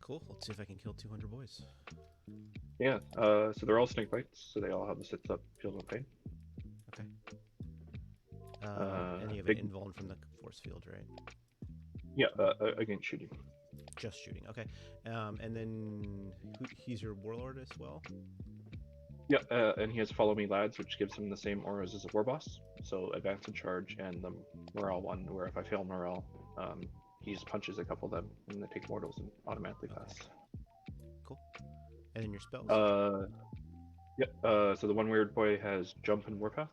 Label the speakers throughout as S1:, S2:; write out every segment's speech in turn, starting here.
S1: Cool. Let's see if I can kill 200 boys.
S2: Yeah, so they're all snake bites, so they all have the sits up, feel no pain.
S1: Okay. And you have an
S2: Big,
S1: invuln from the force field, right?
S2: yeah, against shooting.
S1: Just shooting. Okay. And then he's your warlord as well?
S2: Yeah, and he has Follow Me Lads, which gives him the same auras as a war boss. So advance and charge, and the morale one, where if I fail morale, he just punches a couple of them, and they take mortals and automatically
S1: Okay.
S2: pass.
S1: Cool. And then your spells?
S2: Yeah, so the one weird boy has Jump and Warpath,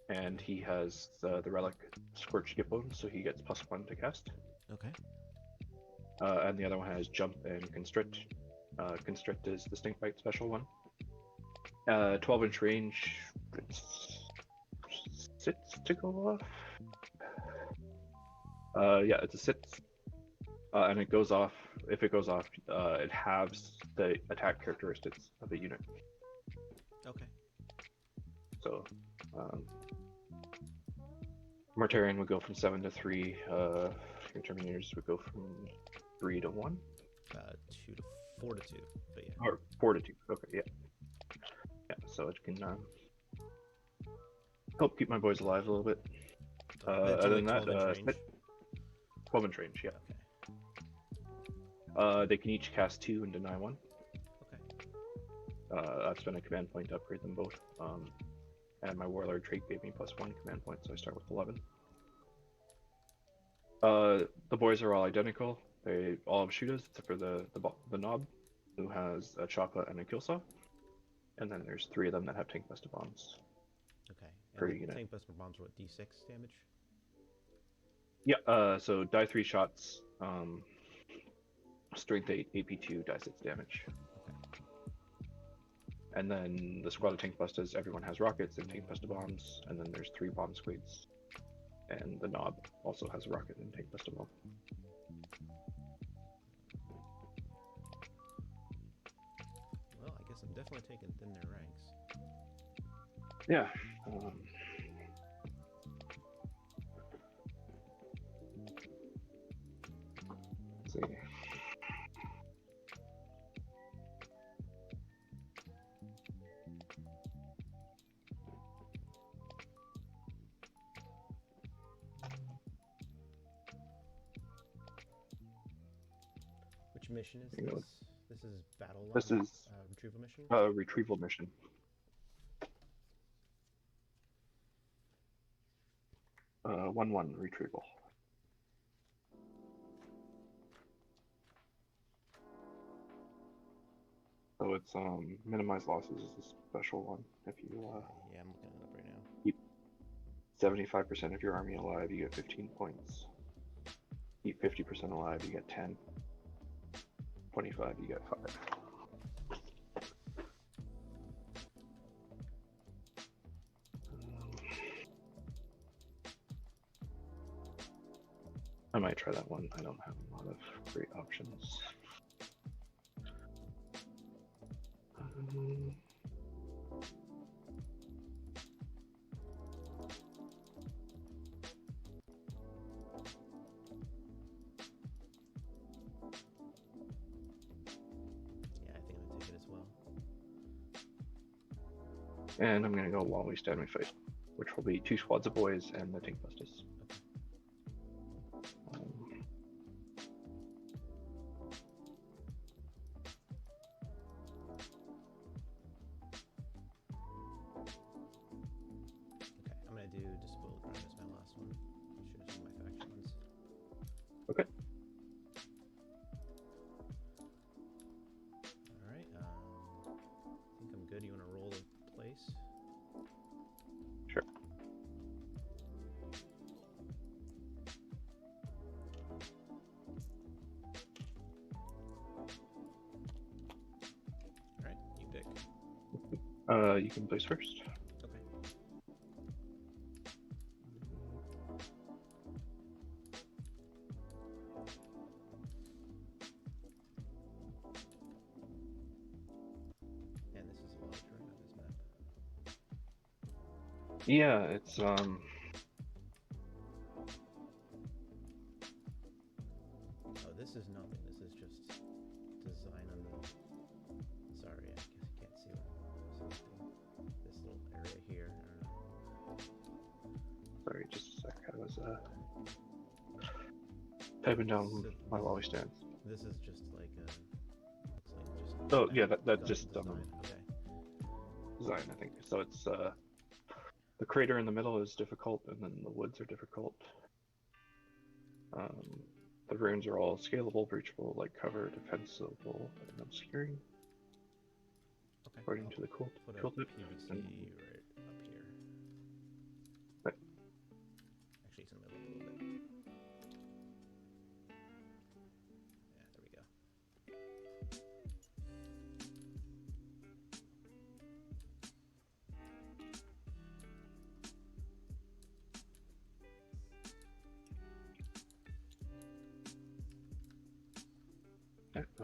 S2: and he has the relic Scorched Gitbone, so he gets +1 to cast.
S1: Okay.
S2: And the other one has Jump and Constrict. Constrict is the Snake Bite special one. 12-inch range, it's sits to go off. Yeah, it's a sit, and it goes off. If it goes off, it halves the attack characteristics of the unit.
S1: Okay.
S2: So, Mortarion would go from 7 to 3. Your Terminators would go from 3 to 1.
S1: 2 to 4 to 2, but yeah.
S2: Or 4 to 2. Okay, yeah. Yeah, so it can help keep my boys alive a little bit.
S1: It's
S2: Other
S1: only
S2: than that,
S1: 12-inch range.
S2: 12-inch range, yeah.
S1: Okay.
S2: They can each cast 2 and deny 1.
S1: Okay.
S2: I've spent a command point to upgrade them both. And my Warlord trait gave me +1 command point, so I start with 11. The boys are all identical. They all have shooters, except for the knob, who has a choppa and a kill saw. And then there's 3 of them that have tank buster bombs.
S1: Okay.
S2: Per
S1: And the
S2: unit.
S1: tank buster bombs are what, d6 damage?
S2: Yeah, so die 3 shots, strength 8, AP2, die 6 damage.
S1: Okay.
S2: And then the squad of tank busters, everyone has rockets and tank buster bombs, and then there's 3 bomb squids. And the knob also has a rocket and tank buster bomb.
S1: Well, I guess I'm definitely taking thin their ranks.
S2: Yeah. Let's see.
S1: Which mission is
S2: You know,
S1: this? This is battle line?
S2: This is
S1: retrieval mission?
S2: a retrieval mission. 1-1 retrieval. So it's minimize losses is a special one. If you
S1: Yeah, I'm looking it up right now.
S2: keep 75% of your army alive, you get 15 points. Keep 50% alive, you get 10. 25, you get 5. I might try that one. I don't have a lot of great options.
S1: Yeah, I think I'm gonna take it as well.
S2: And I'm gonna go while we stand we fight, which will be 2 squads of boys and the tank busters.
S1: Okay, I'm gonna do Despoiled Ground as my last one. I'll show you some of my factions.
S2: Okay.
S1: Alright, I think I'm good. You wanna roll a place?
S2: Sure.
S1: Alright, you pick.
S2: You can place first.
S1: Okay. And this is a lot of terrain on this map.
S2: Yeah, it's
S1: Oh, this is nothing. This is just design on the. Sorry, I guess you can't see what I'm selecting. This little area here. I don't know.
S2: Sorry, just a sec. I was typing down my while we stand.
S1: This is just like a. Looks like just.
S2: Oh yeah, that just
S1: design. Okay.
S2: design, I think. So it's the crater in the middle is difficult, and then the woods are difficult. The runes are all scalable, breachable, like cover, defensible, and obscuring.
S1: Okay.
S2: According to the
S1: put a
S2: tooltip.
S1: PVC
S2: And
S1: right up here.
S2: Right.
S1: Actually, it's in the middle a little bit. Yeah, there we go.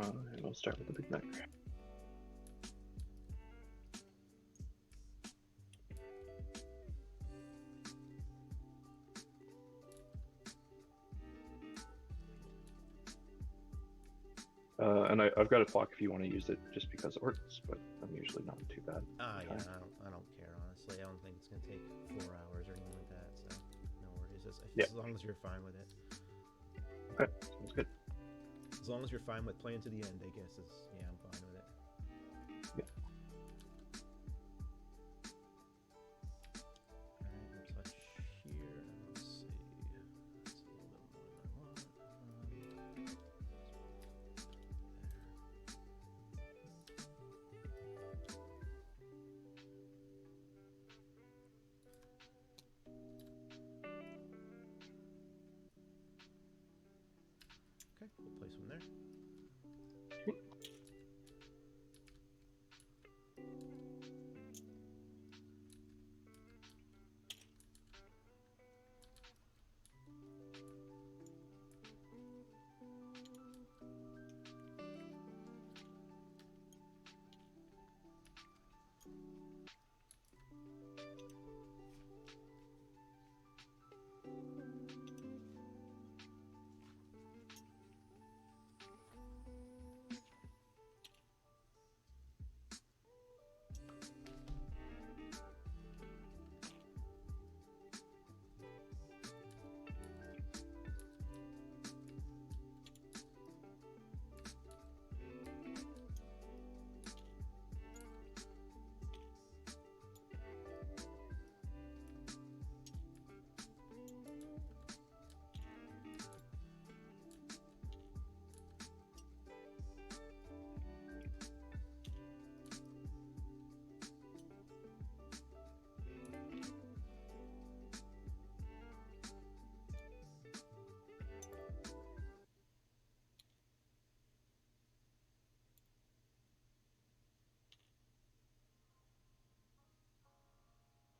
S2: and we'll start with the big knife. And I've got a clock if you want to use it, just because it works, but I'm usually not too bad.
S1: Yeah, I don't care, honestly. I don't think it's gonna take 4 hours or anything like that, so no worries. As long as you're fine with it.
S2: Okay, sounds good.
S1: As long as you're fine with playing to the end, I guess yeah, I'm fine with it.
S2: Yeah.
S1: Alright, we'll touch here. Let's see. That's a little bit more than I want. There. Okay, we'll place one there.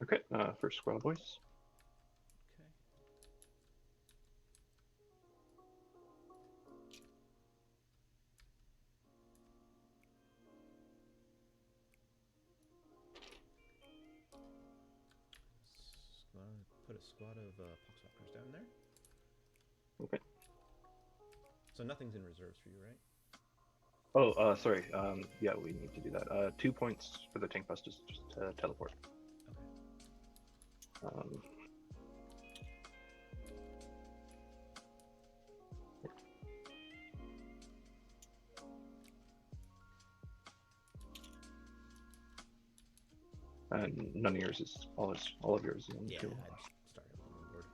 S2: Okay, first squad of boys.
S1: Okay. Put a squad of poxwalkers down there.
S2: Okay.
S1: So nothing's in reserves for you, right?
S2: Oh, sorry. Yeah, we need to do that. 2 points for the tank bust, just teleport.
S1: Okay.
S2: And none of yours is all of yours is on the
S1: Yeah,
S2: field.
S1: I just started on the board.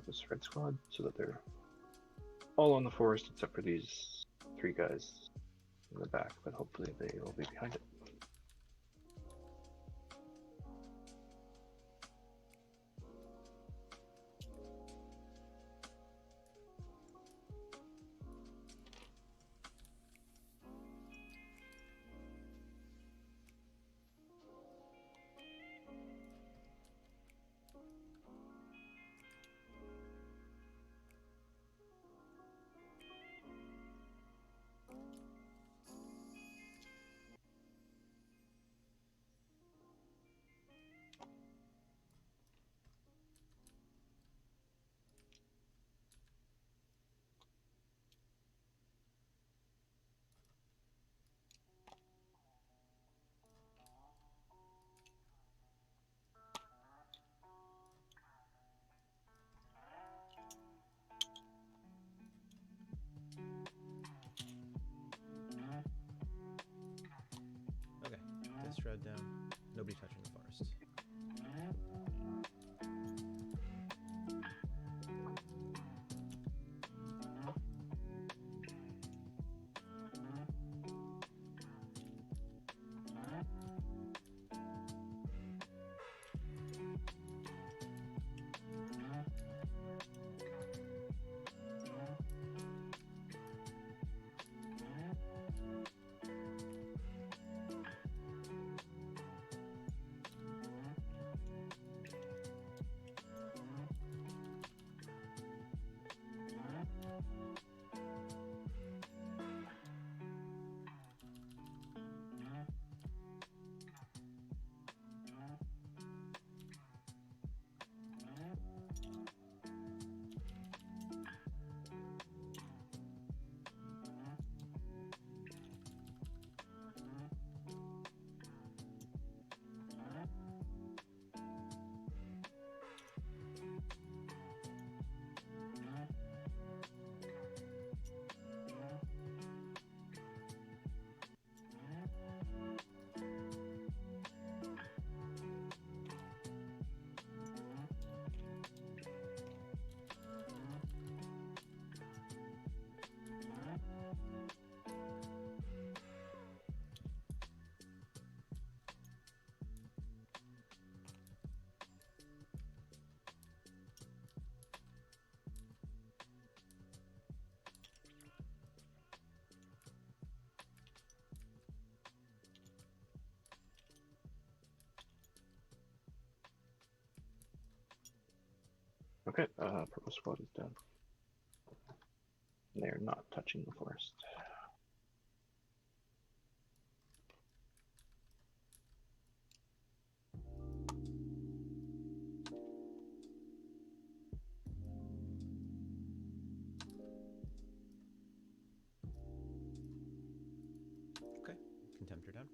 S2: this red squad so that they're all in the forest except for these 3 guys in the back, but hopefully they will be behind it.
S1: Okay, this shroud down. Nobody touching the forest.
S2: Okay, purple squad is done. They're not touching the forest.
S1: Okay, Contemptor down.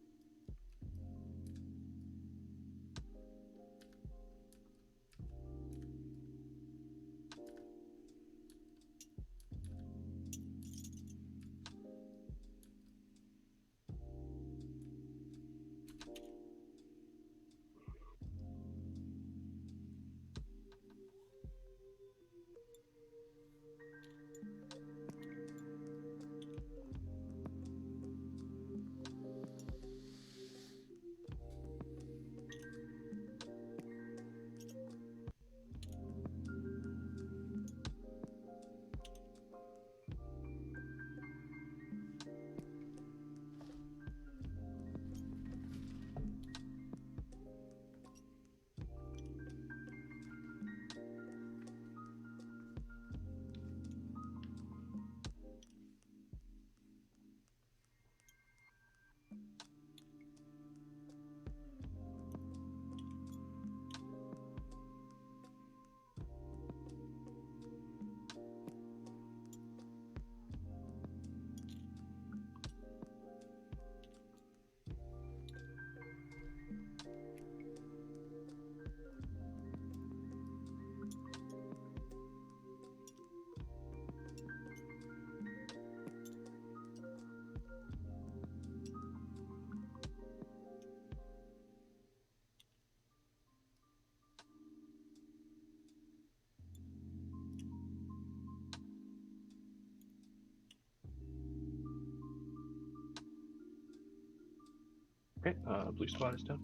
S2: Okay, blue squad is done.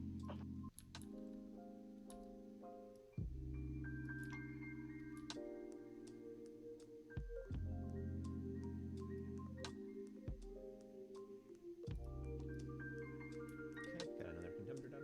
S1: Okay, got another contender done.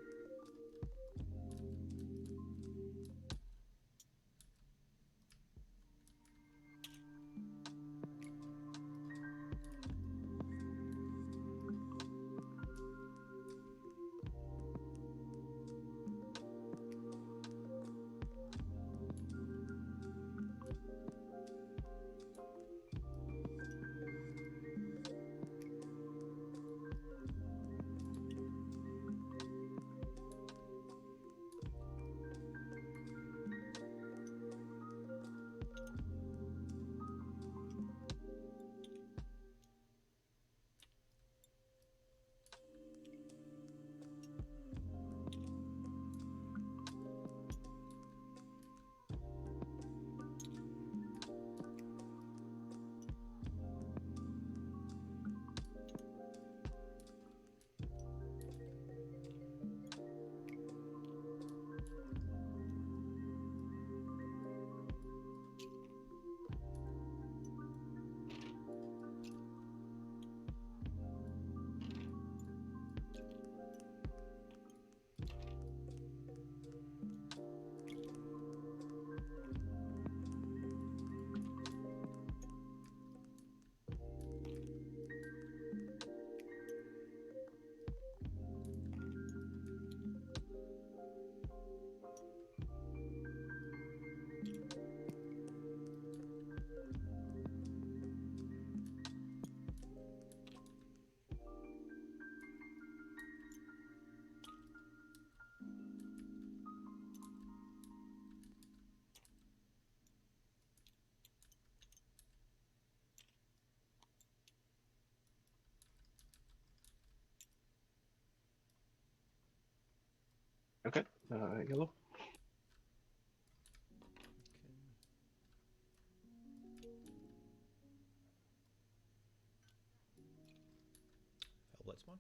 S2: Okay, yellow.
S1: Okay. Blitzmon.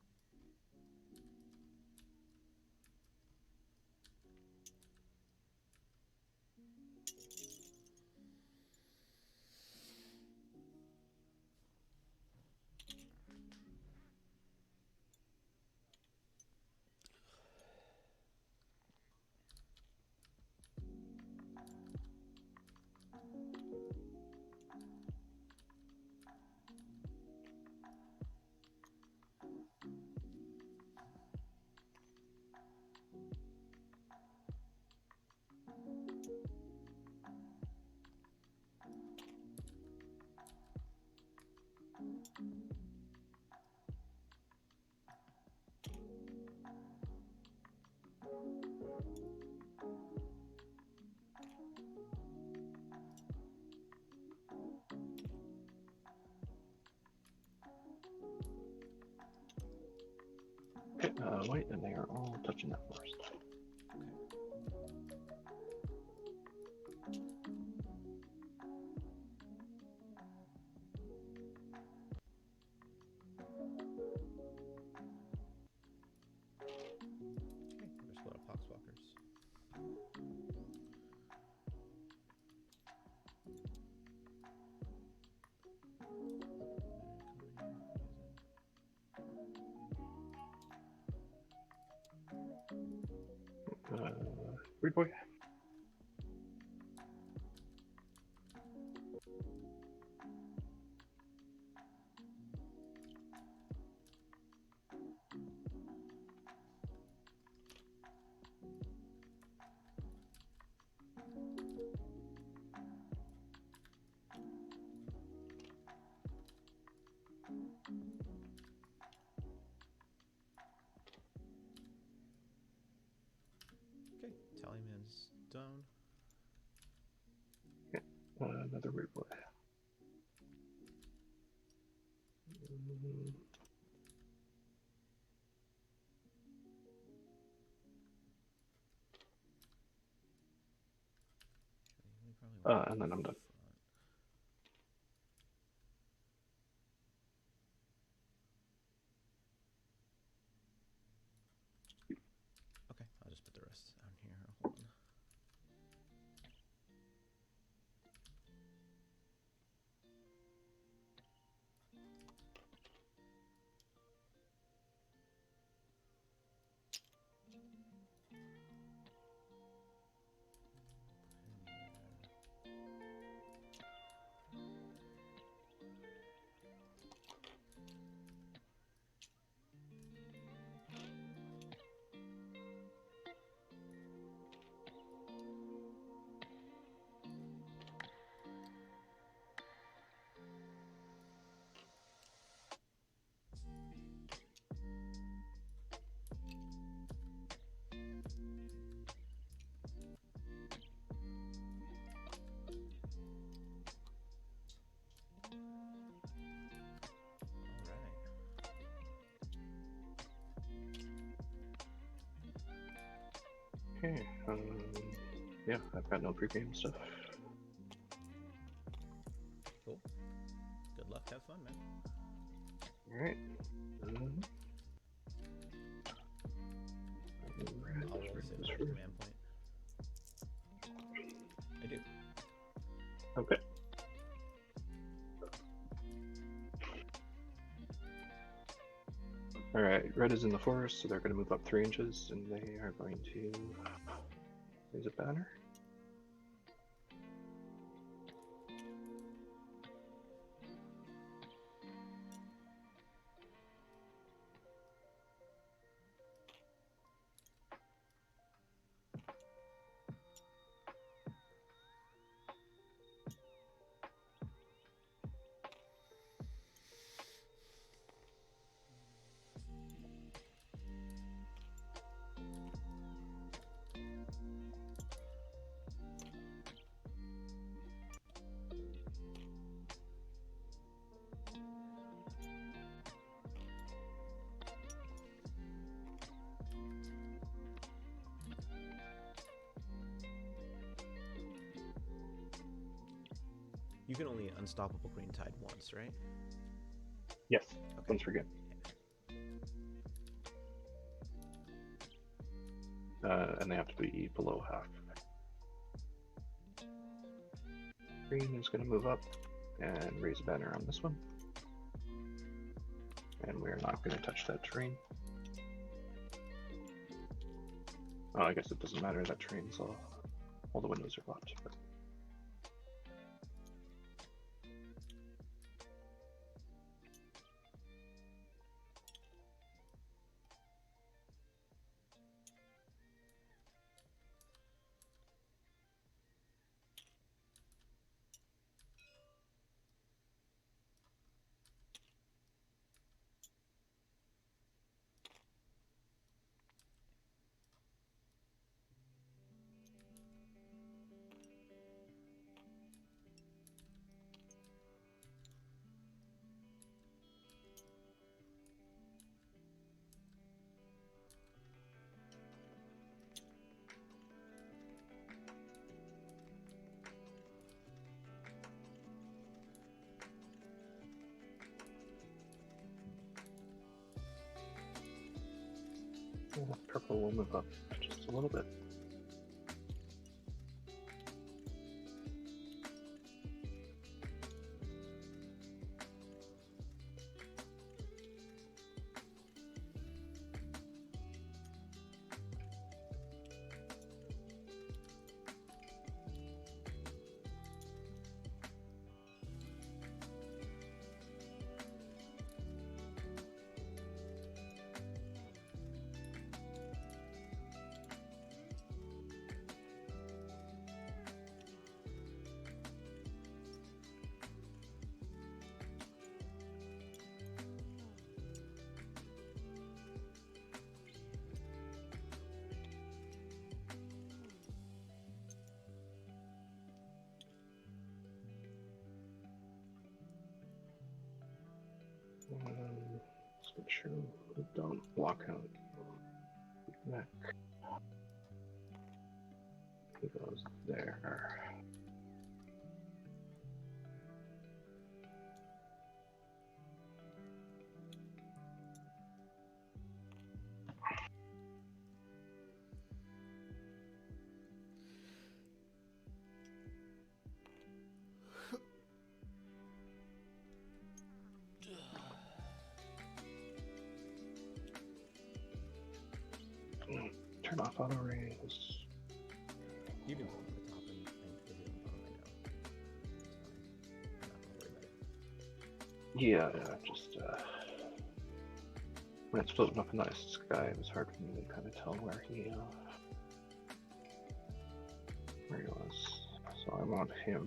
S2: Okay, white, and they are all touching that forest.
S1: Okay, there's a lot of poxwalkers.
S2: Weird boy.
S1: Okay, Tallyman's done.
S2: Another weird boy. And then I'm done. Okay. Yeah, I've got no pregame stuff.
S1: Cool. Good luck. Have fun, man.
S2: All right.
S1: I'll roll sit with the command point. I do.
S2: Okay. All right. Red is in the forest, so they're going to move up 3 inches, and they are going to raise a banner.
S1: You can only unstoppable green tide once, right?
S2: Yes.
S1: Okay.
S2: Once per game. And they have to be below half. Green is going to move up and raise a banner on this one. And we're not going to touch that terrain. Oh, I guess it doesn't matter, that terrain's all the windows are blocked. But... Purple will move up just a little bit. Let's make sure we don't block out that. He goes there. Turn off auto raise.
S1: You can pull to the top and hit it on the bottom, I know. It's fine. I'm not gonna worry about it.
S2: Yeah, just when it's floating up in the sky, it was hard for me to kind of tell where he was. So I want him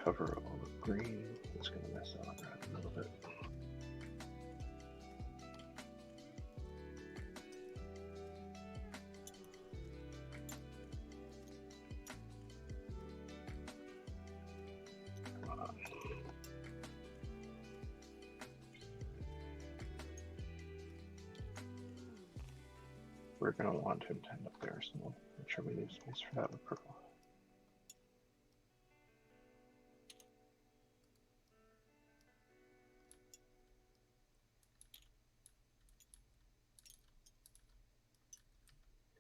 S2: cover all the green. It's gonna mess out that a little bit. we're going to want him to end up there, so we'll make sure we leave space for that with purple.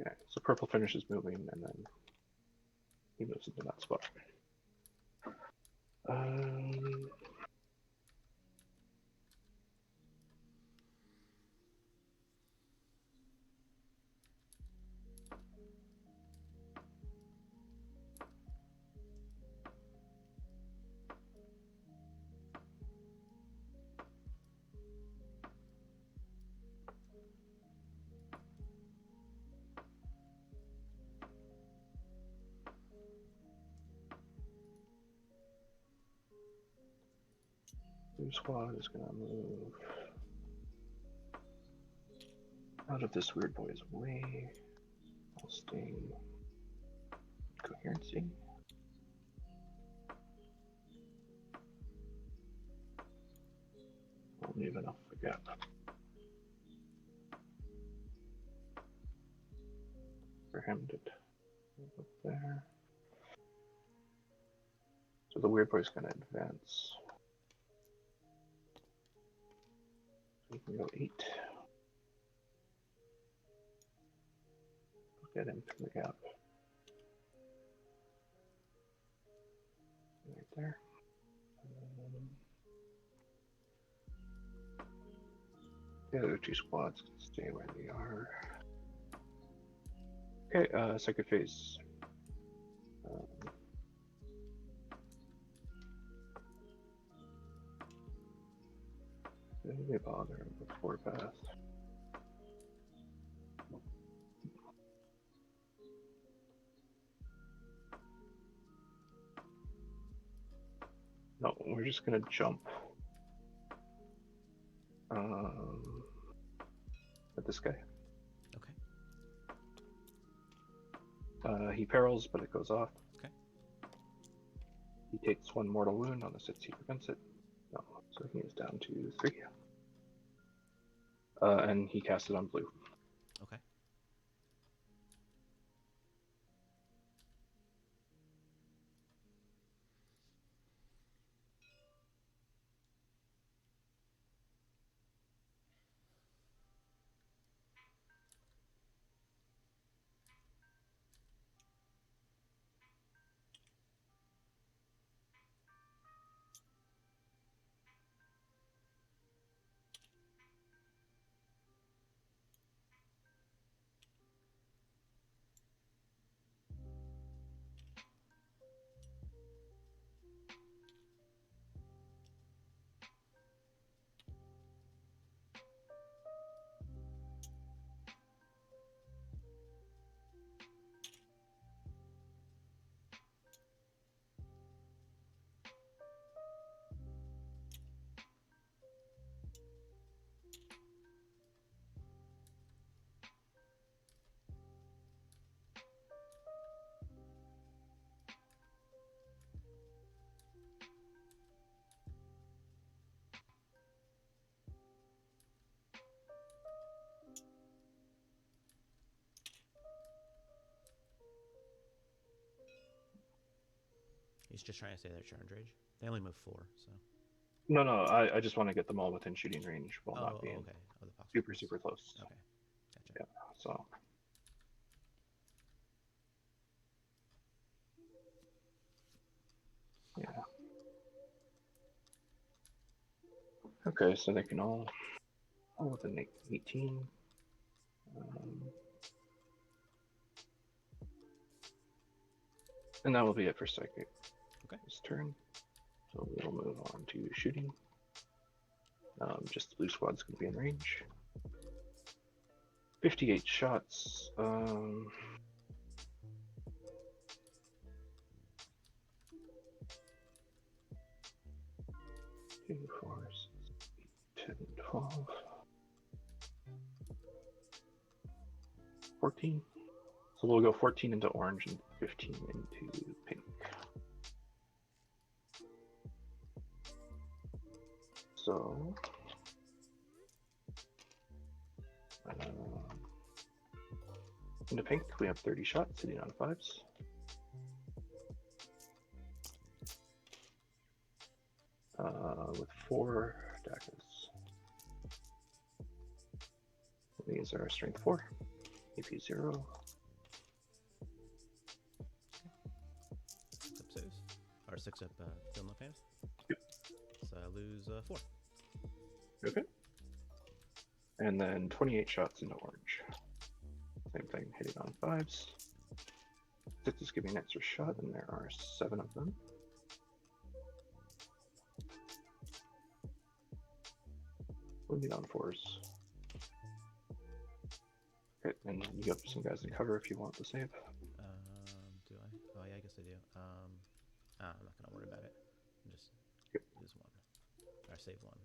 S2: Okay, so purple finishes moving, and then he moves into that spot. Blue squad is going to move out of this weird boy's way. I'll stay coherency. I'll leave enough for gap. For him to move up there. So the weird boy's going to advance. We can go 8. Get him through the gap. Right there. The other 2 squads can stay where they are. Okay, second phase. Didn't they bother with 4 path? No, we're just gonna jump at this guy.
S1: Okay.
S2: He perils, but it goes off.
S1: Okay.
S2: He takes 1 mortal wound on the 6 he prevents it. No, so he is down to 3. And he casts it on blue.
S1: Okay. He's just trying to say their charge range. They only move 4, so.
S2: No, I just want to get them all within shooting range while not being
S1: okay. Oh, the box
S2: super,
S1: was-
S2: super close.
S1: Okay, gotcha.
S2: Yeah, so. Yeah. Okay, so they can all within 18. And that will be it for psychic.
S1: Okay.
S2: This turn. So we'll move on to shooting. Just the blue squad's going to be in range. 58 shots. 2, 4, 6, 8, 10, 12, 14. So we'll go 14 into orange and 15 into pink. So Into pink, we have 30 shots, hitting on 5s. With 4 daggers. These are strength 4, AP 0.
S1: Up saves. Or 6 up film no pain.
S2: Yep.
S1: So I lose 4.
S2: Okay. And then 28 shots into orange. Same thing, hitting on 5s. 6 is giving an extra shot, and there are 7 of them. Wounding on 4s. Okay, and you have some guys in cover if you want to save.
S1: Do I? Oh yeah, I guess I do. I'm not gonna worry about it. Just lose 1. Or save 1.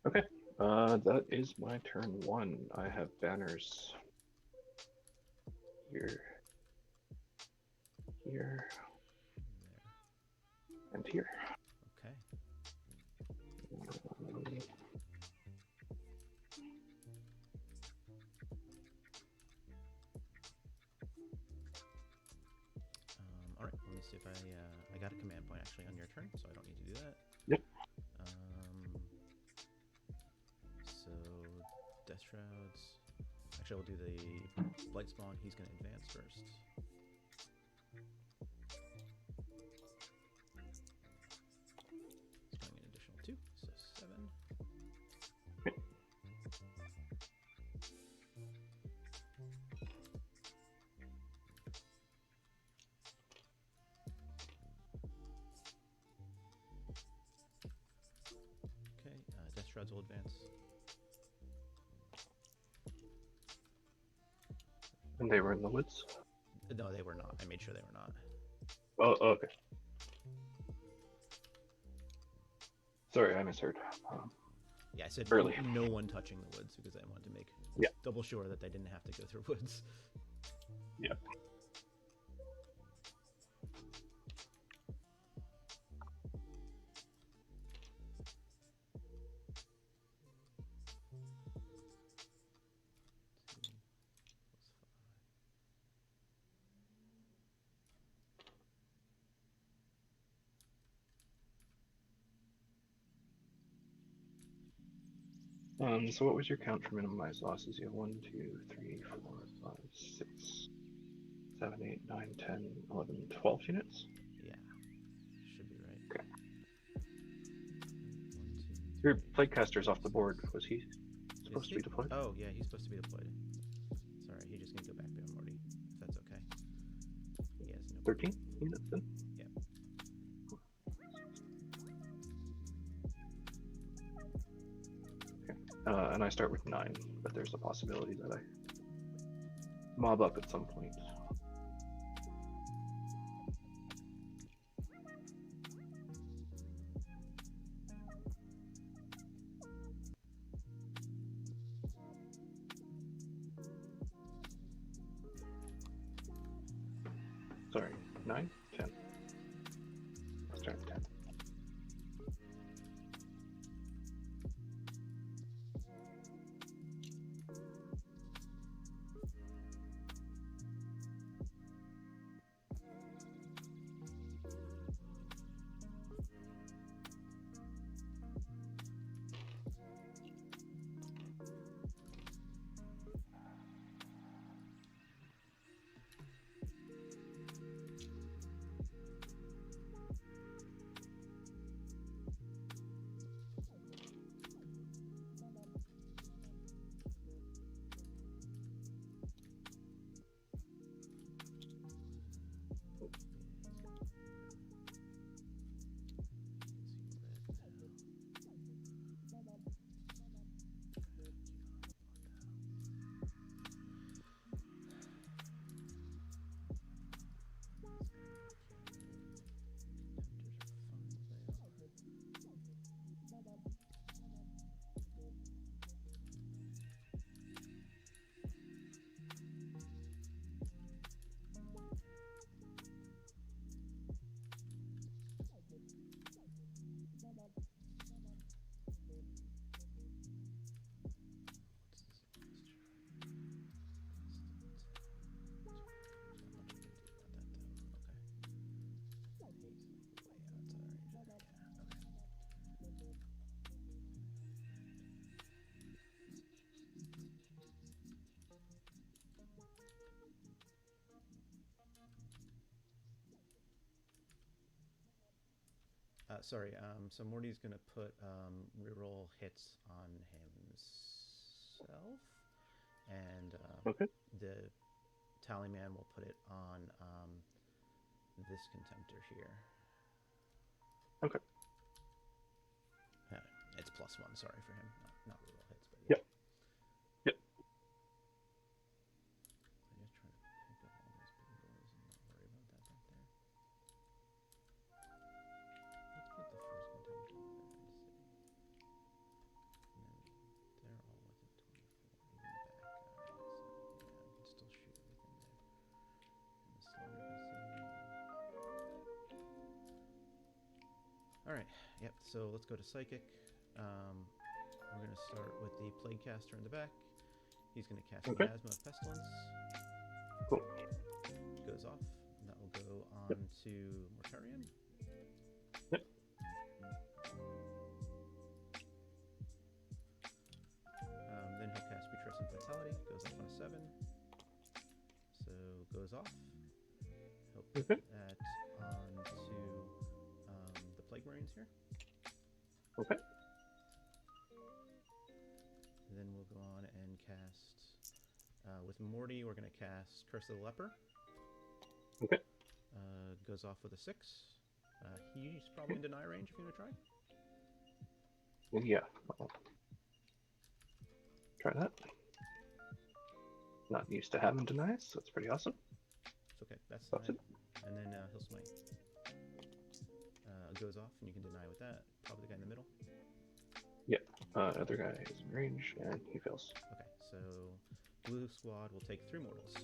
S2: Okay. That is my turn 1. I have banners here, here,
S1: There.
S2: and here.
S1: Okay. All right. Let me see if I got a command point actually on your turn, so I don't need to do that.
S2: Yep.
S1: So Death Shrouds. Actually, we'll do the Blight Spawn. He's going to advance first. He's going an additional 2, so 7. Okay, Death Shrouds will advance.
S2: And they were in the woods?
S1: No, they were not. I made sure they were not.
S2: Oh, okay. Sorry, I misheard.
S1: Yeah, I said
S2: early.
S1: no one touching the woods because I wanted to make double sure that they didn't have to go through woods.
S2: Yeah. So what was your count for minimized losses? You have 1, 2, 3, 4, 5, 6, 7, 8, 9, 10, 11, 12 units?
S1: Yeah, should be right.
S2: Okay.
S1: 1, 2,
S2: Your
S1: 3.
S2: Plaguecaster's off the board. Was he supposed to be deployed?
S1: Oh, yeah, he's supposed to be deployed. Sorry, he just can go back there, Morty, if that's okay. He has no
S2: 13 units then?
S1: Yeah.
S2: And I start with 9, but there's a possibility that I mob up at some point. Sorry, 9? 10. Let's start at 10.
S1: Sorry. So Morty's gonna put reroll hits on himself, and
S2: Okay.
S1: the tally man will put it on this contemptor here.
S2: Okay.
S1: It's +1. Sorry for him. Not reroll hits, but
S2: Yep. Yep.
S1: I'm just trying to pick up all those big boys and not worry about that back there. Let's put the first contemptor there and see. And then they're all within 24, even the back guy. So yeah, we can still shoot everything there. And the slaughter can see. All right. Yep. So let's go to psychic. We're going to start with the plague caster in the back. He's going to cast Miasma of Pestilence.
S2: Cool.
S1: Goes off. And that will go on to Mortarion.
S2: Yep.
S1: Then he'll cast Putrescent Vitality. Goes up on a 7. So goes off. He'll put that on to the Plague Marines here.
S2: Okay.
S1: Then we'll go on and cast, with Morty, we're going to cast Curse of the Leper.
S2: Okay.
S1: Goes off with a 6. He's probably in deny range if you want to try.
S2: Yeah. I'll try that. Not used to having denies, so it's pretty awesome.
S1: It's okay. That's
S2: it.
S1: And then he'll smite. Goes off, and you can deny with that. Probably the guy in the middle.
S2: Yep. Other guy is in range, and he fails.
S1: Okay, so blue squad will take 3 mortals.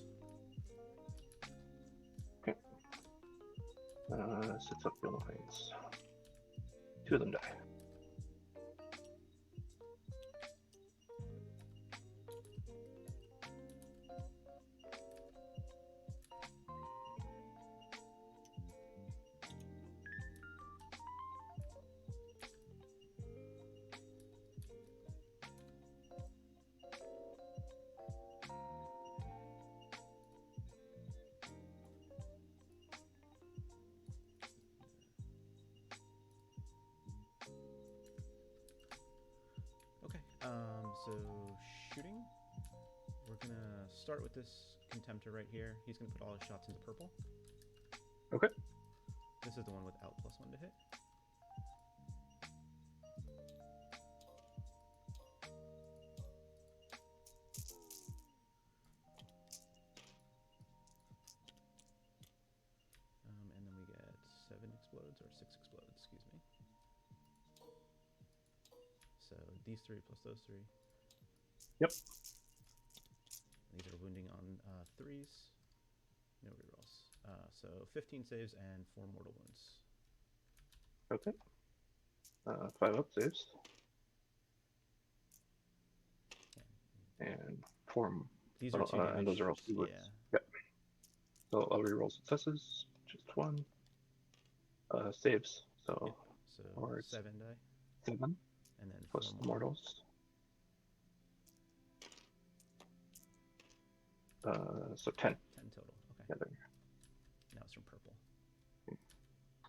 S2: Okay. Sets up the lines. 2 of them die.
S1: So shooting, we're gonna start with this contemptor right here. He's gonna put all his shots into purple.
S2: Okay.
S1: This is the one without +1 to hit. And then we get 7 explodes, or 6 explodes, excuse me. So these 3 plus those 3.
S2: Yep.
S1: These are wounding on 3s. No rerolls. So 15 saves and 4 mortal wounds.
S2: Okay. 5 up saves. And 4.
S1: These are 2 damage.
S2: And those are all 2 wounds.
S1: Yeah.
S2: Yep. So I'll reroll successes. Just 1. Saves. So,
S1: Yep. So 7 die.
S2: 7.
S1: And then
S2: plus
S1: 4
S2: the mortals. So 10.
S1: 10 total. Okay.
S2: Yeah, there.
S1: Now it's from purple.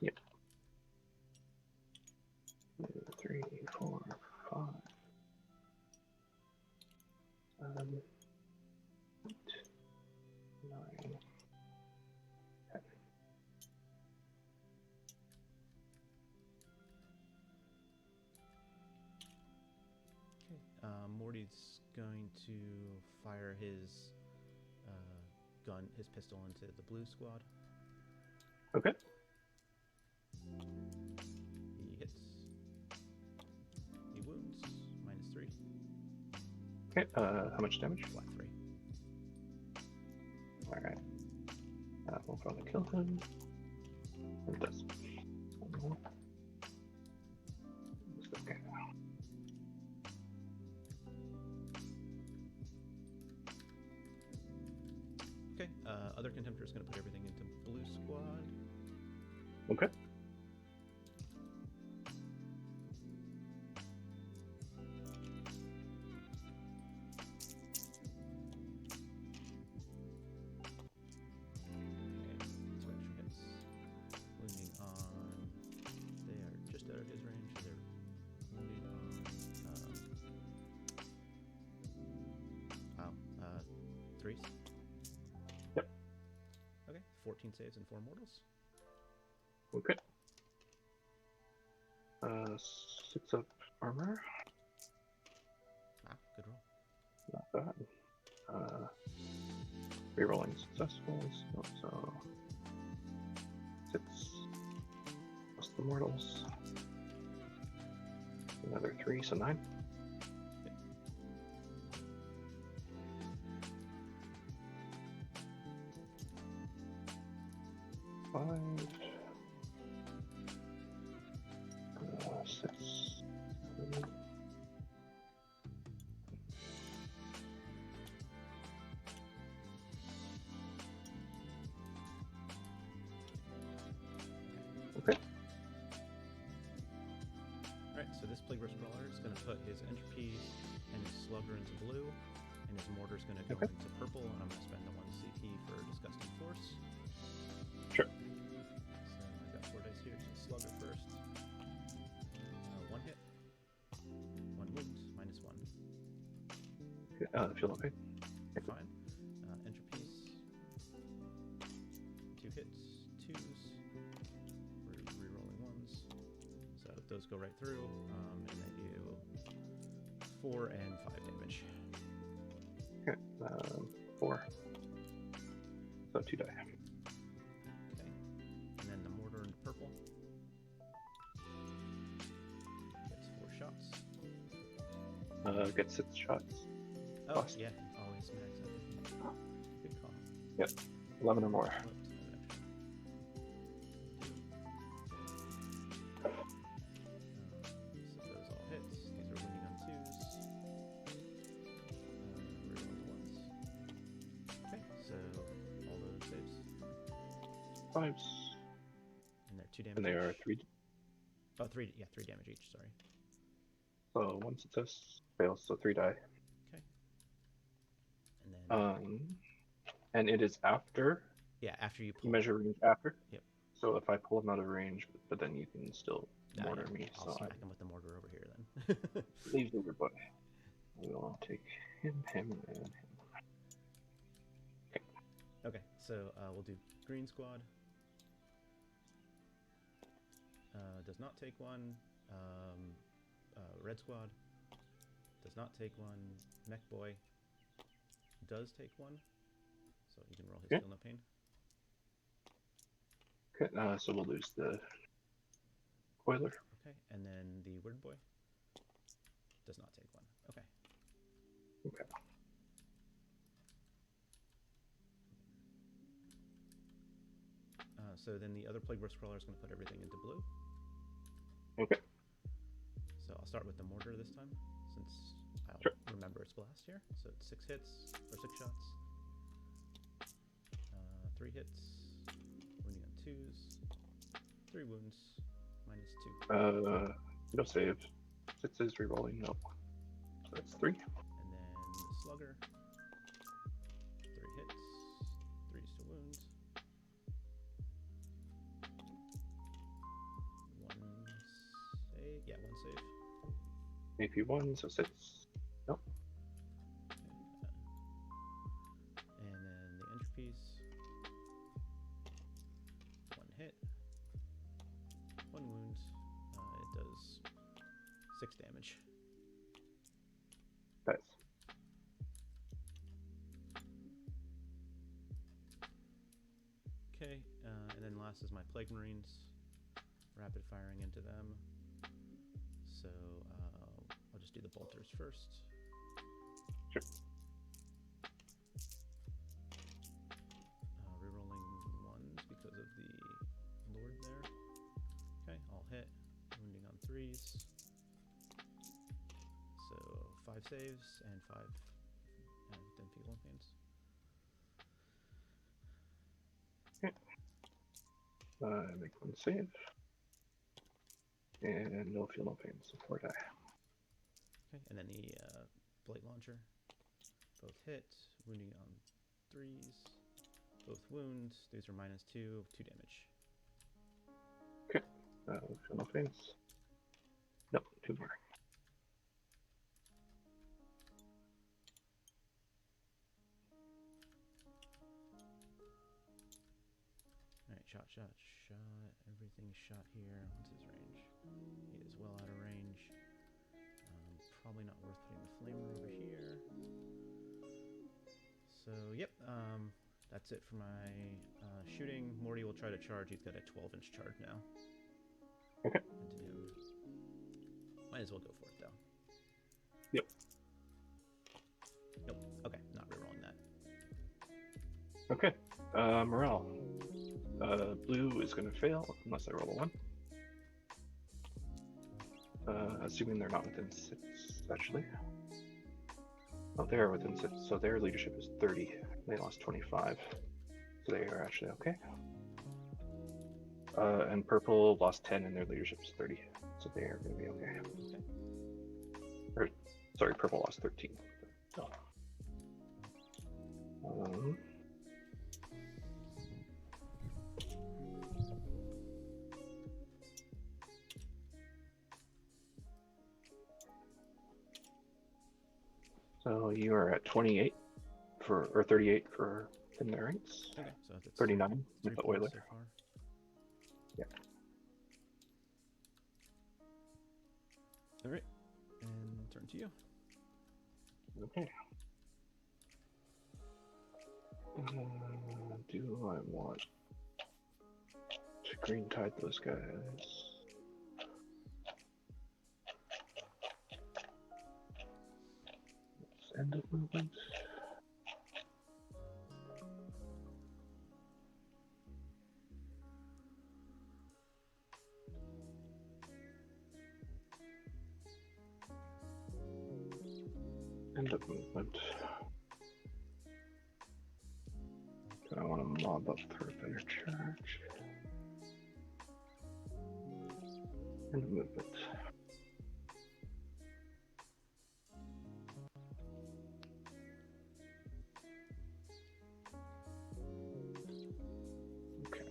S2: Yep. 2, 3, 4, 5. 7, 8, 9, 10.
S1: Okay. Morty's going to fire his gun, his pistol into the blue squad.
S2: Okay.
S1: He hits. He wounds. -3.
S2: Okay. How much damage?
S1: Flat 3.
S2: Alright. We'll probably kill him. And it does. Okay.
S1: Okay. Other contemptor is going to put everything into blue squad.
S2: Okay.
S1: threes?
S2: Yep.
S1: Okay, 14 saves and 4 mortals.
S2: Okay. 6 of armor.
S1: Ah, good roll.
S2: Not bad. Rerolling successfuls. So 6 plus the mortals. Another 3, so 9.
S1: Okay.
S2: 5. 6. 7. Okay.
S1: Alright, so this Plague Burst Crawler is going to put his Entropy and his Slugger into blue, and his Mortar is going to go
S2: Okay.
S1: into purple, and I'm going to spend the 1 CP for Disgusting Force.
S2: Sure.
S1: So I've got 4 dice here, so Slugger first. 1 hit. 1 wound, minus 1.
S2: Feel okay.
S1: Fine. Entropies. 2 hits, 2s. We're re-rolling 1s. So those go right through, and they do 4 and 5 damage.
S2: Okay. 4. So 2 die.
S1: Okay. And then the mortar into purple. Gets 4 shots.
S2: Get 6 shots.
S1: Oh,
S2: Plus.
S1: yeah. Always max up. Good call.
S2: Yep. 11 or more.
S1: Whoops, so those all hits. These are winning on 2s. Reroll 1s. Okay, so all those saves.
S2: 5s.
S1: And they're 2 damage
S2: And they are
S1: each.
S2: 3.
S1: Oh, 3, yeah, 3 damage each, sorry.
S2: So 1 success fails, so 3 die.
S1: Okay. And then,
S2: And it is after.
S1: yeah, after you
S2: You
S1: pull.
S2: measure range after.
S1: Yep.
S2: So if I pull him out of range, but then you can still mortar
S1: Yeah,
S2: me.
S1: I'll
S2: So
S1: smack him with the mortar over here then.
S2: leave the boy. We will take him, and him.
S1: Okay, so we'll do green squad. Does not take 1. Red squad does not take 1. Mech boy does take 1. So you can roll his
S2: Okay.
S1: Feel No Pain.
S2: Okay, so we'll lose the coiler.
S1: Okay, and then the word boy does not take 1. Okay.
S2: Okay.
S1: So then the other Plague Burst Crawler is going to put everything into blue.
S2: Okay.
S1: So I'll start with the mortar this time, since I'll
S2: Sure.
S1: remember its blast here. So it's 6 hits, or 6 shots. 3 hits, wounding on 2s. 3 wounds, minus 2.
S2: No save. 6 is rerolling. No. So that's 3.
S1: And then the slugger. 3 hits, 3s to wound. 1 save. Yeah, 1 save.
S2: AP 1, so 6. Nope.
S1: And then the entropies. 1 hit. 1 wound. It does 6 damage.
S2: Nice.
S1: Okay, and then last is my Plague Marines. Rapid firing into them. So I'll just do the bolters first.
S2: Sure.
S1: Rerolling 1s because of the Lord there. Okay, all hit. Wounding on 3s. So 5 saves and 5 then Feel No Pains.
S2: Make 1 save. And no feel no pain, so 4 die.
S1: Okay, and then the Blight Launcher. Both hit. Wounding on 3s. Both wound. These are minus 2, 2 damage.
S2: Feel no pains. Nope, 2 more.
S1: shot. Everything's shot here. What's his range? He is well out of range. Probably not worth putting the flamer over here. So, yep, that's it for my shooting. Morty will try to charge. He's got a 12-inch charge now.
S2: Okay.
S1: Into him. Might as well go for it, though.
S2: Yep.
S1: Nope. Okay, not rerolling that.
S2: Okay. Morale. Blue is going to fail unless I roll a 1. Assuming they're not within 6, actually. Oh, they are within 6, so their leadership is 30. They lost 25. So they are actually okay. And purple lost 10 and their leadership is 30. So they are going to be okay. Or, sorry, purple lost 13. So, so you are at 28 for, or 38 for in the ranks.
S1: Okay, so that's
S2: 39 with the oiler.
S1: So far.
S2: Yeah.
S1: All right, and turn to you.
S2: Okay. Do I want to green tide those guys? Let's end of movement. End of movement. Do I want to mob up for a better charge? End of movement. Okay.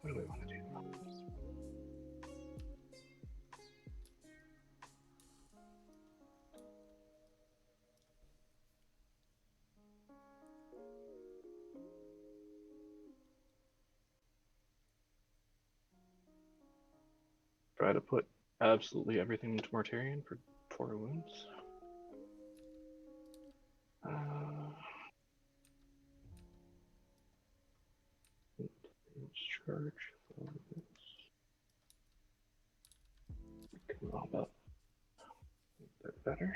S2: What do we want to do? Try to put absolutely everything into Mortarion for 4 wounds. Charge for this. We can mob up a bit better.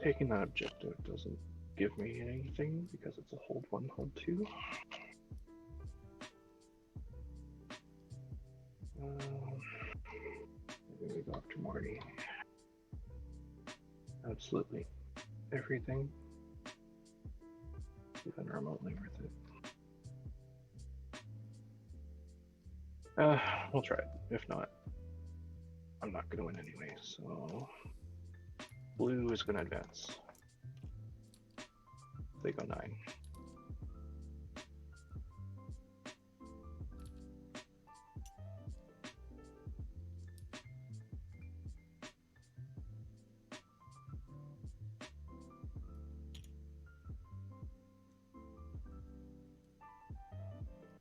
S2: Taking that objective doesn't give me anything because it's a hold 1, hold 2. Maybe we go after Marty. Absolutely everything, even remotely worth it. We'll try it. If not, I'm not going to win anyway. So blue is going to advance. They go 9.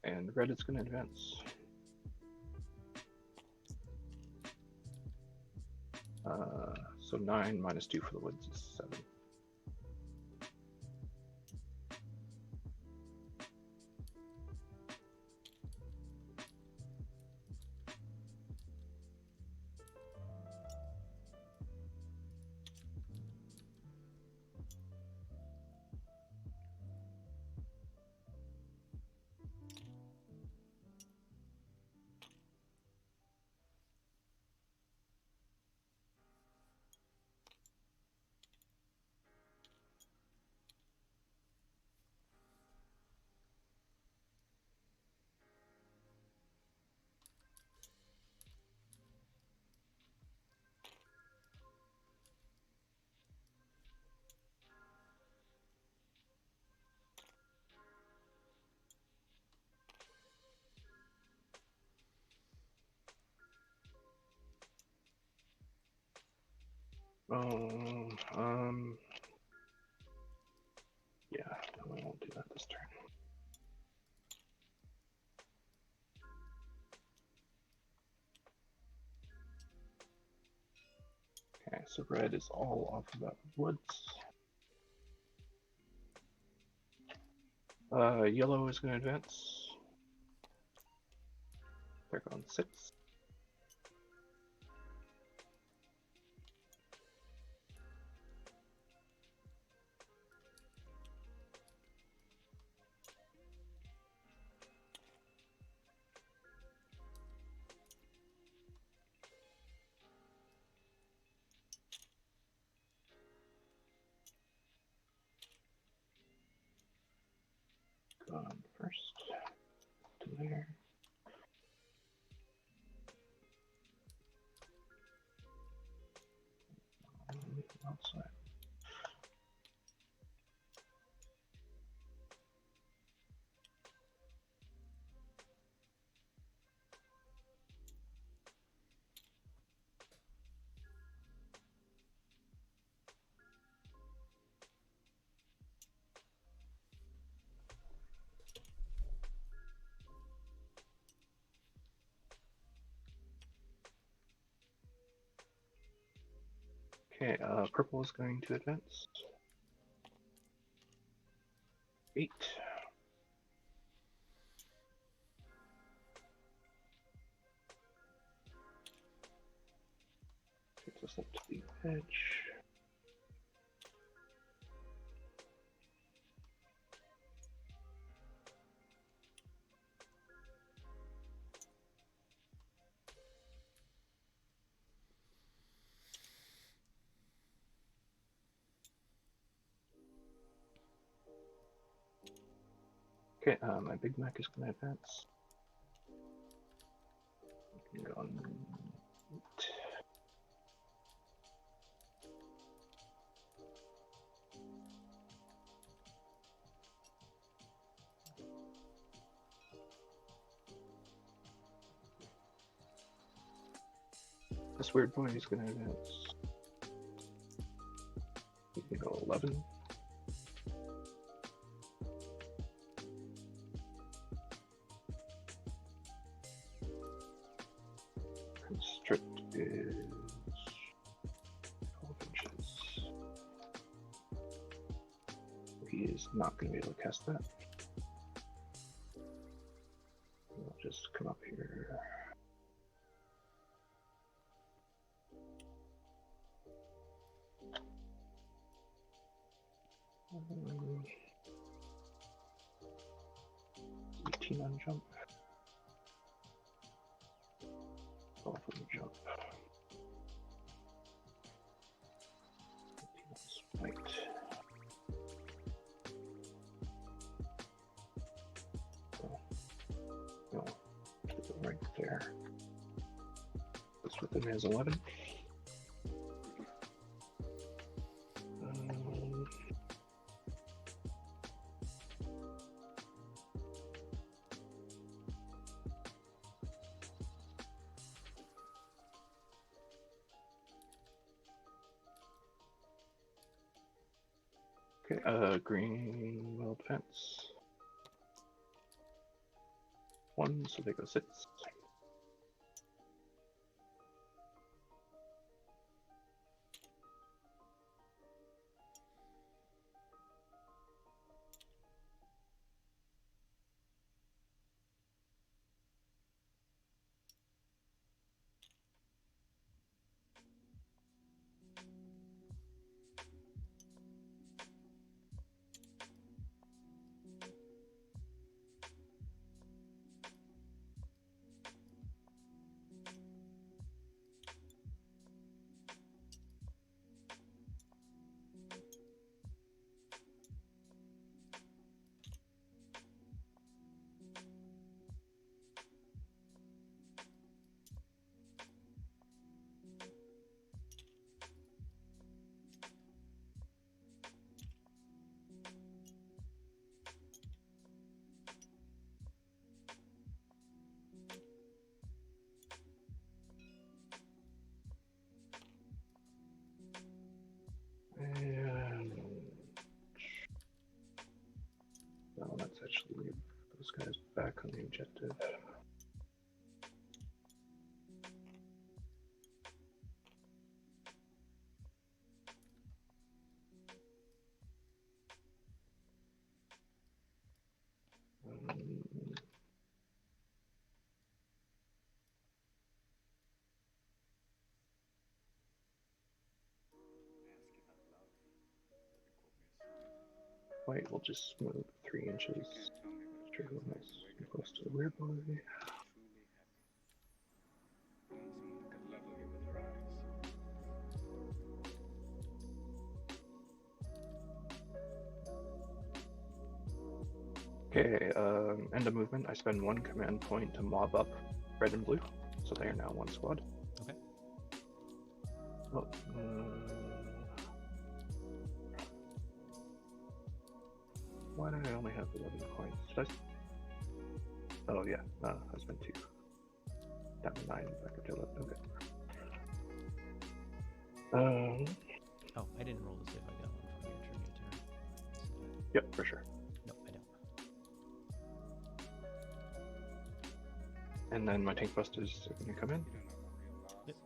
S2: And red is going to advance. So 9 minus 2 for the woods is 7. Oh, yeah, no, I won't do that this turn. Okay, so red is all off of that woods. Yellow is going to advance. They're going 6. Gone first. To there. Outside. Okay, purple is going to advance. 8. Takes us up to the edge. Okay, my Big Mac is going to advance. We can go on 8. This weird boy is going to advance. We can go 11. Constrict is 12 inches. He is not going to be able to cast that. We'll just come up here. Um, 18 on jump. 12 on jump. 18 on smite. Oh, no, keep it right there. This with him is 11. Okay, green will advance. 1, so they go 6. from the objective. White will just move 3 inches. True, nice. Close to the weird boy. Okay, end of movement. I spend 1 command point to mob up red and blue, so they are now 1 squad.
S1: Okay.
S2: Oh, why did I only have 11 points? Did I... Oh yeah, I spent 2. Down to 9, back up to 11. Okay.
S1: Oh, I didn't roll to see if I got one from you during your turn.
S2: Yep, for sure.
S1: No, I don't.
S2: And then my tank busters are going to come in.
S1: Yep.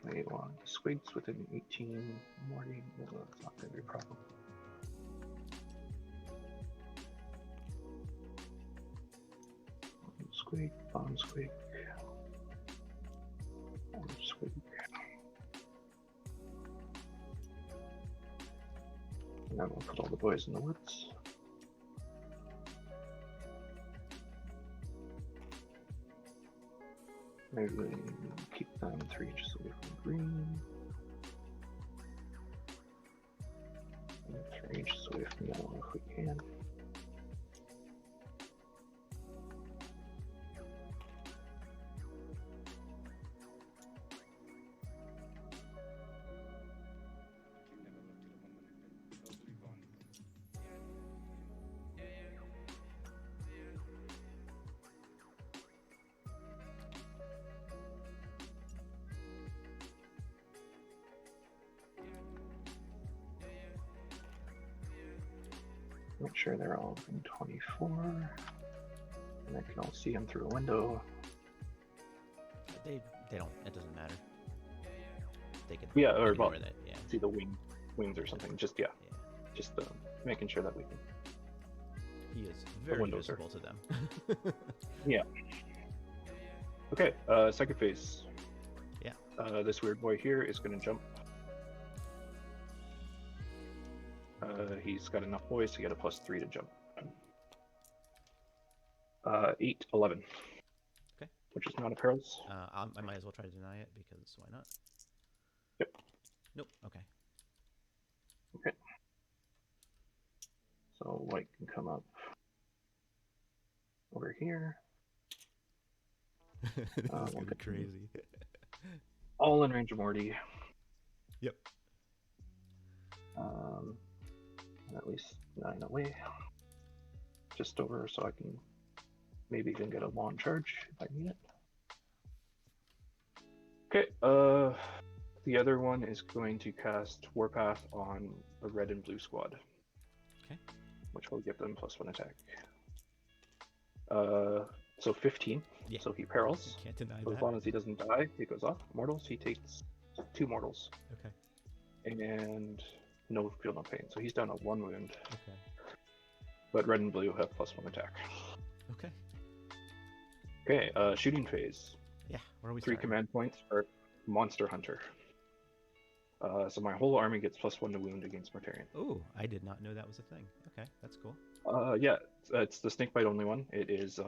S2: They want squigs within 18 morning. Well, that's not going to be a problem. Squig, bomb squig. Bomb squig. And then we'll put all the boys in the woods. Maybe keep them 3 inches away from green. And 3 inches away from yellow if we can. Make sure they're all in 24. And I can all see them through a window.
S1: They don't. It doesn't matter. They can.
S2: Yeah, or well,
S1: that. Yeah.
S2: See the wings or something. Just yeah. Just making sure that we can.
S1: He is very visible to them.
S2: Yeah. Okay. Second phase.
S1: Yeah.
S2: This weird boy here is going to jump. He's got enough boys to get a +3 to jump. 8, 11.
S1: Okay.
S2: Which is not a perils.
S1: I might as well try to deny it because why not?
S2: Yep.
S1: Nope. Okay.
S2: Okay. So white can come up over here.
S1: This is gonna be crazy.
S2: All in range of Morty.
S1: Yep.
S2: At least 9 away. Just over, so I can maybe even get a long charge if I need it. Okay, the other one is going to cast Warpath on a red and blue squad.
S1: Okay.
S2: Which will give them +1 attack. So 15. Yeah. So he perils.
S1: You can't deny
S2: so
S1: that.
S2: As long as he doesn't die, he goes off. Mortals, he takes 2 mortals.
S1: Okay.
S2: And no feel no pain. So he's down at 1 wound.
S1: Okay.
S2: But red and blue have +1 attack.
S1: Okay.
S2: Okay, shooting phase.
S1: Yeah, where are we
S2: 3
S1: starting?
S2: command points for Monster Hunter. So my whole army gets +1 to wound against Mortarion.
S1: Ooh, I did not know that was a thing. Okay, that's cool.
S2: Yeah, it's the snakebite only one. It is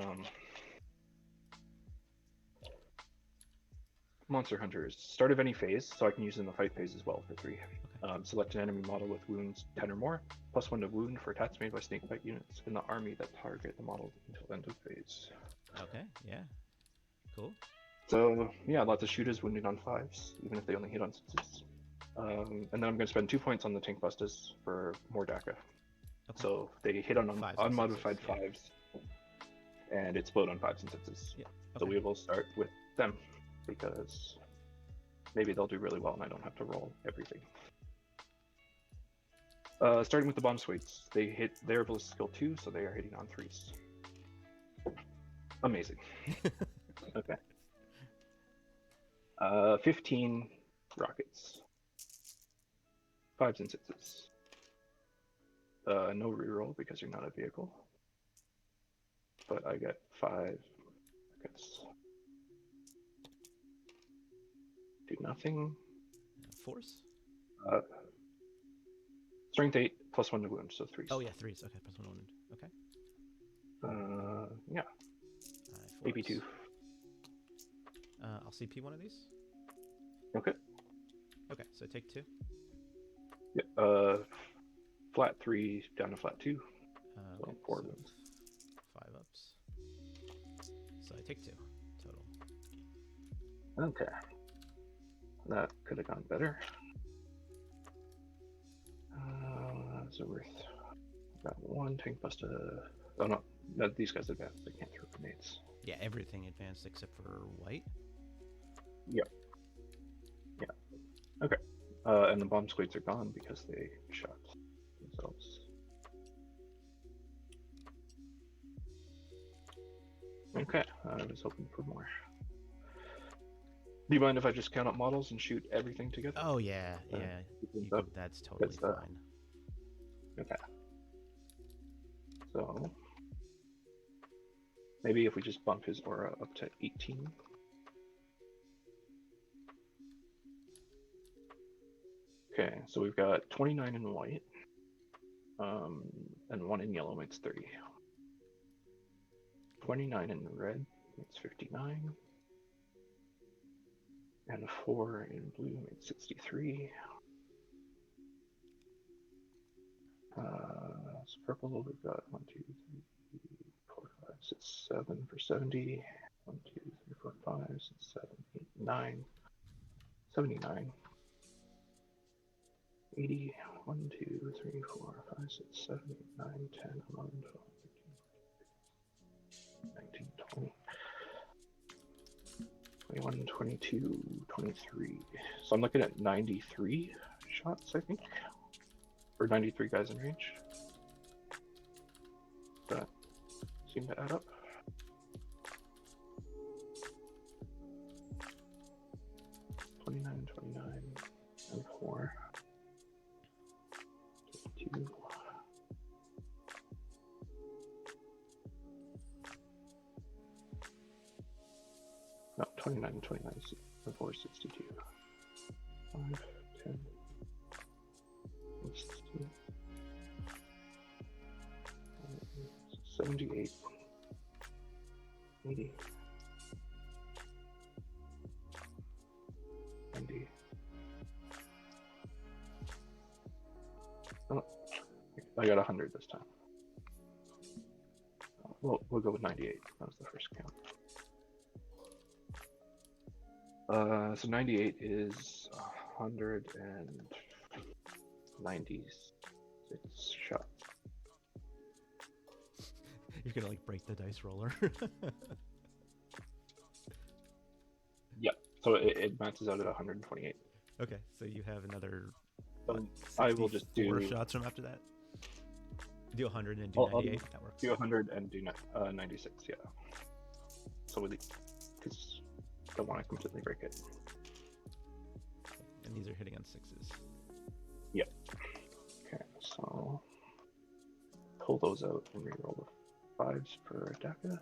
S2: Monster Hunters. Start of any phase, so I can use it in the fight phase as well for 3. Okay. Select an enemy model with wounds 10 or more, +1 to wound for attacks made by snakebite units in the army that target the model until end of phase.
S1: Okay, yeah. Cool.
S2: So, yeah, lots of shooters wounding on 5s, even if they only hit on 6s. And then I'm going to spend 2 points on the tank busters for more DACA. Okay. So they hit on unmodified 5s, and explode on 5s and 6s. Yeah. Okay. So we will start with them, because maybe they'll do really well and I don't have to roll everything. Starting with the bomb suites, they hit their ballistic skill 2, so they are hitting on 3s. Amazing. Okay. 15 rockets. 5s and 6s. No reroll because you're not a vehicle. But I get 5 rockets. Do nothing.
S1: Force?
S2: Strength 8 plus 1 to wound, so 3s.
S1: Oh yeah, 3s. Okay, plus 1 wound. Okay.
S2: Yeah. AP 2.
S1: I'll CP one of these.
S2: Okay.
S1: Okay, so take 2.
S2: Yeah. Flat 3 down to flat 2. So
S1: Okay,
S2: 4
S1: so
S2: wounds.
S1: 5 ups. So I take 2 total.
S2: Okay. That could have gone better. So worth. Got 1 tank buster. Oh no, these guys advanced. They can't throw grenades.
S1: Yeah, everything advanced except for white.
S2: Yep. Yeah. Okay. And the bomb squids are gone because they shot themselves. Okay, I was hoping for more. Do you mind if I just count up models and shoot everything together?
S1: Oh yeah, yeah. That's totally fine.
S2: Okay. So maybe if we just bump his aura up to 18. Okay, so we've got 29 in white, and 1 in yellow makes 30. 29 in red makes 59. And 4 in blue makes 63. So purple, we've got 1, 2, 3, 4, 5, 6, 7 for 70. 1, 2, 3, 4, 5, 6, 7, 8, 9. 79. 80. 1, 2, 3, 4, 5, 6, 7, 8, 9, 10, 11, 12, 13, 19, 20. 21, 22, 23. So I'm looking at 93 shots, I think. Or 93 guys in range. That seem to add up. $29, 29, and 4. 52. No, 29 and 29 and 4 is 62. 5, 10, 16, 78, 80, 90. Oh, I got 100 this time. We'll go with 98. That was the first count. So 98 is 196 shots.
S1: You're gonna like break the dice roller.
S2: Yep. So it maxes out at 128.
S1: Okay, so you have another.
S2: I will just do
S1: 4 shots from after that. Do 100 and do 98. That works.
S2: Do 100 and do 96. Yeah. So with because don't want to completely break it.
S1: And these are hitting on 6s.
S2: Yep. Okay, so pull those out and reroll the 5s per Daka.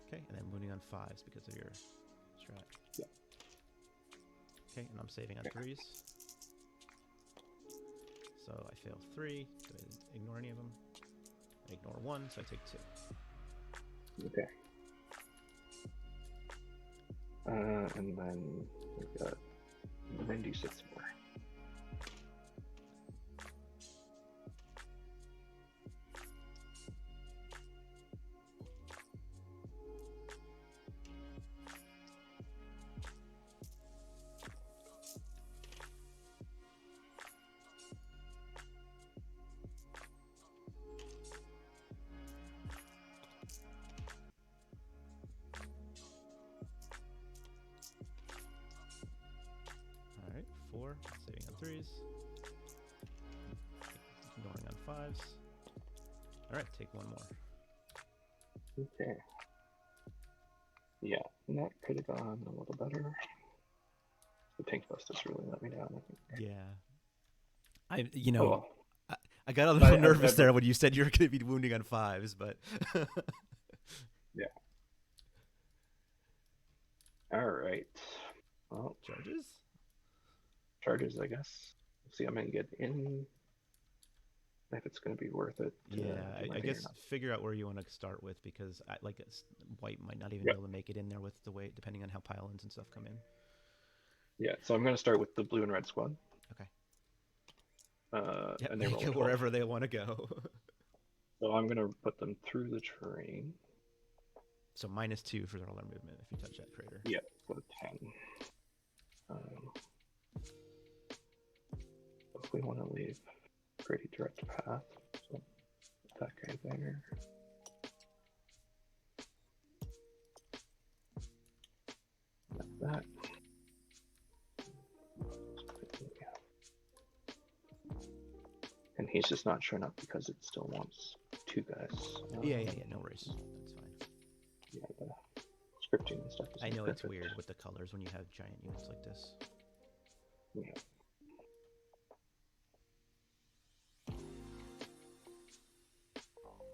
S1: Okay, and then moving on 5s because of your strat.
S2: Yeah.
S1: Okay, and I'm saving on 3s. So I fail 3. Do I ignore any of them? I ignore 1, so I take 2.
S2: Okay. And then we've got 96 more.
S1: Ignoring on 5s. All right, take one more.
S2: Okay. Yeah, and that could have gone a little better. The pink bust has really let me down, I think.
S1: Yeah.
S2: Oh, well.
S1: I got a little nervous there when you said you were going to be wounding on 5s, but
S2: yeah. All right. Well, charges, I guess. See, I'm gonna get in. If it's gonna be worth it.
S1: Yeah, I guess figure out where you want to start with, because white might not even be able to make it in there with the way, depending on how pile-ins and stuff come in.
S2: Yeah, so I'm gonna start with the blue and red squad.
S1: Okay.
S2: And they roll
S1: go wherever they want to go.
S2: So I'm gonna put them through the terrain.
S1: So -2 for all their movement if you touch that crater.
S2: Yeah, so 10. If we want to leave pretty direct path, so that guy there. Like that. And he's just not showing up because it still wants 2 guys.
S1: Yeah, no worries. That's fine.
S2: Yeah, the scripting and stuff is
S1: I know
S2: perfect.
S1: it's weird with the colors when you have giant units like this.
S2: Yeah.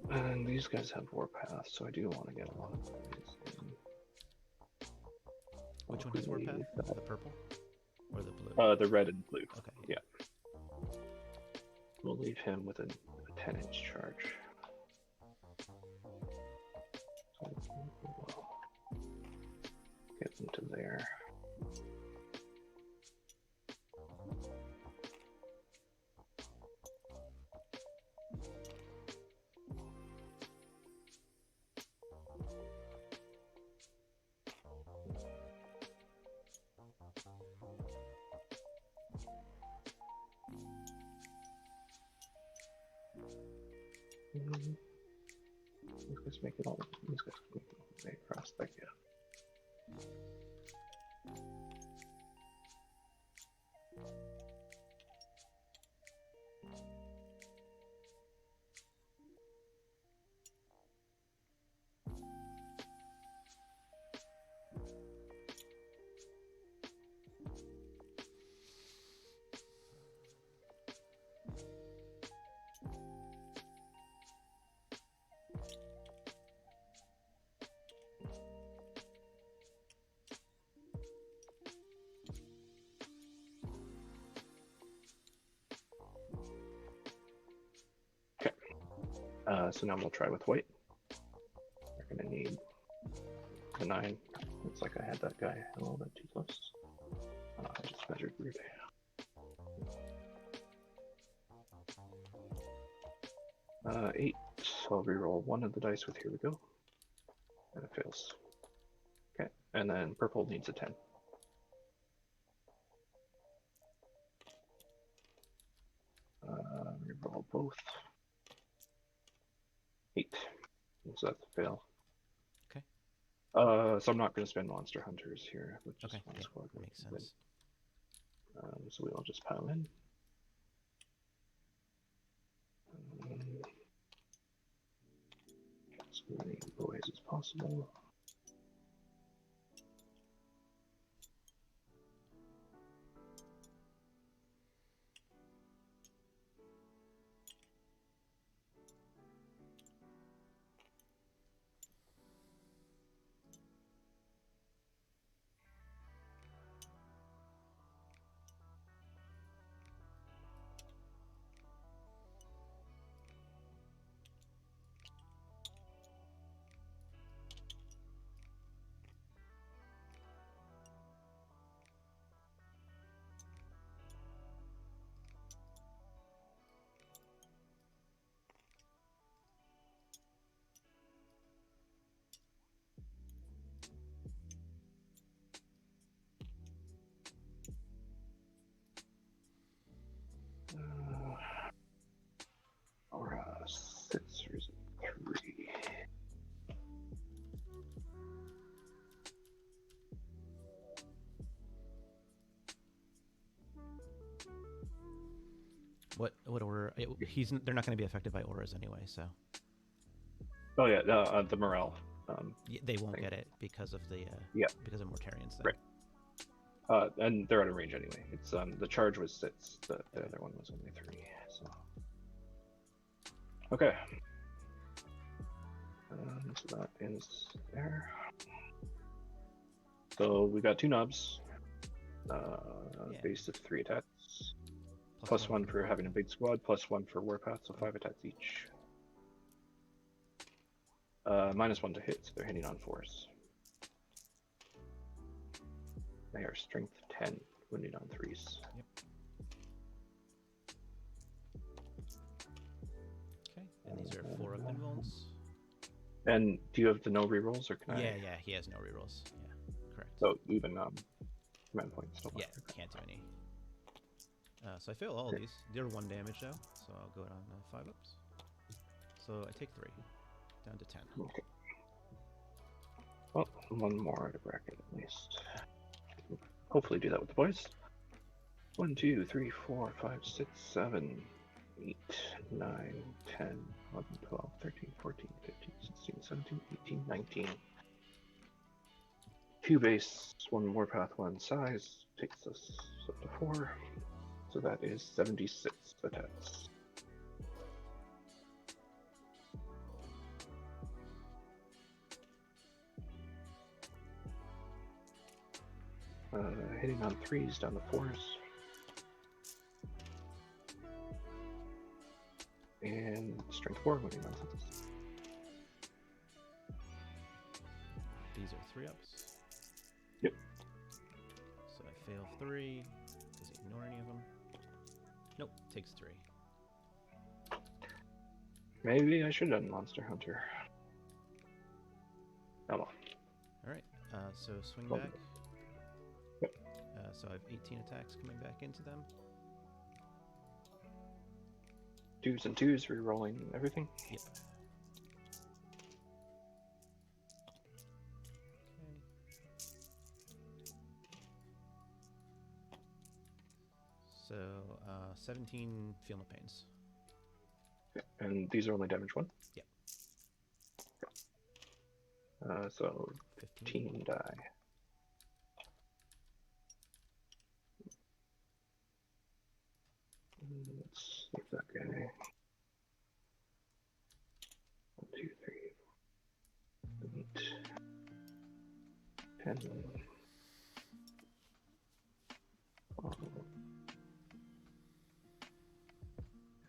S2: And these guys have warpath, so I do want to get a lot of these in.
S1: Which one has warpath? The purple or the blue?
S2: The red and blue.
S1: Okay.
S2: Yeah. We'll leave him with a 10-inch charge. So we'll get them to there. These guys make it all. These guys make it all the way across. Thank you. So now we'll try with white. We're gonna need the 9. Looks like I had that guy a little bit too close. I just measured weird. 8. So I'll reroll 1 of the dice with here we go. And it fails. Okay, and then purple needs a 10. Reroll both. 8. So that's a fail.
S1: Okay.
S2: So I'm not going to spend monster hunters here. With just one squad.
S1: Makes sense.
S2: So we will just pile in. As many boys as possible. Or 6 or is it 3?
S1: What aura? They're not going to be affected by auras anyway, so
S2: Oh yeah, the morale.
S1: they won't
S2: thing.
S1: get it because of the
S2: Yeah.
S1: because of Mortarian's thing.
S2: Right. And they're out of range anyway. It's the charge was 6, the other one was only 3. So okay. So that is there. So we got 2 knobs. Base of 3 attacks. Plus 1 for having a big squad. Plus 1 for warpath. So 5 attacks each. -1 to hit, so they're hitting on 4s. They are strength 10, wounding on 3s.
S1: Yep. Okay, and these are 4 of invulns.
S2: And do you have the no rerolls, or can I?
S1: Yeah, he has no rerolls. Yeah, correct.
S2: So even command points still.
S1: Yeah, can't do any. So I fail all of these. They're 1 damage though, so I'll go on 5 ups. So I take 3, down to 10.
S2: Okay. Well, 1 more at a bracket at least. Hopefully do that with the boys. 1, 2, 3, 4, 5, 6, 7, 8, 9, 10, 11, 12, 13, 14, 15, 16, 17, 18, 19. 2 base, 1 warpath, 1 size, takes us up to 4. So that is 76 attacks. Hitting on 3s, down to 4s. And strength 4, winning on 6s.
S1: These are 3 ups.
S2: Yep.
S1: So I fail 3. Does he ignore any of them? Nope, takes 3.
S2: Maybe I should have done Monster Hunter. Oh well.
S1: Alright, so swing
S2: Oh.
S1: back.
S2: Yep.
S1: So I have 18 attacks coming back into them.
S2: 2s and 2s, re-rolling everything.
S1: Yep. Okay. So, 17 feel no pains.
S2: And these are only damage 1?
S1: Yep.
S2: So 15 die. Let's see that guy. 1, 2, 3, 8, 10, 12,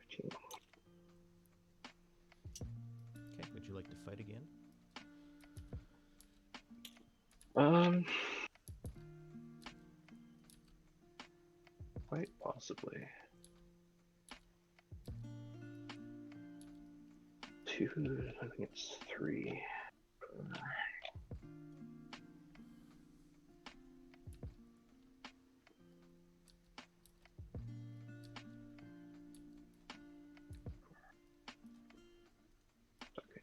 S2: 15.
S1: Okay, would you like to fight again?
S2: Quite possibly. 2, I think it's 3. Okay.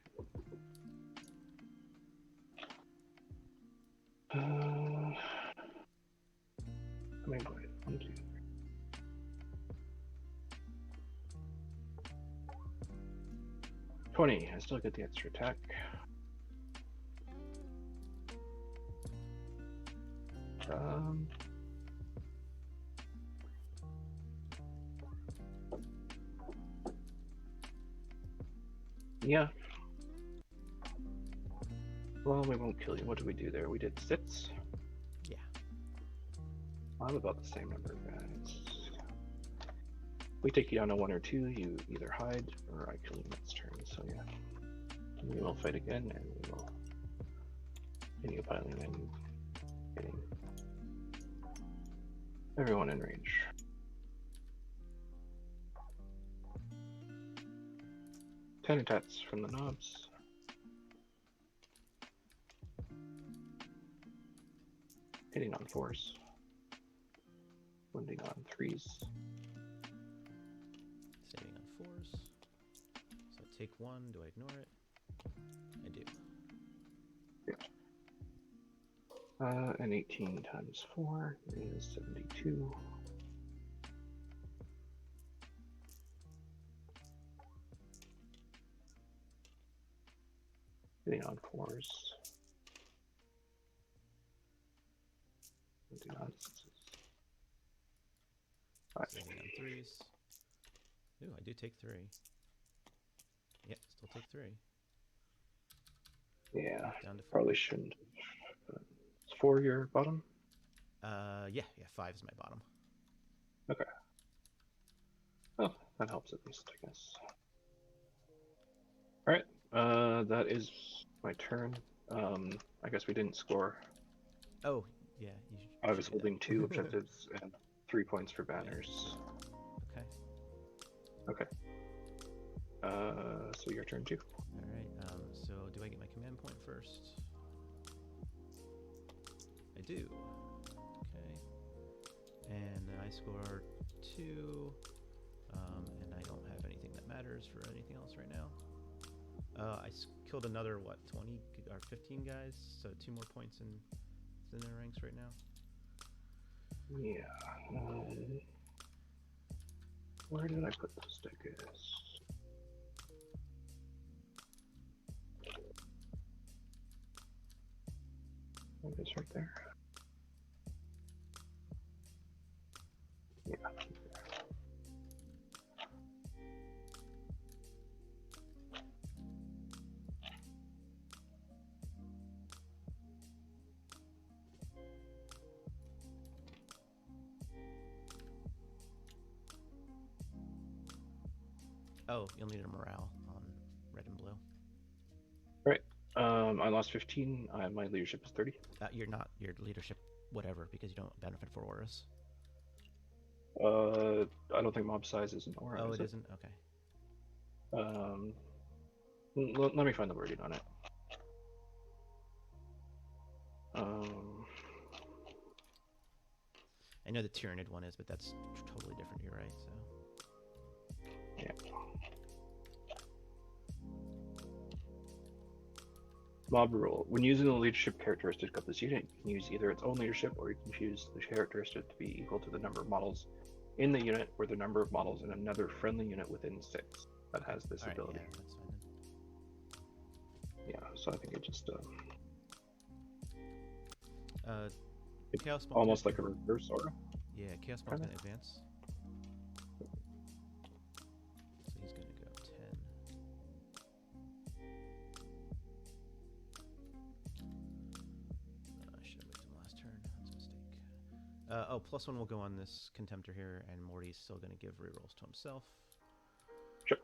S2: Let me go ahead. 1, 2, 3. 20. I still get the extra attack. Yeah. Well, we won't kill you. What did we do there? We did 6?
S1: Yeah.
S2: I'm about the same number of guys. We take you down to 1 or 2, you either hide or I kill you next turn, so yeah. We will fight again and we will continue piling in, getting everyone in range. Ten attacks from the knobs. Hitting on 4s. Wounding on 3s.
S1: Saving on 4s. So I take 1. Do I ignore it? I do.
S2: And 18 times 4 is 72. Getting on 4s. Do nonsense.
S1: Sitting on 3s. Ooh, I do take 3. Yep, still take 3.
S2: Yeah,
S1: Down to 4.
S2: probably shouldn't. It's 4 your bottom?
S1: Yeah, 5 is my bottom.
S2: Okay. Oh, that helps at least, I guess. Alright, that is my turn. I guess we didn't score.
S1: Oh, yeah, you should.
S2: I was
S1: do
S2: holding
S1: that.
S2: 2 objectives and 3 points for banners.
S1: Okay.
S2: Okay. So your turn too.
S1: Alright, so do I get my command point first? I do. Okay. And then I score 2. And I don't have anything that matters for anything else right now. I killed another, 20 or 15 guys? So 2 more points in their ranks right now.
S2: Yeah. Where did I put the stickers? It is right there. Yeah.
S1: Oh, you'll need a morale on red and blue.
S2: Right. I lost 15. My leadership is 30.
S1: You're not your leadership, whatever, because you don't benefit for auras.
S2: I don't think mob size is an aura.
S1: Oh,
S2: is
S1: it isn't? Okay.
S2: Let me find the wording on it.
S1: I know the Tyranid one is, but that's totally different. You're right. So.
S2: Yeah. Mob rule. When using the leadership characteristic of this unit, you can use either its own leadership or you can choose the characteristic to be equal to the number of models in the unit or the number of models in another friendly unit within 6 that has this ability.
S1: Yeah, that's fine then.
S2: Yeah, so I think it just it's
S1: Chaos Ball
S2: almost like a reverse aura.
S1: Yeah, Chaos Ball's gonna advance. So he's gonna go 10. I should have moved him last turn. That's a mistake. Oh, +1 will go on this Contemptor here, and Morty's still gonna give rerolls to himself.
S2: Sure.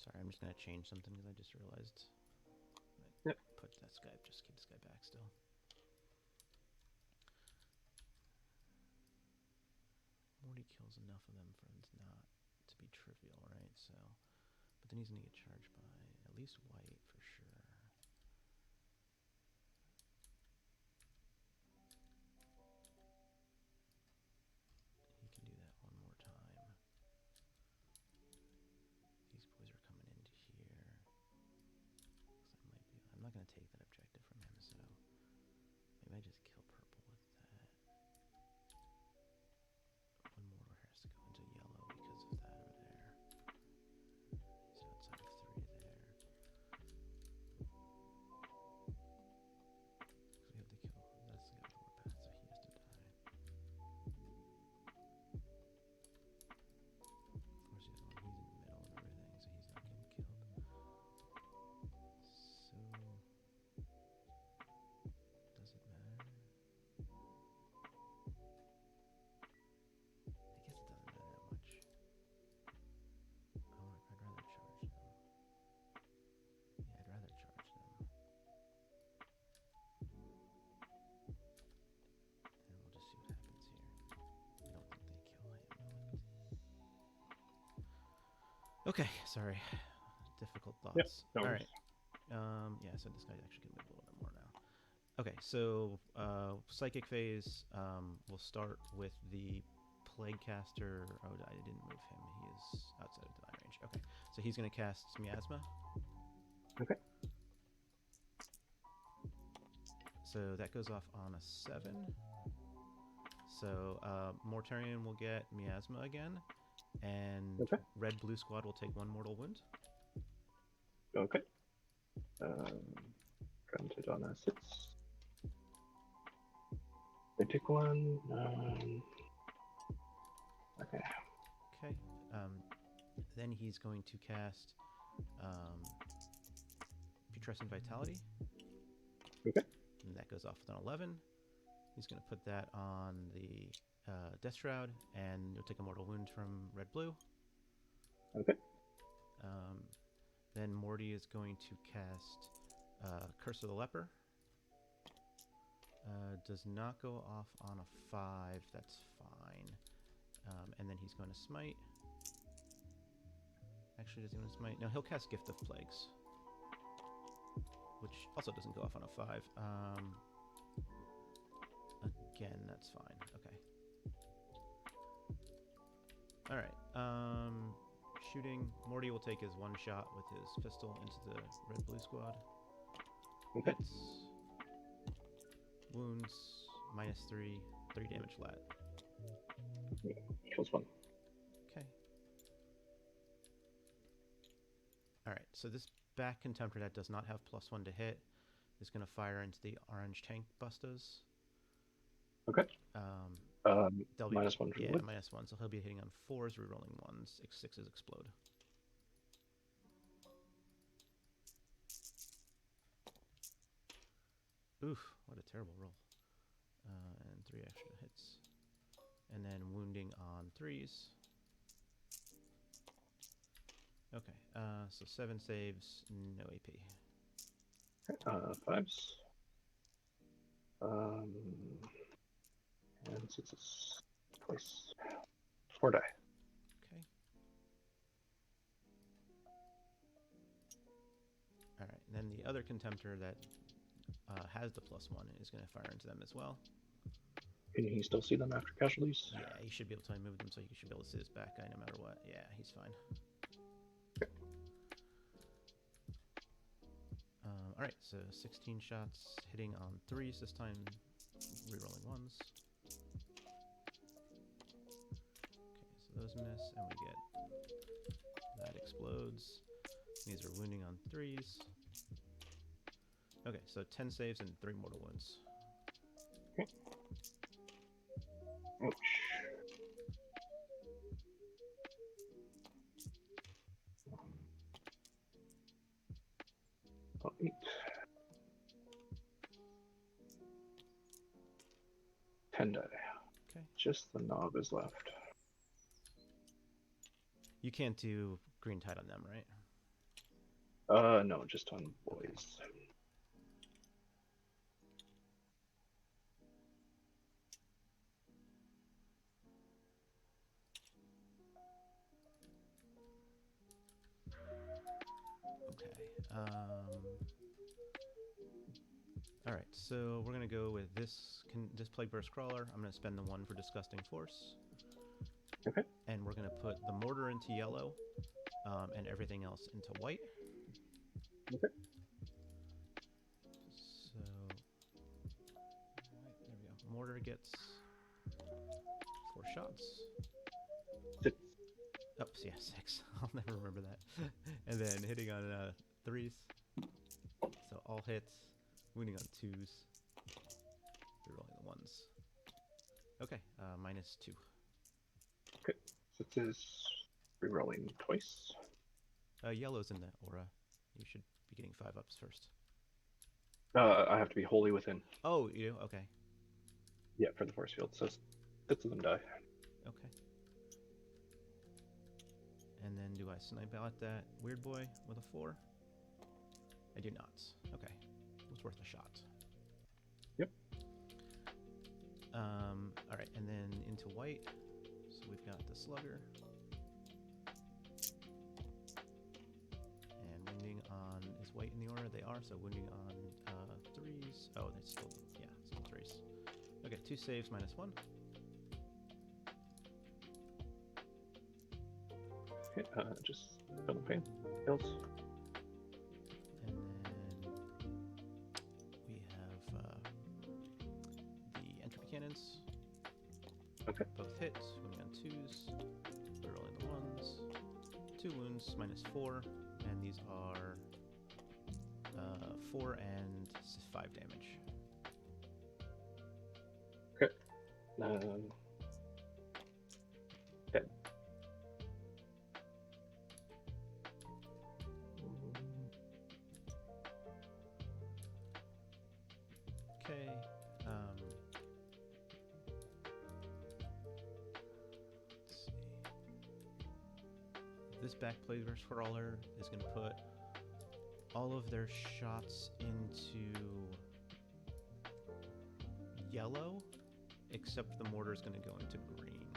S1: Sorry, I'm just gonna change something because I just realized.
S2: Yep.
S1: Put this guy. Just keep this guy back still. Morty kills enough of them for it not to be trivial, right? So, but then he's gonna get charged by at least white for sure. He can do that one more time. These boys are coming into here. I'm not gonna take that objective from him, so maybe I just kill purple with that. One mortar has to go into yellow because of that over there. He's outside of 3 there. So we have to kill. That's the guy with the warpath, so he has to die. Of course, he's in the middle of everything, so he's not getting killed. So does it matter? I guess it doesn't matter that much. I'd rather charge them. Yeah, I'd rather charge them. And we'll just see what happens here. I don't think they kill him. Okay, sorry. Difficult thoughts.
S2: no
S1: All
S2: worries.
S1: right. Yeah, so this guy actually can move a little bit more now. Okay, so psychic phase. We'll start with the plague caster. Oh, I didn't move him. He is outside of deny range. Okay, so he's going to cast miasma.
S2: Okay.
S1: So that goes off on a 7. So Mortarion will get miasma again, and
S2: Okay.
S1: red blue squad will take 1 mortal wound.
S2: Okay. Granted on assets. They take 1. Okay.
S1: Okay. Then he's going to cast Putrescent Vitality.
S2: Okay.
S1: And that goes off with an 11. He's going to put that on the Death Shroud, and you'll take a mortal wound from red blue.
S2: Okay.
S1: Then Morty is going to cast Curse of the Leper. Does not go off on a 5. That's fine. And then he's going to smite. Actually, does he want to smite? No, he'll cast Gift of Plagues, which also doesn't go off on a 5. Again, that's fine. Okay. All right. Shooting. Morty will take his 1 shot with his pistol into the red blue squad.
S2: Okay.
S1: Hits. Wounds. -3. 3 damage flat.
S2: Kills 1.
S1: Okay. All right. So this back contemptor that does not have +1 to hit is going to fire into the orange tank bustas.
S2: Okay.
S1: They'll be
S2: -1 from
S1: yeah,
S2: wood.
S1: -1. So he'll be hitting on 4s, rerolling 1s. 6s explode. Oof! What a terrible roll. And 3 extra hits, and then wounding on 3s. Okay. So 7 saves, no AP.
S2: 5s. And 6s twice. 4 die.
S1: Okay. All right. And then the other contemptor that has the +1 is going to fire into them as well.
S2: Can he still see them after casualties?
S1: Yeah, he should be able to move them, so he should be able to see this back guy no matter what. Yeah, he's fine. All right, so 16 shots, hitting on 3s this time, rerolling 1s. Okay, so those miss, and we get that explodes. These are wounding on 3s. Okay, so 10 saves and 3 mortal wounds.
S2: Okay. Ouch. Oh, 8. Die.
S1: Okay.
S2: Just the knob is left.
S1: You can't do green tide on them, right?
S2: No, just on boys.
S1: Okay. All right, so we're gonna go with this Plague Burst Crawler. I'm gonna spend the 1 for Disgusting Force.
S2: Okay.
S1: And we're gonna put the mortar into yellow, and everything else into white.
S2: Okay.
S1: So, right, there we go. Mortar gets 4 shots.
S2: 6.
S1: Oh, yeah, 6. I'll never remember that. And then hitting on 3s. So all hits. Wounding on 2s. Rerolling the 1s. Okay, -2.
S2: Okay. 6s. Rerolling twice.
S1: Yellow's in the aura. You should be getting 5 ups first.
S2: I have to be wholly within.
S1: Oh, you do? Okay.
S2: Yeah, for the force field. So 6 of them die.
S1: Okay. And then do I snipe out that weird boy with a 4? I do not. Okay. It was worth a shot.
S2: Yep.
S1: Alright, and then into white. So we've got the slugger. And wounding on... Is white in the order? They are, so wounding on 3s. Oh, they're still... Yeah, still 3s. Okay, 2 saves, -1.
S2: Okay, just feel the pain. Heals.
S1: And then we have the entropy cannons.
S2: Okay.
S1: Both hit, wounding on 2s, rerolling the 1s. 2 wounds, -4, and these are 4 and 5 damage.
S2: Okay. Dead.
S1: Okay. Let's see. This back Plague Burst Crawler is going to put all of their shots into yellow, except the mortar is going to go into green.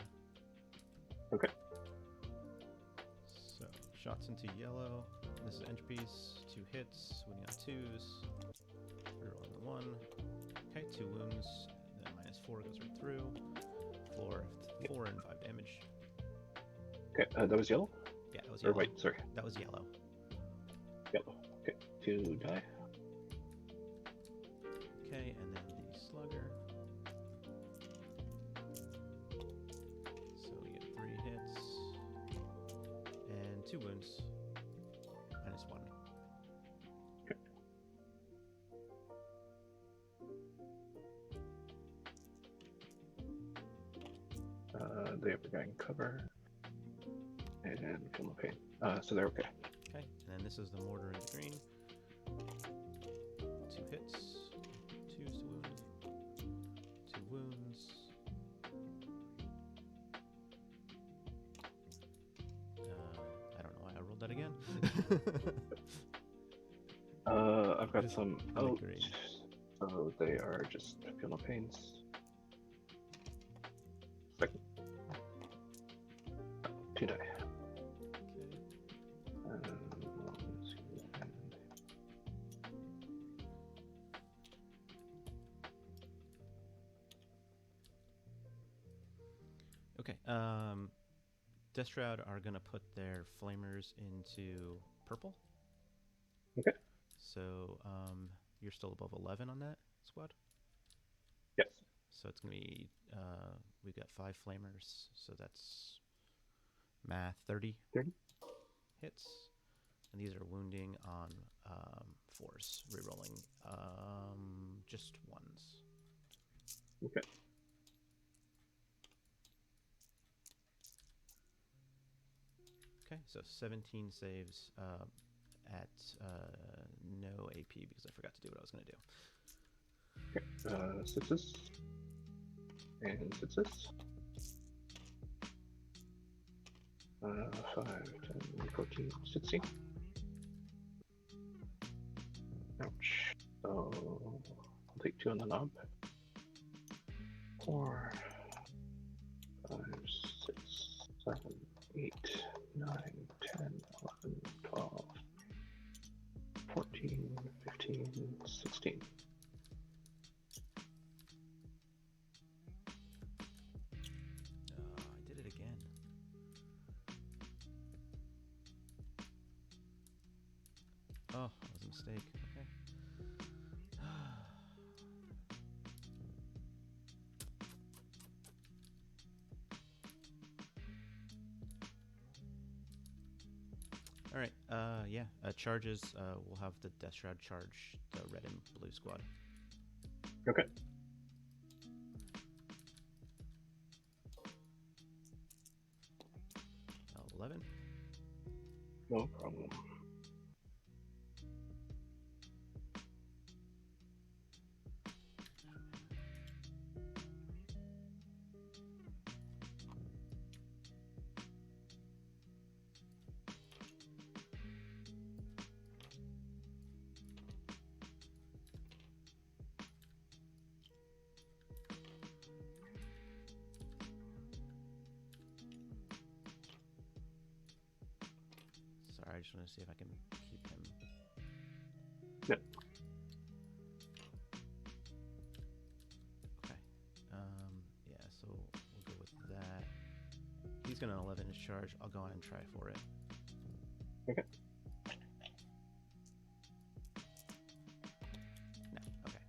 S2: Okay.
S1: So, shots into yellow. This is entropies. 2 hits, wounding on 2s. Rerolling the 1. Okay, 2 wounds. Then -4 goes right through. 4 and 5 damage.
S2: Okay, that was yellow?
S1: Yeah, that was
S2: Or
S1: yellow.
S2: white, sorry.
S1: That was yellow.
S2: Yellow. Okay, 2 die.
S1: Okay, and then the slugger. So we get 3 hits. And 2 wounds. -1.
S2: Okay. They have the guy in cover. And feel no pain. So they're okay.
S1: Okay, and then this is the mortar in the green. 2 hits. 2s to wound. 2 wounds. I don't know why I rolled that again.
S2: I've got some
S1: on the
S2: out.
S1: green.
S2: So they are just feel no pains. Second. 2 die.
S1: Okay. Okay. Death Shroud are gonna put their flamers into purple.
S2: Okay.
S1: So you're still above 11 on that squad.
S2: Yes.
S1: So it's gonna be we've got 5 flamers, so that's math 30 hits, and these are wounding on 4s, rerolling just 1s.
S2: Okay.
S1: Okay, so 17 saves at no AP because I forgot to do what I was going to do.
S2: Okay. 6s. And 6s. 5, 10, 14, 16. 2 on the knob. 4, 5, 6, 7, 8, 9, 10, 11, 12, 14, 15, 16.
S1: I did it again. Oh, that was a mistake. Okay. All right. Yeah. Charges. We'll have the Death Shroud charge the red and blue squad.
S2: Okay.
S1: Uh, 11.
S2: No problem.
S1: Sorry, I just want to see if I can keep him.
S2: Yep.
S1: Okay. Yeah, so we'll go with that. He's going to 11 his charge. I'll go on and try for it.
S2: Okay.
S1: No. Okay.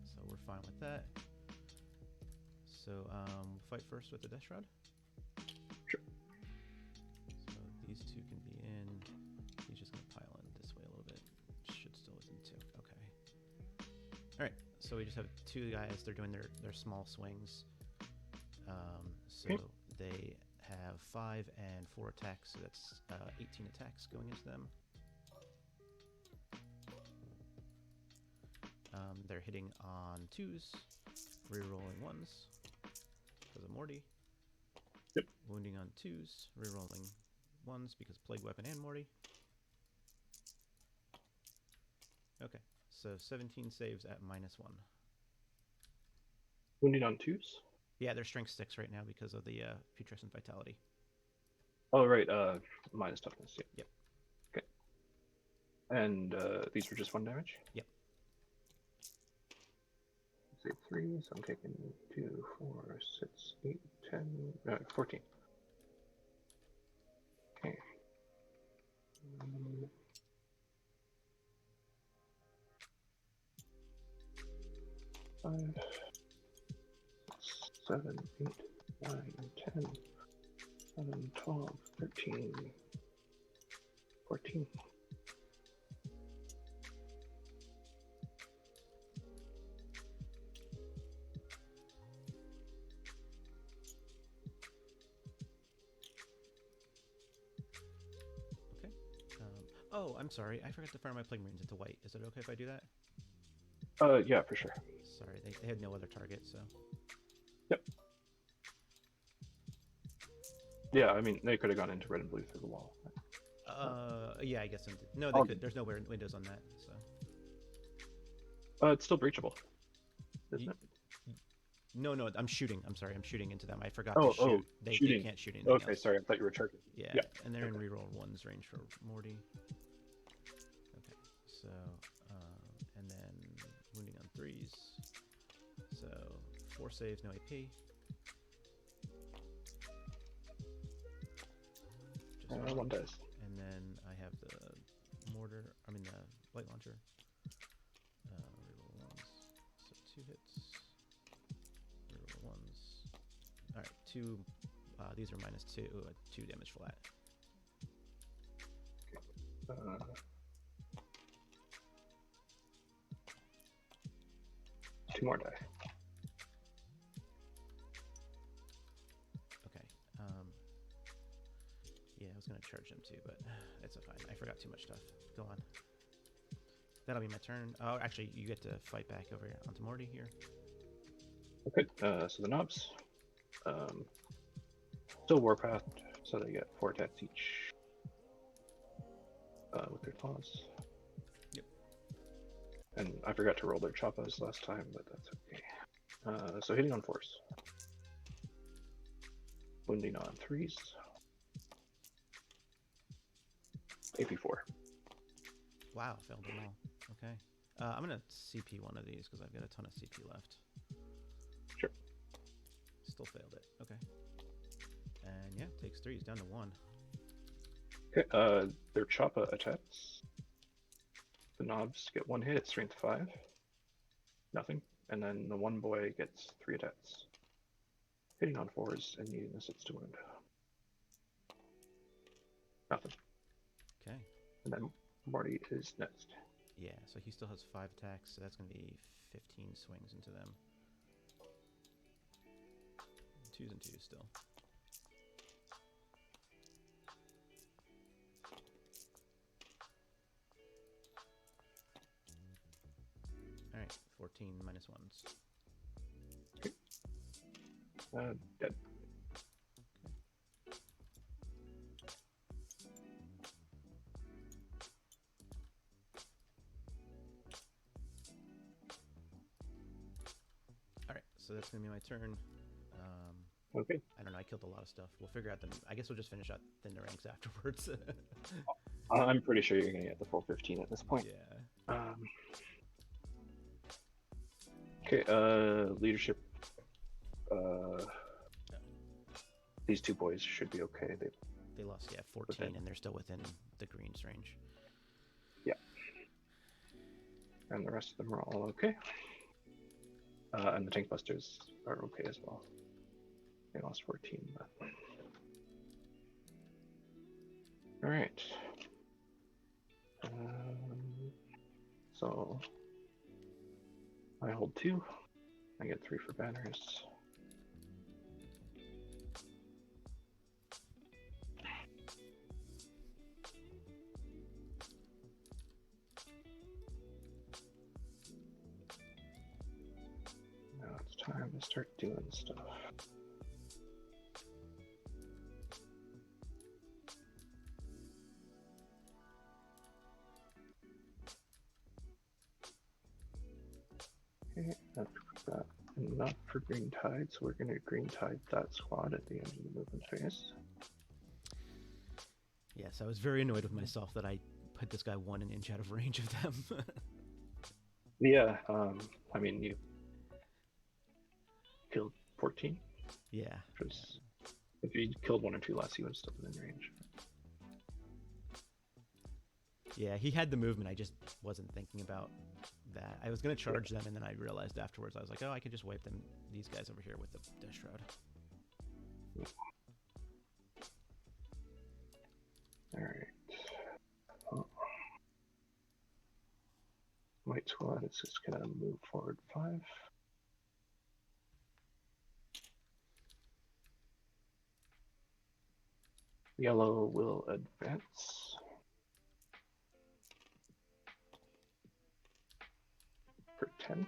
S1: So we're fine with that. So we'll fight first with the Death Shroud.
S2: Sure.
S1: So these two can be in. He's just going to pile in this way a little bit. Should still within 2. Okay. All right. So we just have 2 guys. They're doing their small swings. So
S2: Okay.
S1: they have 5 and 4 attacks. So that's 18 attacks going into them. They're hitting on 2s, rerolling 1s because of Morty.
S2: Yep.
S1: Wounding on 2s, rerolling 1s because Plague Weapon and Morty. Okay, so 17 saves at -1.
S2: Wounded on 2s?
S1: Yeah, they're strength 6 right now because of the putrescent vitality.
S2: Oh, right. Minus toughness. Yeah.
S1: Yep.
S2: Okay. And these were just 1 damage?
S1: Yep.
S2: Say 3, so I'm taking 2, 4, 6, 8, 10, 14. Okay. 5, 6, 7, 8, 9, 10, 11, 12, 13, 14.
S1: Okay. Oh, I'm sorry. I forgot to fire my Plague Marines into white. Is it okay if I do that?
S2: Yeah, for sure.
S1: Sorry, they had no other target, so.
S2: Yep. Yeah, I mean, they could have gone into red and blue through the wall.
S1: Yeah, I guess. No, they could. There's no windows on that, so.
S2: It's still breachable, isn't it?
S1: No, I'm shooting. I'm sorry, I'm shooting into them. I forgot
S2: Oh,
S1: to shoot.
S2: oh,
S1: They
S2: shooting.
S1: can't shoot anything
S2: Okay,
S1: else.
S2: sorry, I thought you were charging.
S1: Yeah,
S2: Yeah.
S1: and they're in
S2: Okay.
S1: reroll 1's range for Morty. Okay, so, and then wounding on 3s. So, 4 saves, no AP. Just
S2: 1 dice.
S1: And then I have the mortar, the light launcher. Reroll 1s. So 2 hits. Reroll 1s. Alright, 2. These are -2. 2 damage flat.
S2: 2 more die.
S1: Okay. Yeah, I was going to charge them too, but it's fine. I forgot too much stuff. Go on. That'll be my turn. Oh, actually, you get to fight back over onto Morty here.
S2: Okay, so the knobs. Still Warpath, so they get 4 attacks each. With their claws.
S1: Yep.
S2: And I forgot to roll their choppas last time, but that's okay. So hitting on 4s. Wounding on 3s. AP4.
S1: Wow, failed them all. Okay. I'm gonna CP one of these because I've got a ton of CP left.
S2: Sure.
S1: Still failed it. Okay. And yeah, takes 3. He's down to 1.
S2: Okay, their choppa attacks. The knobs get 1 hit at strength 5. Nothing. And then the one boy gets 3 attacks. Hitting on 4s and needing a 6 to wound. Nothing.
S1: Okay.
S2: And then Marty is next.
S1: Yeah, so he still has 5 attacks, so that's going to be 15 swings into them. 2s and 2s still. Alright, 14 minus 1s.
S2: Dead.
S1: Alright, so that's going to be my turn.
S2: Okay.
S1: I don't know, I killed a lot of stuff. We'll figure out I guess we'll just finish out thin the ranks afterwards.
S2: I'm pretty sure you're going to get the full 15 at this point.
S1: Yeah.
S2: Okay, leadership. These 2 boys should be okay.
S1: They lost, 14, and they're still within the green's range.
S2: Yeah. And the rest of them are all okay. And the tank busters are okay as well. They lost 14, but... Alright. So... I hold 2. I get 3 for banners. Now it's time to start doing stuff. Okay, I've got enough for green tide, so we're going to green tide that squad at the end of the movement phase.
S1: Yes, I was very annoyed with myself that I put this guy 1 inch out of range of them.
S2: Yeah, I mean, you killed 14.
S1: Yeah.
S2: Because if you killed 1 or 2 less, you would have still been in range.
S1: Yeah, he had the movement. I just wasn't thinking about that. I was going to charge them, and then I realized afterwards, I was like, oh, I could just wipe them, these guys over here with the Death Shroud.
S2: Alright. Oh. White squad is just going to move forward 5. Yellow will advance. For 10.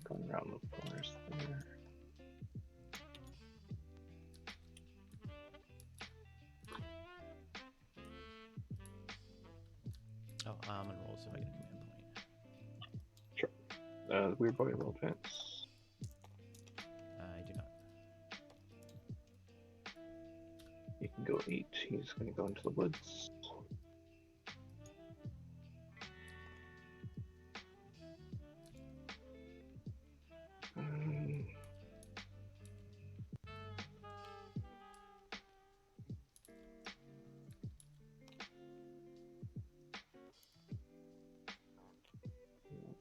S2: Going around the corners there.
S1: Oh, I'm going to roll so I get a command point.
S2: Sure. The weird boy will advance.
S1: I do not.
S2: He can go 8. He's going to go into the woods.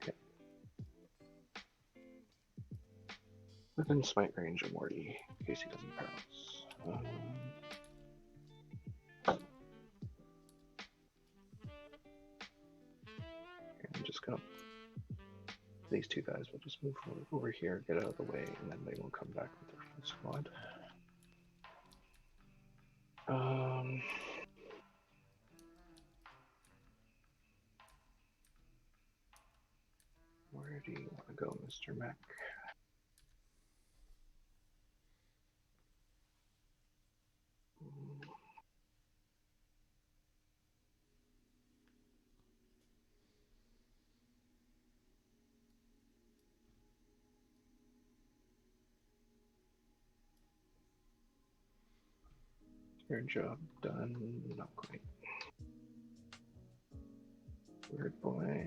S2: Okay. Within smite range of Morty, in case he doesn't pounce. I'm just gonna. These 2 guys will just move over here, get out of the way, and then they will come back with their full squad. Um, where do you want to go, Mr. Mac? Your job done. Not quite. Weird boy.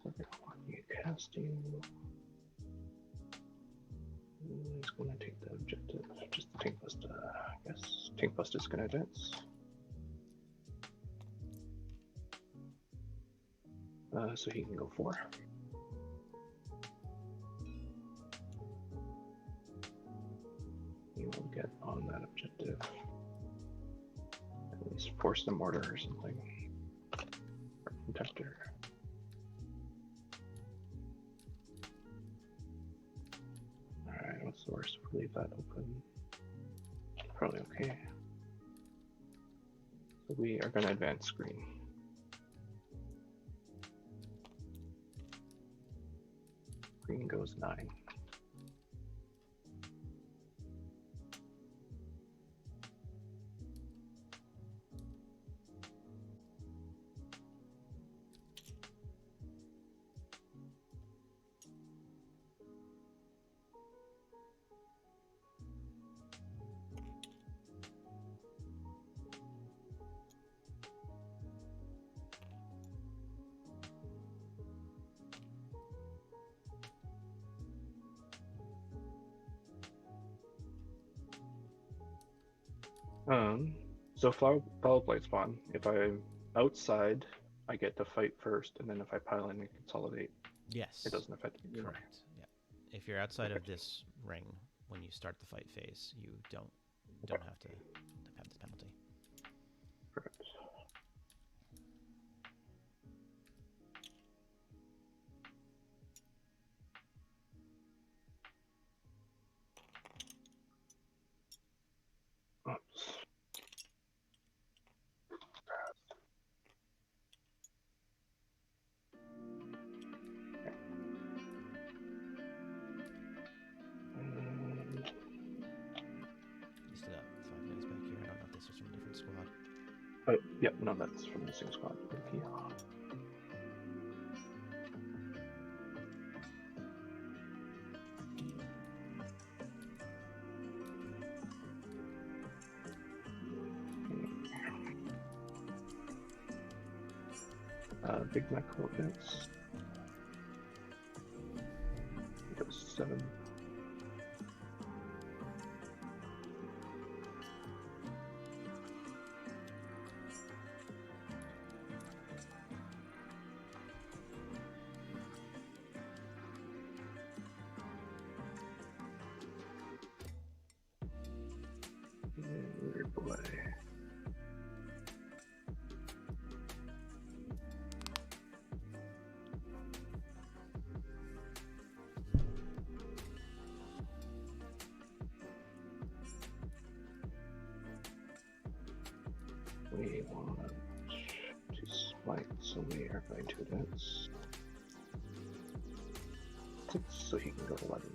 S2: Okay, you casting. He's gonna take the objective. Just the tank bust. I guess tank bust is gonna advance. So he can go 4. He will get on that objective. At least force the mortar or something. Or contactor. Alright, what's the worst? We'll leave that open. Probably okay. So we are going to advance green. Green goes 9. So follow blade spawn. If I'm outside, I get to fight first, and then if I pile in and consolidate,
S1: Yes.
S2: it doesn't affect me.
S1: Correct. Yeah. If you're outside of this ring when you start the fight phase, you don't have to have this penalty.
S2: Perfect. Oops.
S1: You still got 5 minutes back here. I don't know if this is from a different squad.
S2: Oh, yep, no, that's from the same squad. Thank you. Big Mac focus. It was 7. Weird boy. We want to smite, so we are going to advance 6, so he can go 11.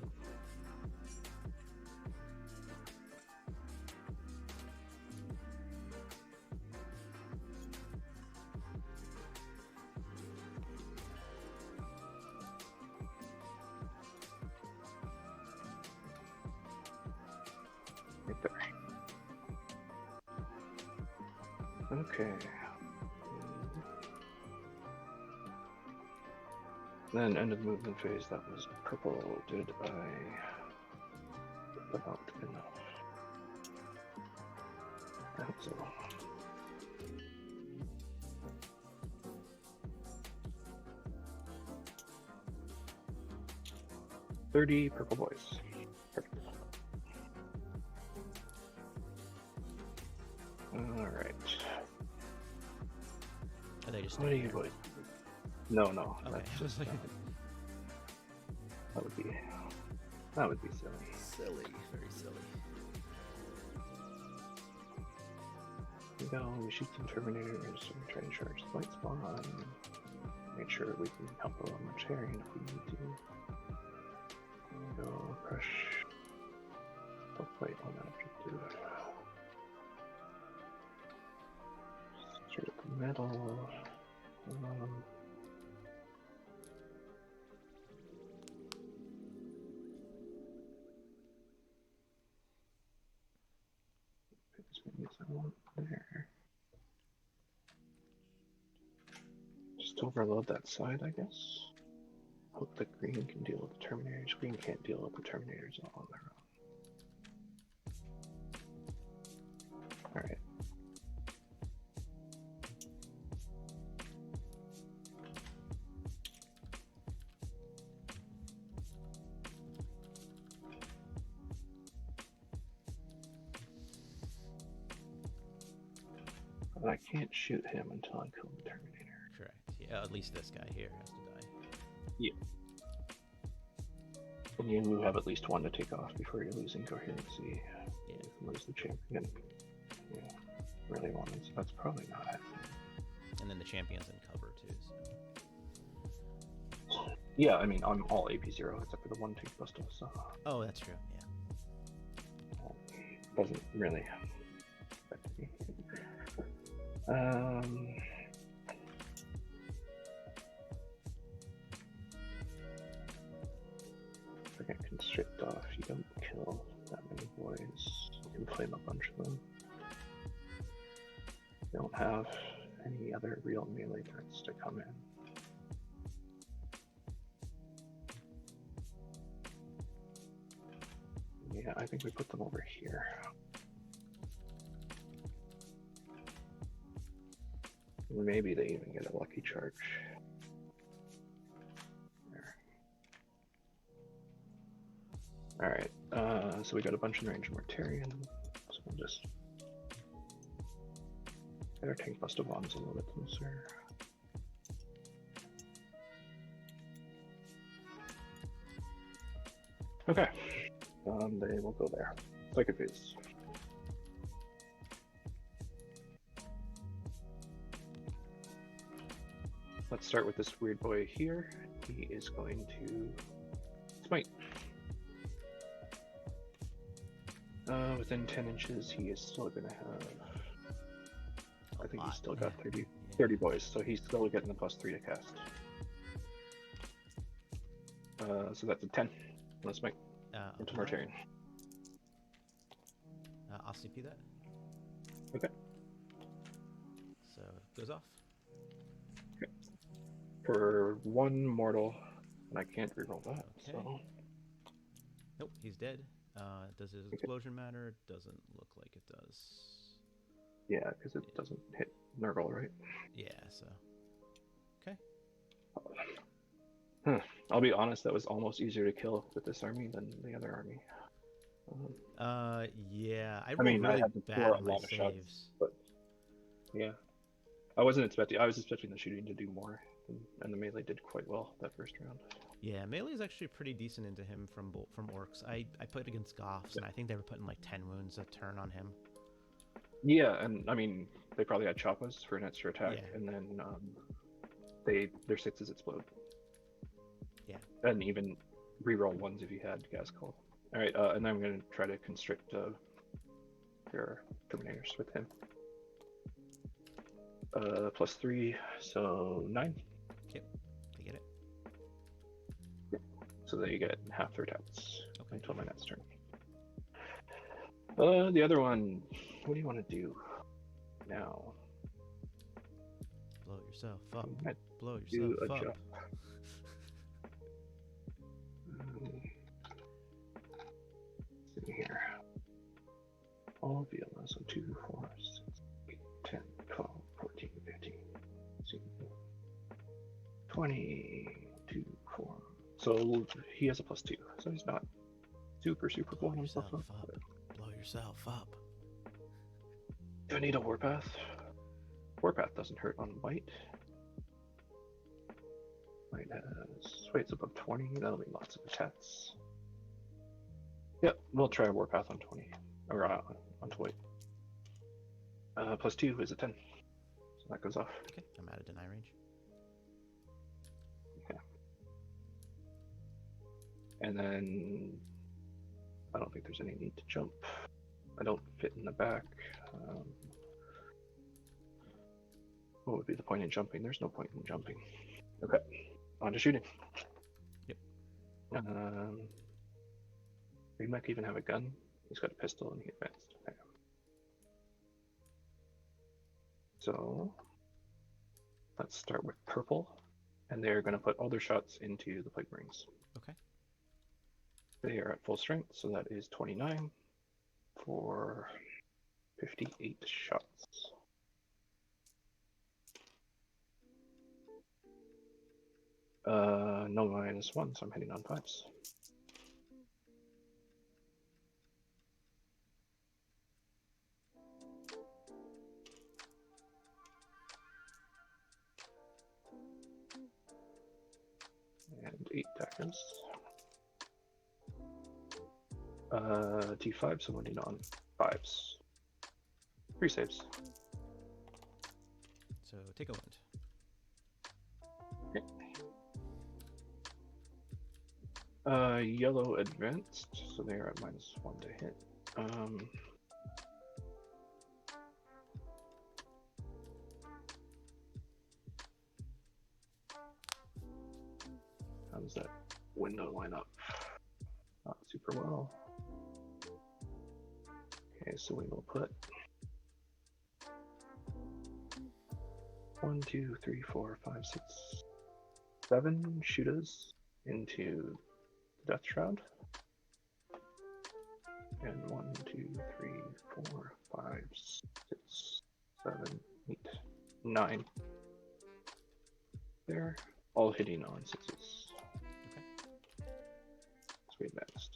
S2: Right there. Okay. Then end of movement phase, that was purple. Did I about enough? I hope so. $30 purple boys. Perfect. Alright.
S1: Are they just
S2: What are you boys? No, no.
S1: Okay.
S2: That's just that would be silly.
S1: Silly. Very silly.
S2: go. We shoot some Terminators and try to charge the light spawn. Make sure we can combo on Mortarian if we need to. Go crush. Oh, wait, on that objective. Straight up the metal. There. Just overload that side, I guess. Hope the green can deal with the Terminators. Green can't deal with the Terminators all on their own. Alright. But I can't shoot him until I kill the Terminator.
S1: Correct. Yeah, at least this guy here has to die.
S2: Yeah. And you have at least one to take off before you're losing coherency.
S1: Yeah.
S2: You can lose the champion. Yeah. Really wanted, so that's probably not happening.
S1: And then the champion's in cover too, so.
S2: Yeah, I mean, I'm all AP0 except for the one tank buster, so.
S1: Oh, that's true, yeah.
S2: Doesn't really affect me. If I get constrict off, you don't kill that many boys. You can flame a bunch of them. You don't have any other real melee threats to come in. Yeah, I think we put them over here. Maybe they even get a lucky charge. There. Alright, so we got a bunch in range of Mortarian, so we'll just get our tank buster bombs a little bit closer. Okay, they will go there. Psychic phase. Let's start with this weird boy here. He is going to smite. Within 10 inches, he is still going to have. I think he's still got 30 boys, so he's still getting the +3 to cast. So that's a 10. Let's make into Mortarian.
S1: I'll CP that.
S2: Okay.
S1: So it goes off.
S2: Okay. For one mortal, and I can't reroll that.
S1: Okay.
S2: So.
S1: Nope, he's dead. Does his explosion matter? Doesn't look like it does.
S2: Yeah, because it doesn't hit Nurgle, right?
S1: Yeah, so. Okay.
S2: I'll be honest, that was almost easier to kill with this army than the other army.
S1: Yeah, I
S2: mean,
S1: really
S2: I had to
S1: bad
S2: pour
S1: on
S2: a
S1: my
S2: lot of shots,
S1: saves.
S2: but yeah, I was expecting the shooting to do more, and the melee did quite well that first round.
S1: Yeah, melee is actually pretty decent into him from Orks. I played against Goths, and I think they were putting like 10 wounds a turn on him.
S2: Yeah, and I mean, they probably had Choppas for an extra attack,
S1: Yeah.
S2: and then their 6s explode.
S1: Yeah.
S2: And even reroll 1s if you had gas call. All right, and then I'm going to try to constrict your Terminators with him. +3, so 9.
S1: Yep, I get it.
S2: So that you get half their attacks until my next turn. The other one, what do you want to do now?
S1: Blow yourself up. Blow
S2: Do
S1: yourself
S2: a
S1: up.
S2: job. See here. All VLS on 2, 4, 6, 8, 10, 12, 14, 15, 16, 20, 4. So he has a +2, so he's not super blowing himself up.
S1: Blow yourself up.
S2: Do I need a Warpath? Warpath doesn't hurt on white. White has weights above 20, that'll be lots of attacks. Yep, we'll try Warpath on 20, or onto white. +2 is a 10. So that goes off.
S1: Okay, I'm out of deny range.
S2: Okay. And then I don't think there's any need to jump. I don't fit in the back. What would be the point in jumping? There's no point in jumping. Okay, on to shooting.
S1: Yep.
S2: He might even have a gun. He's got a pistol and he advanced. Okay. So let's start with purple, and they're going to put all their shots into the Plague Marines.
S1: Okay.
S2: They are at full strength, so that is 29 for 58 shots. No -1, so I'm hitting on 5s. And 8 daggers. T5, so I'm hitting on 5s. 3 saves.
S1: So take a wound.
S2: Yellow advanced, so they are at -1 to hit. How does that window line up? Not super well. Okay, so we will put 1, 2, 3, 4, 5, 6, 7 shooters into the Death Shroud. And 1, 2, 3, 4, 5, 6, 7, 8, 9. There, all hitting on 6s.
S1: Okay.
S2: So we advanced.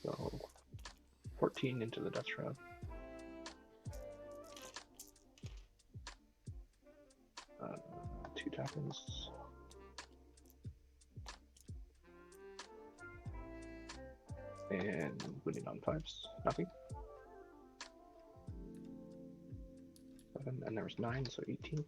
S2: So 14 into the Death Shroud. Two tap-ins. And winning on 5s, nothing. 7, and there was 9, so 18.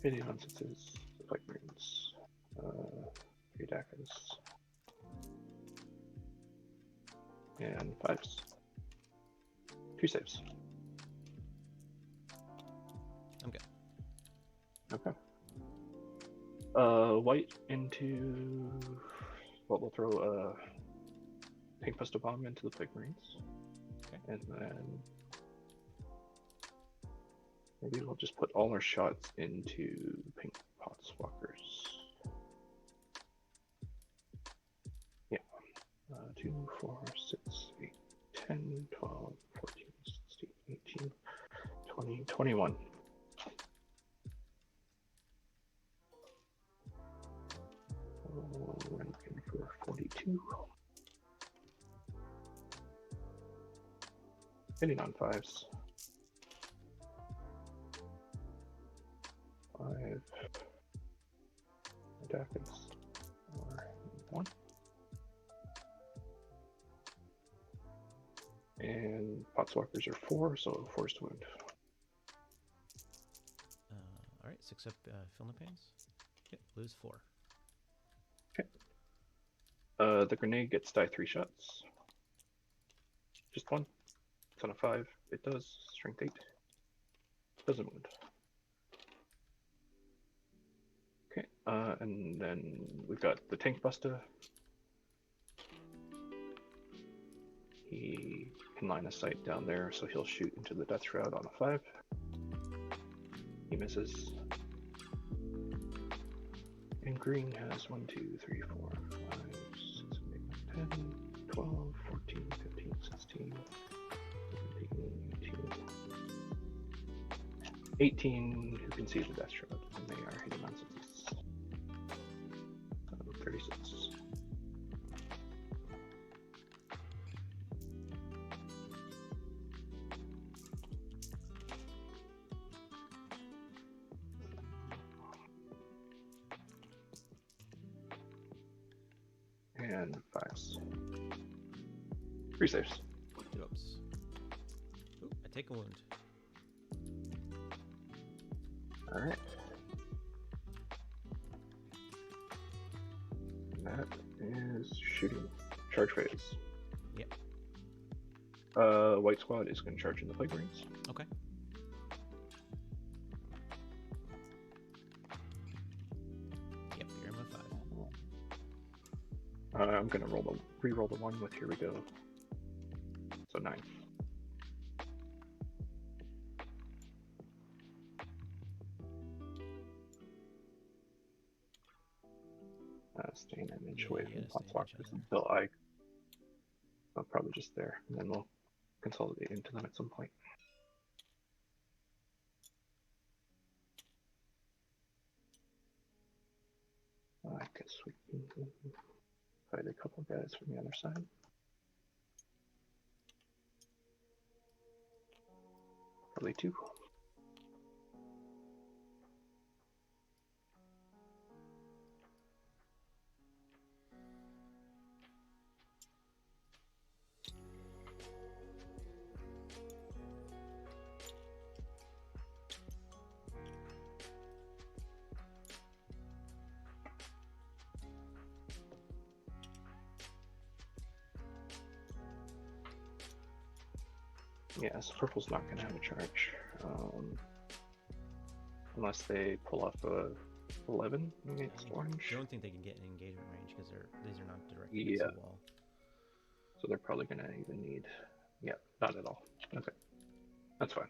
S2: Hitting on 6s, Plague Marines. 3 daggers. And 5s. 2 saves.
S1: I'm good.
S2: Okay. White into. Well, we'll throw a pink pistol bomb into the Plague Marines.
S1: Okay.
S2: And then maybe we'll just put all our shots into pink Potswalkers. Yeah. 2, 4, 6, 8, 10, 12, 14, 16, 18, 20, 21. We're looking for 42. Hitting on 5s. 5 attackers. Or 1. And Potswalkers are 4, so forced wound.
S1: Alright, 6 up Filma Pains. Yep, lose 4.
S2: Okay. The grenade gets die 3 shots. Just 1. It's on a 5. It does. Strength 8. Doesn't wound. Okay. And then we've got the Tank Buster. He can line of sight down there, so he'll shoot into the Death Shroud on a 5. He misses. And green has 1, 2, 3, 4, 5, 6, 7, 8, 10, 12, 14, 15, 16, 17, 18. 18 who can see the Death Shroud, and they are hitting on 6s. 36. and 5s. 3 saves.
S1: Oops. Ooh, I take a wound.
S2: Alright. That is shooting. Charge phase.
S1: Yep.
S2: White squad is going to charge in the plague rings.
S1: Okay. Yep, you're in with 5.
S2: I'm going to re-roll the 1 with here we go. So 9. Staying an inch away from the potswalkers until I'll probably just there, and then we'll consolidate into them at some point. I guess we can fight a couple guys from the other side. Probably 2. Yeah, so purple's not going to have a charge. Unless they pull off a 11 against orange.
S1: I don't think they can get in engagement range because these are not directly against the wall.
S2: So they're probably going to even need... Yeah, not at all. Okay. That's fine.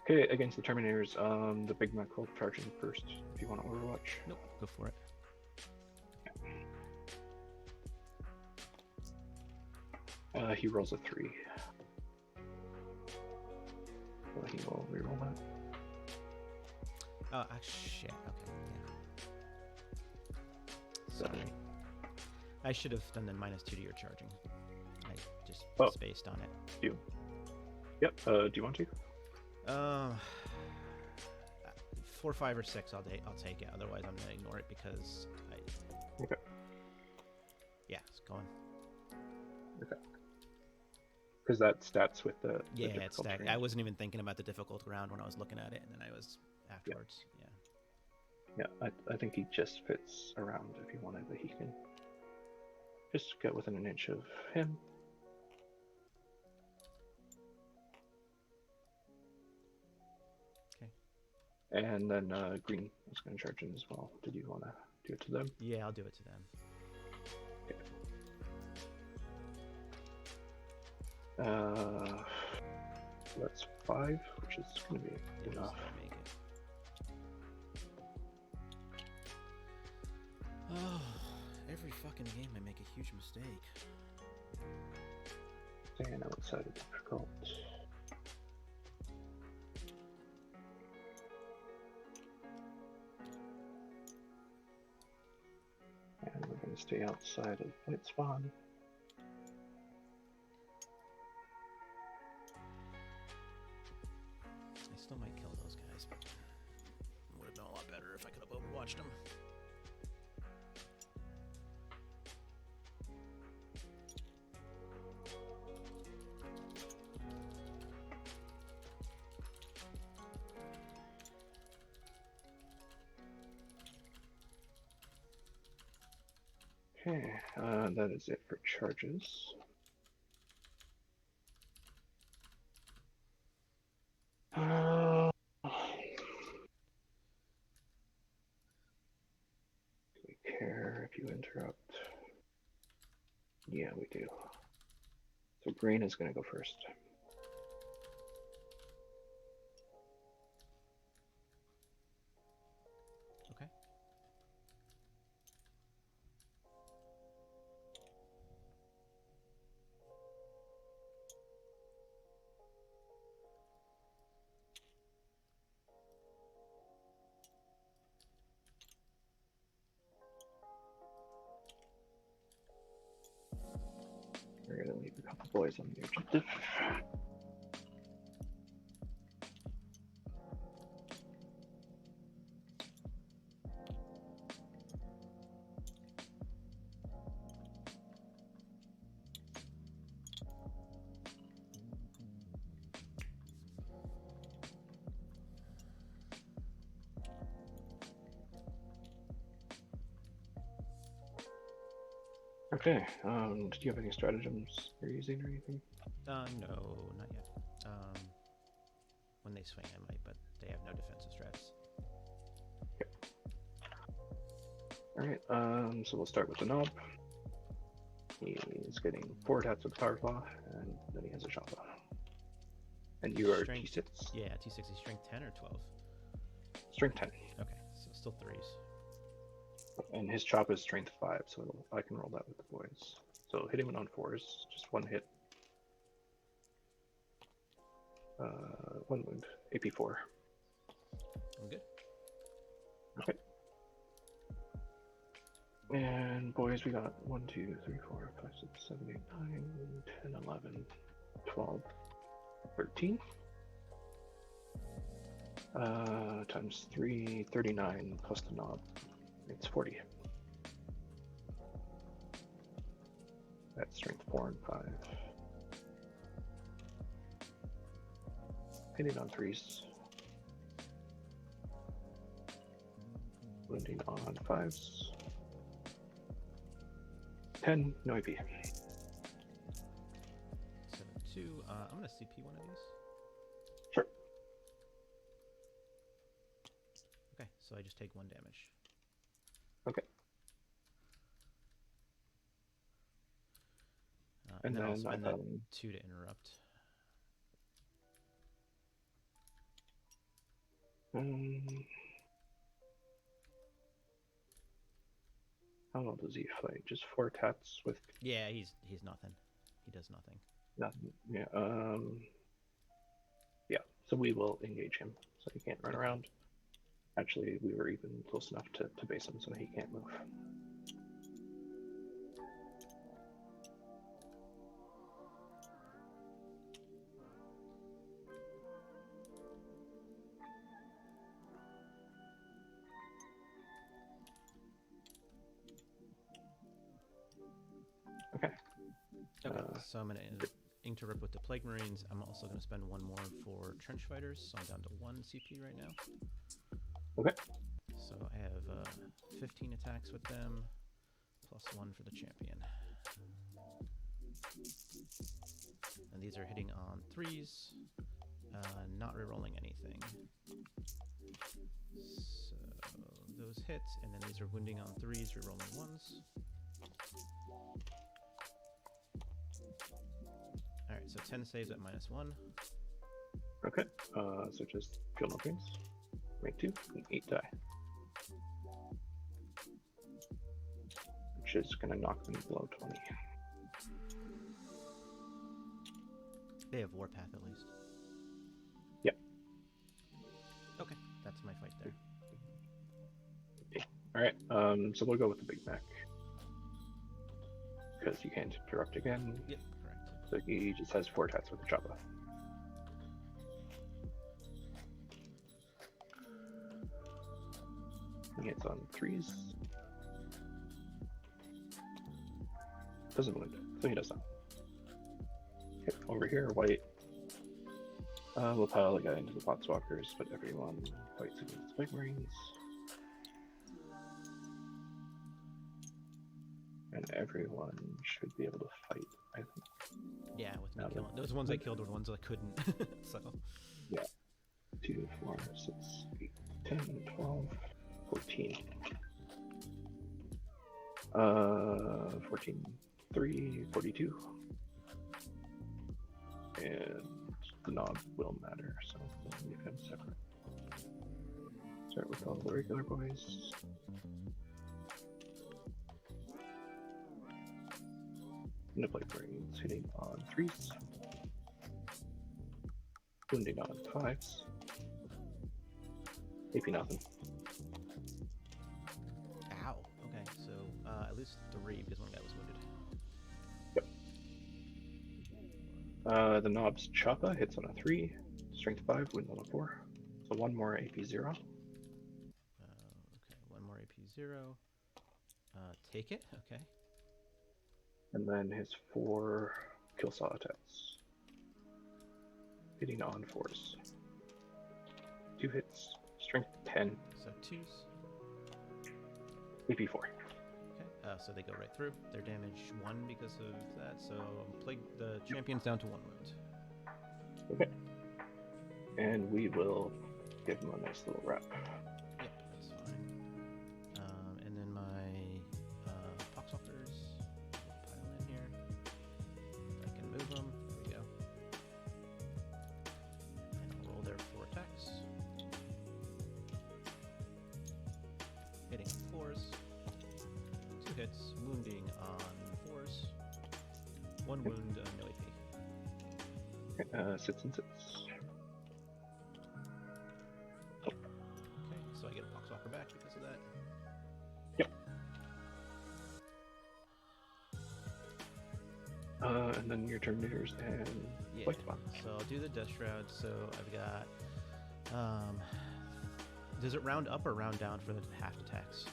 S2: Okay, against the Terminators, the Big Mac will charge in first if you want to Overwatch.
S1: Nope, go for it.
S2: He rolls a 3. So he will reroll that.
S1: Oh, shit. Okay, yeah. Sorry. I should have done the -2 to your charging. I just spaced on it.
S2: Yep. Do you want to?
S1: 4, 5, or 6. I'll take it. Otherwise, I'm gonna ignore it because I.
S2: Okay.
S1: Yeah, it's going.
S2: Okay. Because that stats with the
S1: it's stacked. I wasn't even thinking about the difficult round when I was looking at it, and then I was afterwards.
S2: Yeah, I think he just fits around if you wanted, but he can just get within an inch of him.
S1: Okay.
S2: And then green is going to charge in as well. Did you want to do it to them?
S1: Yeah, I'll do it to them.
S2: Okay. That's 5, which is going to be enough.
S1: Make it. Oh, every fucking game I make a huge mistake.
S2: Staying outside of difficult. And we're going to stay outside of white spawn.
S1: I still might kill those guys, but it would have been a lot better if I could have overwatched them.
S2: Okay, that is it for charges. Do we care if you interrupt? Yeah, we do. So green is going to go first.
S1: Okay.
S2: We're going to leave a couple boys on the objective. Okay. Did you have any stratagems you're using or anything?
S1: No, not yet. When they swing, I might, but they have no defensive strats.
S2: All right. So we'll start with the knob. He's getting 4 attacks with the power claw, and then he has a shotgun. And you are
S1: Strength-
S2: T6.
S1: Yeah, T60, strength 10 or 12?
S2: Strength 10.
S1: Okay, so still 3s.
S2: And his chop is strength 5, so I can roll that with the boys. So hit him on 4s, just 1 hit. 1 wound, AP 4.
S1: I'm good.
S2: Okay. And boys, we got 1, 2, 3, 4, 5, 6, 7, 8, 9, 10, 11, 12, 13. Times 3, 39 plus the knob. It's 40. That's strength 4 and 5. Hitting on 3s. Wounding on 5s. 10, no AP.
S1: So 2, I'm going to CP one of these.
S2: Sure.
S1: Okay, so I just take 1 damage.
S2: Okay.
S1: And then I'll
S2: then
S1: spend that 2 to interrupt.
S2: How well does he fight? Just 4 attacks with
S1: Yeah, he's nothing. He does nothing.
S2: nothing. Yeah. Yeah. So we will engage him, so he can't run around. Actually, we were even close enough to base him, so he can't move. Okay.
S1: Okay, so I'm going to interrupt with the Plague Marines. I'm also going to spend 1 more for Trench Fighters, so I'm down to 1 CP right now.
S2: Okay.
S1: So I have 15 attacks with them, plus 1 for the champion. And these are hitting on 3s, not rerolling anything. So those hit, and then these are wounding on 3s, rerolling 1s. Alright, so 10 saves at -1.
S2: Okay. So just kill no things. Make 2 and 8 die. Which is gonna knock them below 20.
S1: They have Warpath at least.
S2: Yep.
S1: Okay, that's my fight there.
S2: Alright, so we'll go with the Big Mac. Because you can't interrupt again.
S1: Yep, correct.
S2: So he just has 4 attacks with the chopper. He hits on 3s. Doesn't wound, so he does not. Okay, over here, white. We'll pile the guy into the Potswalkers, but everyone fights against the Big Marines. And everyone should be able to fight, I think.
S1: Yeah, with me killing. Those ones I killed were the ones I couldn't. So.
S2: Yeah. 2, 4, 6, 8, 10, 12, 14. 14, 3, 42. And the knob will matter, so we'll leave him separate. Start with all the regular boys. And the Plague Marines hitting on 3s. Wounding on 5s. AP nothing.
S1: Ow. Okay, so at least 3 because 1 guy was wounded.
S2: Yep. The knob's Choppa hits on a 3. Strength 5, wound on a 4. So 1 more AP 0.
S1: Okay, 1 more AP 0. Take it. Okay.
S2: And then his 4 kill saw attacks. Hitting on 4s. 2 hits. Strength 10.
S1: So 2s.
S2: AP 4.
S1: Okay. So they go right through. Their damage 1 because of that. So plague the champion's down to 1 wound.
S2: Okay. And we will give him a nice little wrap.
S1: Yep, that's fine. And then my Poxwalkers will pile in here. I can move them. There we go. And I'll roll their 4 attacks. Hitting 4s. 2 hits, wounding on 4s. 1 wound, no AP.
S2: Sits and sits.
S1: Okay, so I get a Poxwalker back because of that.
S2: Yep. And then your Terminators and
S1: Yeah,
S2: Spike Bomb.
S1: so I'll do the Death Shroud. So I've got, does it round up or round down for the half attacks?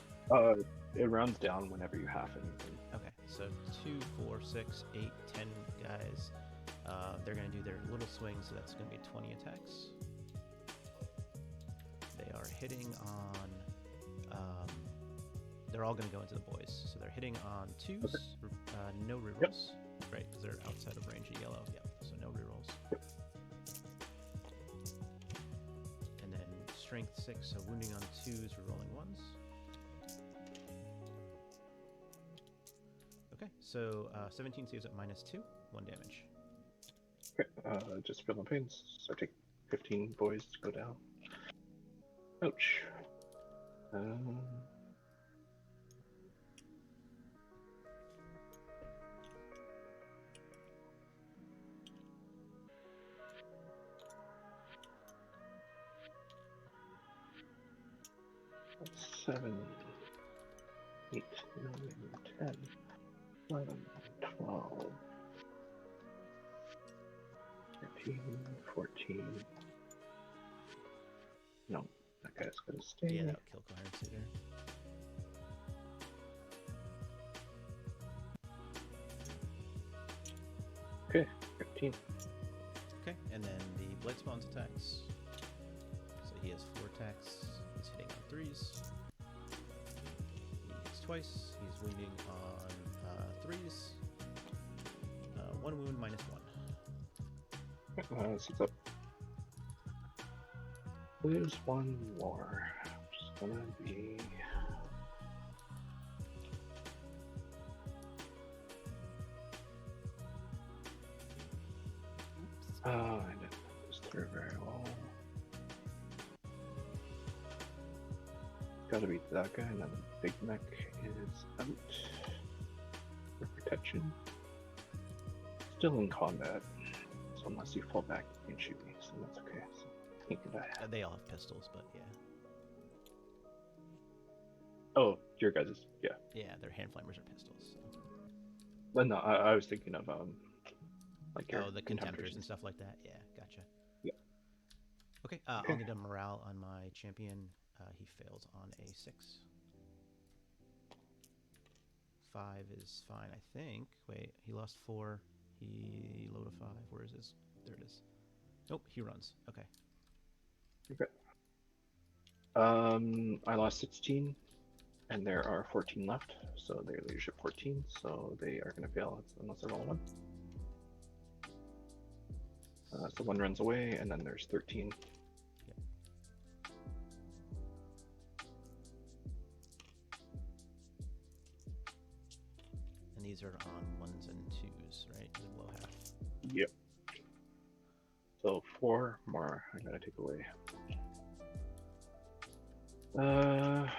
S2: It rounds down whenever you half anything.
S1: Okay, so 2, 4, 6, 8, 10 guys. They're going to do their little swing, so that's going to be 20 attacks. They are hitting on, they're all going to go into the boys. So they're hitting on 2s, okay. No rerolls. Yep. Right, because they're outside of range of yellow. Yep, so no rerolls. Yep. And then strength 6, so wounding on 2s, rerolling 1s. Okay, so 17 saves at -2, 1 damage.
S2: Okay, just feel the pains. So I take 15 boys to go down. Ouch. 7, 8, 9, 10, 11, 12, 13, 14. No, that guy's gonna stay.
S1: Yeah, that'll kill Clarence here.
S2: Okay, 15.
S1: Okay, and then the Blade Spawn's attacks. So he has 4 attacks. He's hitting on 3s. He hits twice. He's wounding on 3s. 1 wound, -1.
S2: Sits up. Lose 1 more. Which is gonna be. I didn't put this through very well. Gotta beat that guy, and then Big Mech is out for protection. Still in combat, so unless you fall back, you can shoot me, so that's okay. So he can die.
S1: They all have pistols, but yeah.
S2: Oh, your guys's, yeah.
S1: Yeah, their hand flamers are pistols. So.
S2: But no, I was thinking of like your
S1: the contemptors and stuff like that. Yeah, gotcha.
S2: Yeah.
S1: Okay, I'll need a morale on my champion. He fails on a 6. 5 is fine, I think. Wait, he lost 4. He load a 5. Where is his? There it is. Nope, he runs. Okay.
S2: Okay. I lost 16, and there are 14 left, so they're leadership 14, so they are going to fail unless they roll a 1. So 1 runs away, and then there's 13.
S1: Yep. And these are on 1s and 2s, right? Below half.
S2: Yep. So 4 more I gotta take away. I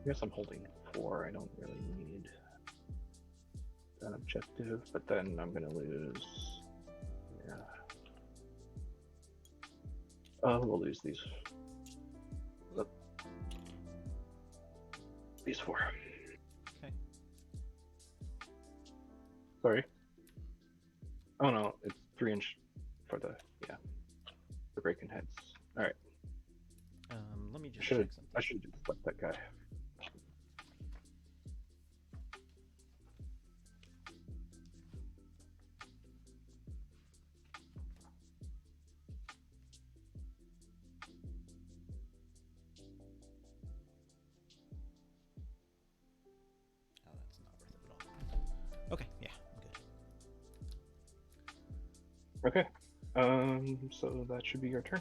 S2: guess I'm holding 4. I don't really need that objective, but then I'm gonna lose. Yeah. We'll lose these. These 4.
S1: Okay.
S2: Sorry. Oh no, it's 3-inch for the breaking heads. All right.
S1: Let me just check something.
S2: I should just let that guy. Okay. So that should be your turn.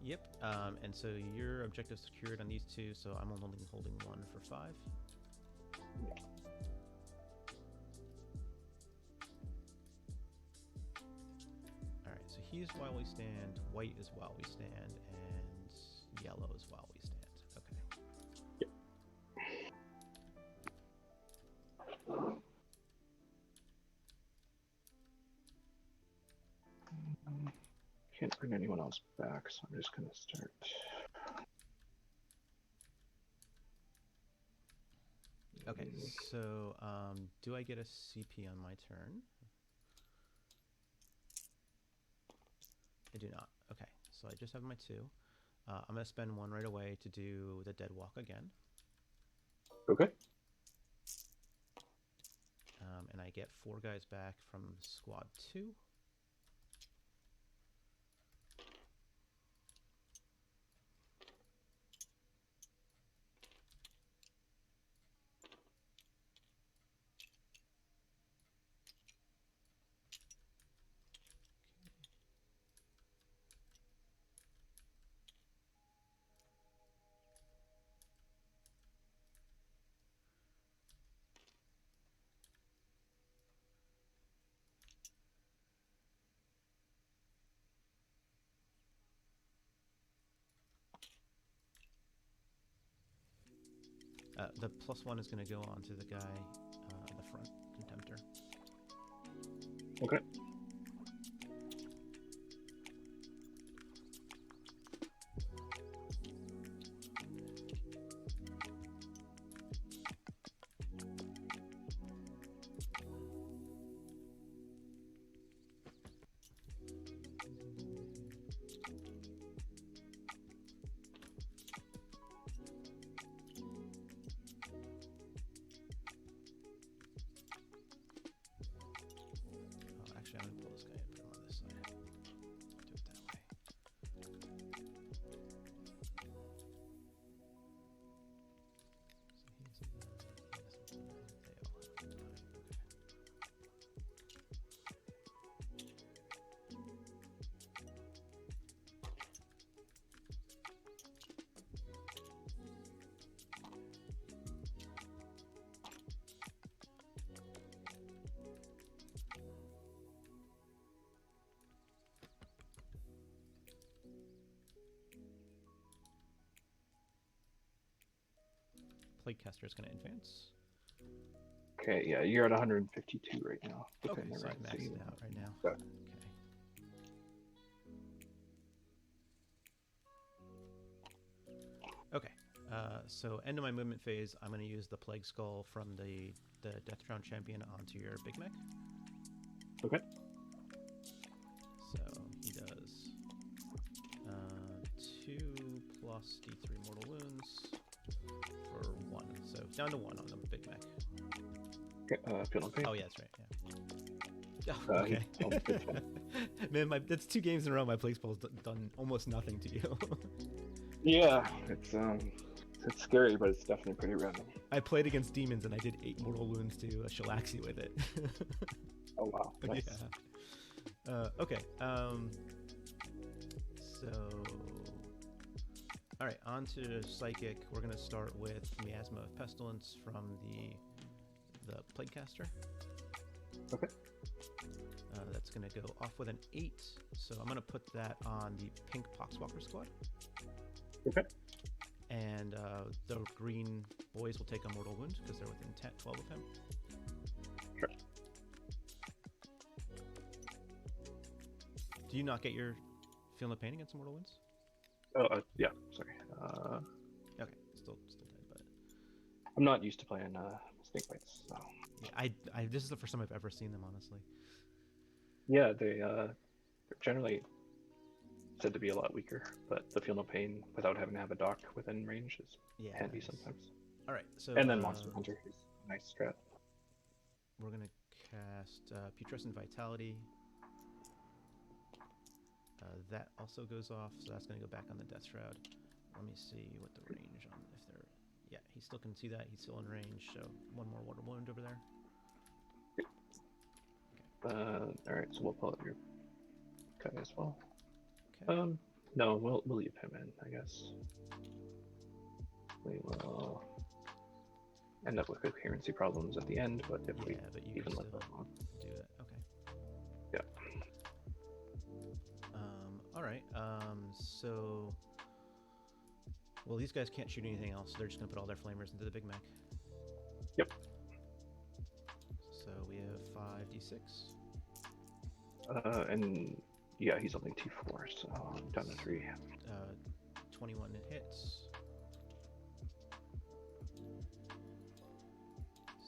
S1: Yep. And so your objective secured on these two, so I'm only holding one for 5. Alright, so he's while we stand, white is while we stand, and yellow is while we stand. Okay.
S2: Can't bring anyone else back, so I'm just gonna start.
S1: Okay, so do I get a CP on my turn? I do not. Okay, so I just have my 2. I'm going to spend 1 right away to do the Dead Walk again.
S2: Okay.
S1: And I get 4 guys back from squad 2. The +1 is going to go on to the guy in the front, Contemptor.
S2: Okay.
S1: Actually, I'm going to pull this guy and put him on this side. Do it that way. So he's in the, they all have to die. Okay. Plaguecaster is going to advance.
S2: Okay, yeah, you're at 152 right now.
S1: Okay,
S2: Within the
S1: so I
S2: range,
S1: maxed
S2: you-
S1: it out right now.
S2: Yeah.
S1: Okay. Okay, so end of my movement phase, I'm going to use the Plague Skull from the Death Crown Champion onto your Big Mech.
S2: Okay.
S1: So he does 2 plus D3 mortal wounds for 1. So down to 1 on the Big Mech.
S2: Okay, feel no pain.
S1: Oh yeah, that's right. Yeah. Oh, okay.
S2: It's fine.
S1: Man, that's 2 games in a row. My Plague Spell's done almost nothing to you.
S2: Yeah, it's scary, but it's definitely pretty random.
S1: I played against demons and I did 8 mortal wounds to Shalaxi with it.
S2: Oh wow. Nice.
S1: Yeah. Okay. So, all right, on to Psychic. We're gonna start with Miasma of Pestilence from the Plaguecaster.
S2: Okay.
S1: That's gonna go off with an 8. So I'm gonna put that on the pink Poxwalker squad.
S2: Okay.
S1: And the green boys will take a mortal wound because they're within 12 of him.
S2: Sure.
S1: Do you not get your feel no pain against mortal wounds?
S2: Oh, yeah. Sorry.
S1: Okay, still dead, but
S2: I'm not used to playing snake bites, so.
S1: yeah, I this is the first time I've ever seen them, honestly.
S2: Yeah, they're generally said to be a lot weaker, but the feel no pain without having to have a dock within range is handy sometimes.
S1: All right, so
S2: And then Monster Hunter is a nice strat.
S1: we're gonna cast Putrescent Vitality. That also goes off, so that's gonna go back on the Death Shroud. Let me see what the range on if they're. Yeah, he still can see that. He's still in range. So 1 more water wound over there.
S2: All right, so we'll pull up your guy as well.
S1: Okay.
S2: No, we'll leave him in, I guess. We will end up with coherency problems at the end, but if we
S1: Yeah, but you
S2: even
S1: can
S2: let
S1: still
S2: that on.
S1: do it. Okay.
S2: Yeah.
S1: All right. So, well, these guys can't shoot anything else. They're just gonna put all their flamers into the Big Mac.
S2: Yep.
S1: So we have 5d6.
S2: And yeah, he's only 2-4, so down to 3.
S1: 21 hits.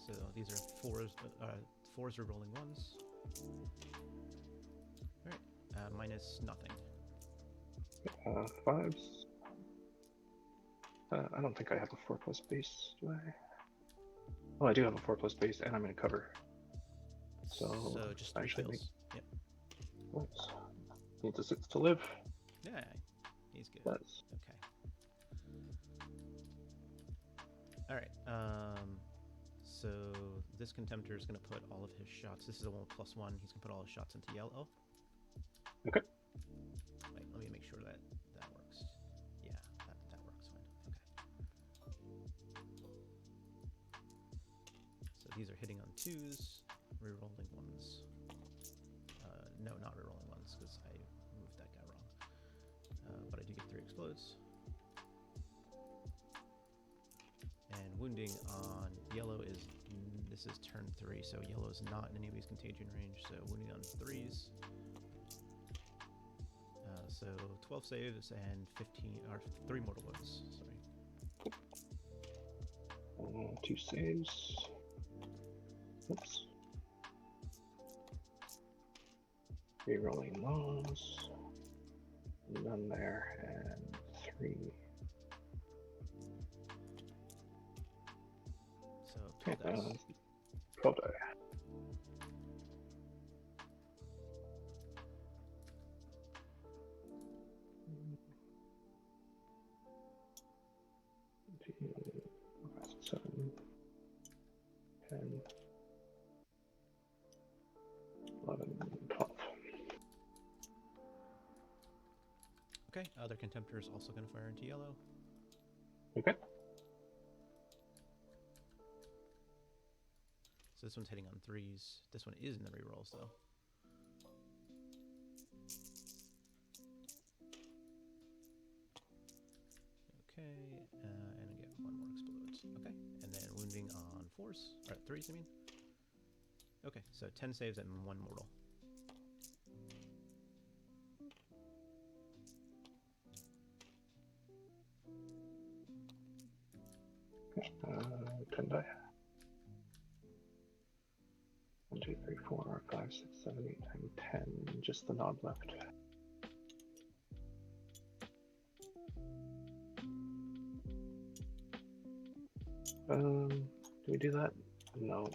S1: So these are fours. Fours are rolling ones. All right. Minus nothing.
S2: 5s. I don't think I have a 4+ base, do I? Oh, I do have a 4+ base, and I'm in cover. So
S1: just 3 fails. Yep.
S2: Oops. Needs a 6 to live.
S1: Yeah, he's good.
S2: That's...
S1: Okay. All right. So this Contemptor is going to put all of his shots. This is a 1+1. He's going to put all his shots into yellow.
S2: Okay.
S1: Wait, let me make sure that works. Yeah, that works fine. Okay. So these are hitting on 2s, rerolling 1s. No, not rerolling 1s because I moved that guy wrong. But I do get 3 explodes. And wounding on yellow is, this is turn 3, so yellow is not in anybody's contagion range, so wounding on 3s. So 12 saves and 15, or 3 mortal wounds, sorry.
S2: 2 saves. Oops. Rerolling those. None there, and 3.
S1: So 12 dice.
S2: 12 die. Seven, 10, 11, 12.
S1: Okay, other Contemptor is also going to fire into yellow.
S2: Okay.
S1: So this one's hitting on 3s. This one is in the rerolls, though. Okay, and I get 1 more explodes. Okay, and then wounding on 4s, or 3s, I mean. Okay, so 10 saves and 1 mortal.
S2: Okay. 10 die. 1, 2, 3, 4, 5, 6, 7, 8, 9, 10. Just the knob left. Do we do that? No.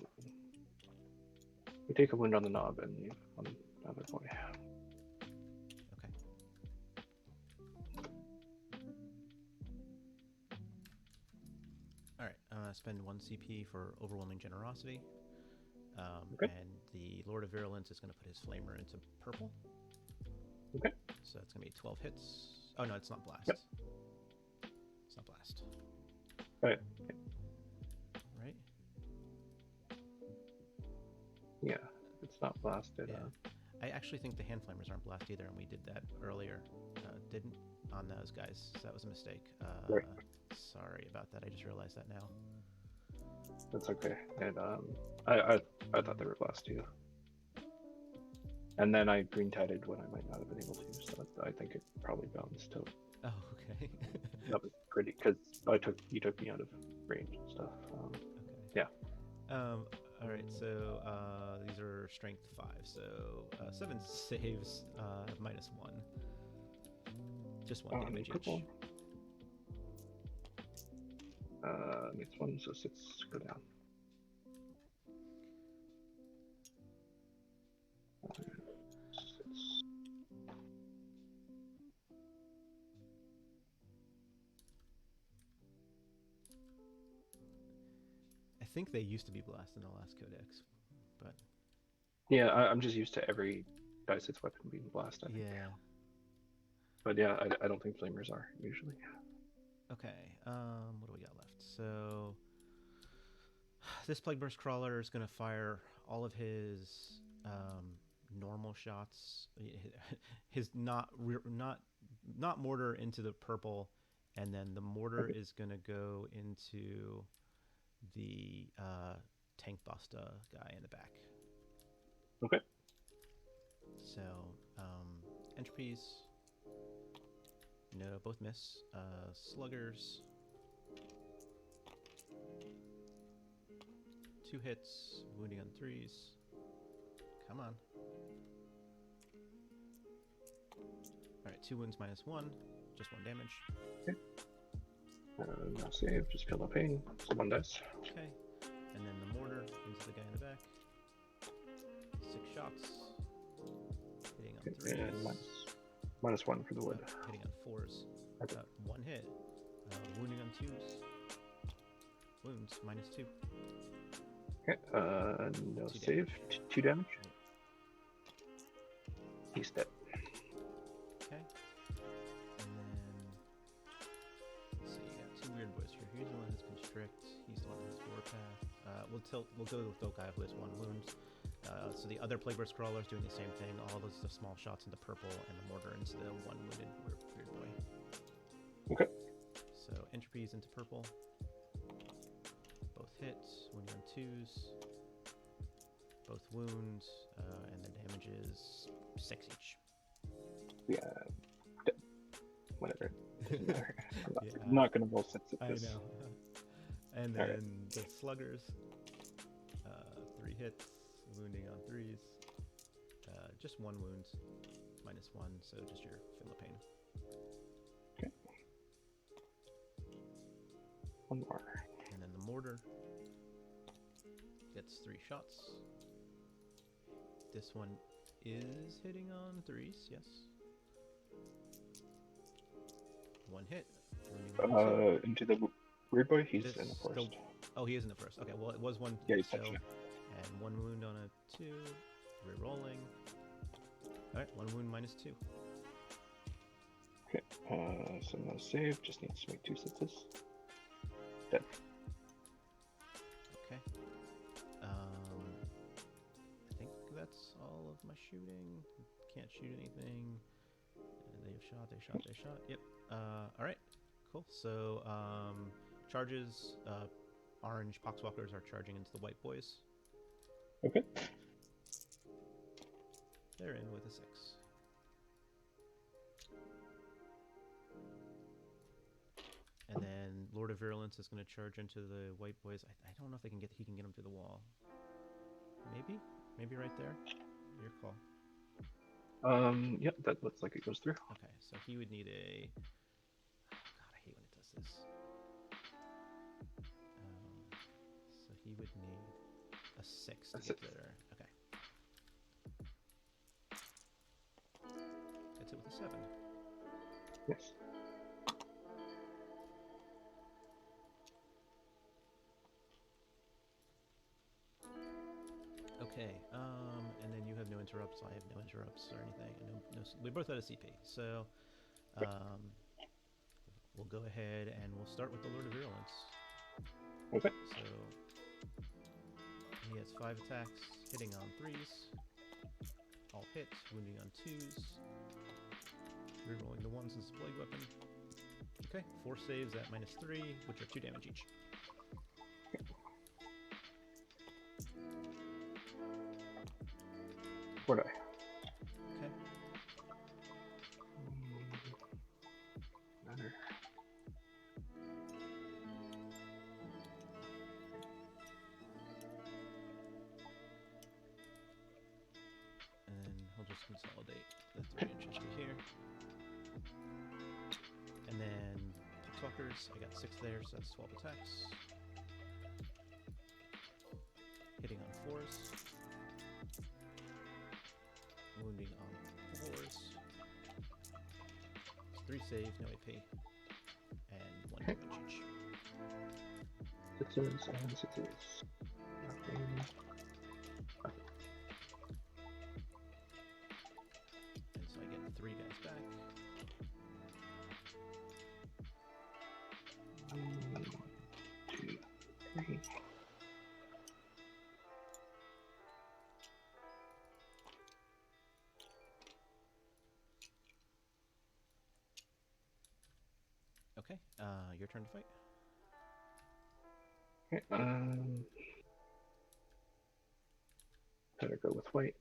S2: We take a wound on the knob and leave on the other boy.
S1: Okay. Alright, spend 1 CP for Overwhelming Generosity.
S2: Okay.
S1: And the Lord of Virulence is going to put his flamer into purple.
S2: Okay.
S1: So it's going to be 12 hits. Oh, no, it's not blast.
S2: Yep.
S1: It's not blast.
S2: Right.
S1: Right?
S2: Yeah, it's not blasted.
S1: Yeah. I actually think the hand flamers aren't blast either, and we did that earlier. Didn't on those guys. So that was a mistake.
S2: Right.
S1: Sorry about that. I just realized that now.
S2: That's okay. And I thought they were blast too. And then I green tided when I might not have been able to, so I think it probably bounced out.
S1: Oh, okay.
S2: That was pretty, because you took me out of range and stuff.
S1: Okay.
S2: Yeah.
S1: All right. So these are strength 5. So 7 saves, -1. Just 1 damage each.
S2: Purple. Makes 1, so 6 go down.
S1: I think they used to be blast in the last codex, but
S2: Yeah, I'm just used to every dice its weapon being blast. I think.
S1: Yeah.
S2: But yeah, I don't think flamers are usually.
S1: Okay. What do we got left? So this Plague Burst Crawler is going to fire all of his normal shots, his not mortar into the purple, and then the mortar
S2: Okay.
S1: is going to go into the tank buster guy in the back.
S2: Okay.
S1: So entropies, no, both miss. Sluggers, 2 hits, wounding on 3s. Come on. Alright, 2 wounds minus 1, just 1 damage.
S2: Okay. No save, just feel no pain. So 1 dice.
S1: Okay. And then the mortar into the guy in the back. 6 shots. Hitting on 3s.
S2: And minus 1 for the wood.
S1: Hitting on 4s.
S2: Okay.
S1: 1 hit. Wounding on 2s. Wounds minus 2.
S2: Okay. No
S1: 2
S2: save.
S1: damage.
S2: 2 damage. He's dead.
S1: Okay. And then let's see, you got 2 weird boys here. Here's the one who's constrict. He's the one who has warpath. We'll go with the guy who has 1 wound. So the other Plague Burst Crawler is doing the same thing. All those the small shots into purple and the mortar into the 1 wounded weird boy.
S2: Okay.
S1: So entropies into purple. Both hits. Wounding on 2s. Both wounds. And the damage is 6 each.
S2: Yeah. Whatever. Doesn't matter.
S1: Yeah.
S2: I'm not gonna roll 6 at
S1: I
S2: this.
S1: know. And then the sluggers, 3 hits, wounding on 3s, just 1 wound, minus 1, so just your feel of pain.
S2: Okay. 1 more.
S1: And then the mortar gets 3 shots. This one is hitting on 3s, yes. 1 hit. Wounding on 2.
S2: Into the weird boy. He's
S1: This
S2: in the forest.
S1: still- Oh, he is in the first. Okay, well, it was 1
S2: Yeah,
S1: hit,
S2: he's
S1: so,
S2: touching it.
S1: and 1 wound on a 2. Rerolling. Alright, 1 wound minus 2.
S2: Okay. So no save. Just needs to make 2 successes. Dead.
S1: Okay. I think that's all of my shooting. Can't shoot anything. They shot. Yep. Alright. Cool. So, charges, orange poxwalkers are charging into the white boys.
S2: Okay.
S1: They're in with a 6. And then Lord of Virulence is going to charge into the white boys. I don't know if he can get them through the wall. Maybe right there. Your call.
S2: Yep, that looks like it goes through.
S1: Okay, so he would need a. Oh, God, I hate when it does this. So he would need a 6 to get there. Okay. Gets it with a 7.
S2: Yes.
S1: Okay, and then you have no interrupts. I have no interrupts or anything. No, we both had a CP, so we'll go ahead and we'll start with the Lord of Virulence.
S2: Okay.
S1: So he has 5 attacks, hitting on 3s, all hit, wounding on 2s, rerolling the 1s as a plague weapon. Okay, 4 saves at minus 3, which are 2 damage each.
S2: Four die.
S1: Okay.
S2: Another.
S1: And then he'll just consolidate the 3 inches to here. And then Poxwalkers, I got 6 there, so that's 12 attacks. Hitting on 4s. Wounding on 4s. It's 3 saves, no AP. And 1 damage each.
S2: 6s and 6s. Nothing.
S1: Okay, your turn to fight.
S2: Okay, better go with white.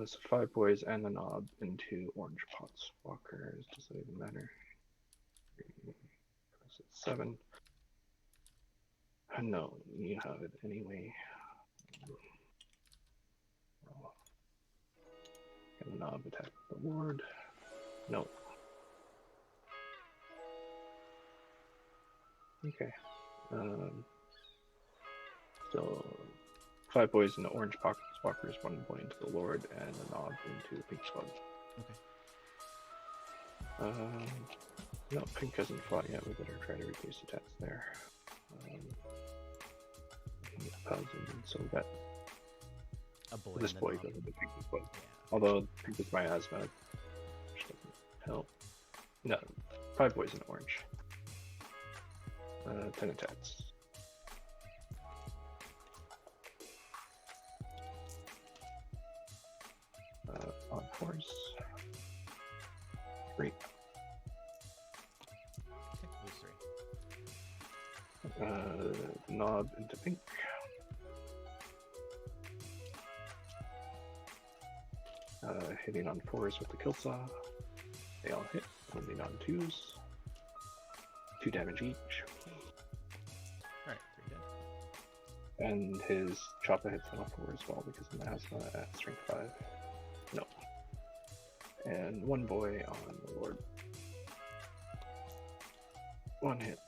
S2: So 5 boys and the knob into orange pots. Walkers, does that even matter? 7. No, you have it anyway. Can the knob attack the ward? No. Okay. So 5 boys in the orange pockets, walkers, 1 boy into the lord, and the knob into the pink squad.
S1: Okay.
S2: No, pink hasn't fought yet. We better try to reduce attacks there. Thousand. So we got
S1: A boy.
S2: this
S1: and
S2: boy
S1: then
S2: doesn't the pink as well.
S1: Yeah.
S2: Although pink is miasma, which doesn't help. No, 5 boys in orange. 10 attacks. On horse. 3.
S1: Okay, lose 3.
S2: Knob into pink. Hitting on 4s with the kill saw. They all hit. Hitting on 2s. 2 damage each.
S1: Alright, 3 dead.
S2: And his chopper hits on a 4 as well because of asthma at strength 5. No. And 1 boy on the lord. 1 hit.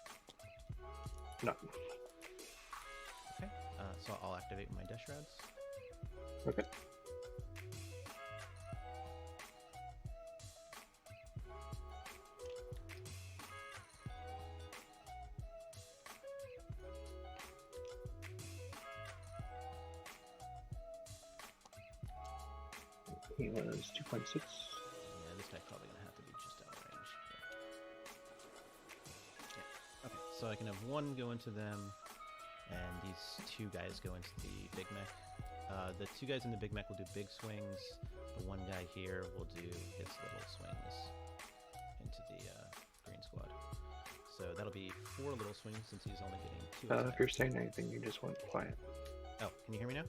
S2: No.
S1: Okay, so I'll activate my Death Shrouds.
S2: Okay. He was 2.6.
S1: Yeah, this guy's probably gonna have to be just out of range. Yeah. Okay, so I can have 1 go into them, and these 2 guys go into the big mech. The 2 guys in the big mech will do big swings. The 1 guy here will do his little swings into the green squad. So that'll be 4 little swings since he's only getting 2 attacks.
S2: If you're saying anything, you just went quiet.
S1: Oh, can you hear me now?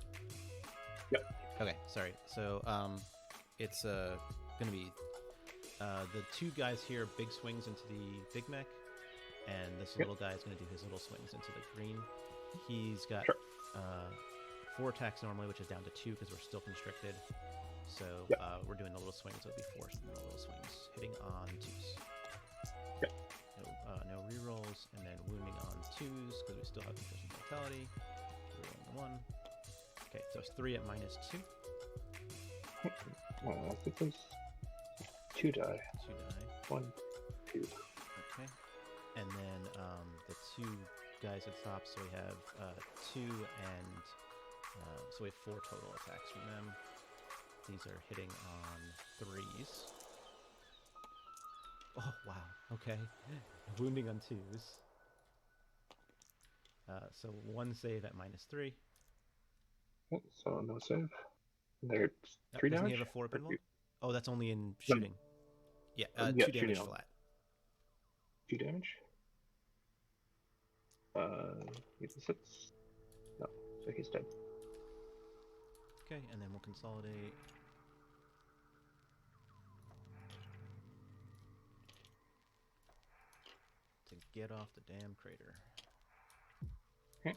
S2: Yep.
S1: Okay, sorry. So it's gonna be the 2 guys here, big swings into the big mech, and this little guy is gonna do his little swings into the green. He's got 4 attacks normally, which is down to 2 because we're still constricted. So we're doing the little swings, so it'll be 4 little swings, hitting on 2s.
S2: Yep.
S1: No rerolls, and then wounding on 2s because we still have efficient vitality. Rerolling the 1. Okay, so it's 3 at -2.
S2: I think there's 2 die.
S1: 2 die.
S2: 1, 2.
S1: Okay. And then the 2 guys at top, so we have 2 and so we have 4 total attacks from them. These are hitting on 3s. Oh, wow. Okay. Wounding on 2s. So 1 save at -3.
S2: So no save. There's 3
S1: Doesn't
S2: damage.
S1: he have a 4 pinball? Oh, that's only in shooting. Yeah, 2
S2: yeah,
S1: damage
S2: shooting
S1: flat.
S2: 2 damage. He's a 6. No, so he's dead.
S1: Okay, and then we'll consolidate. To get off the damn crater.
S2: Okay.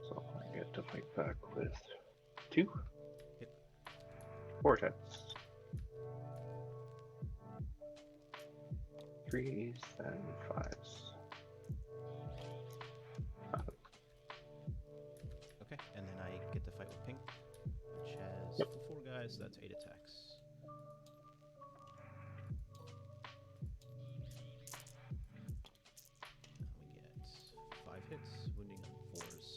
S2: So I get to fight back with 2.
S1: Hit.
S2: 4 attacks. 3s and 5s.
S1: Okay, and then I get to fight with pink, which has 4 guys, so that's 8 attacks. We get 5 hits, wounding on 4s.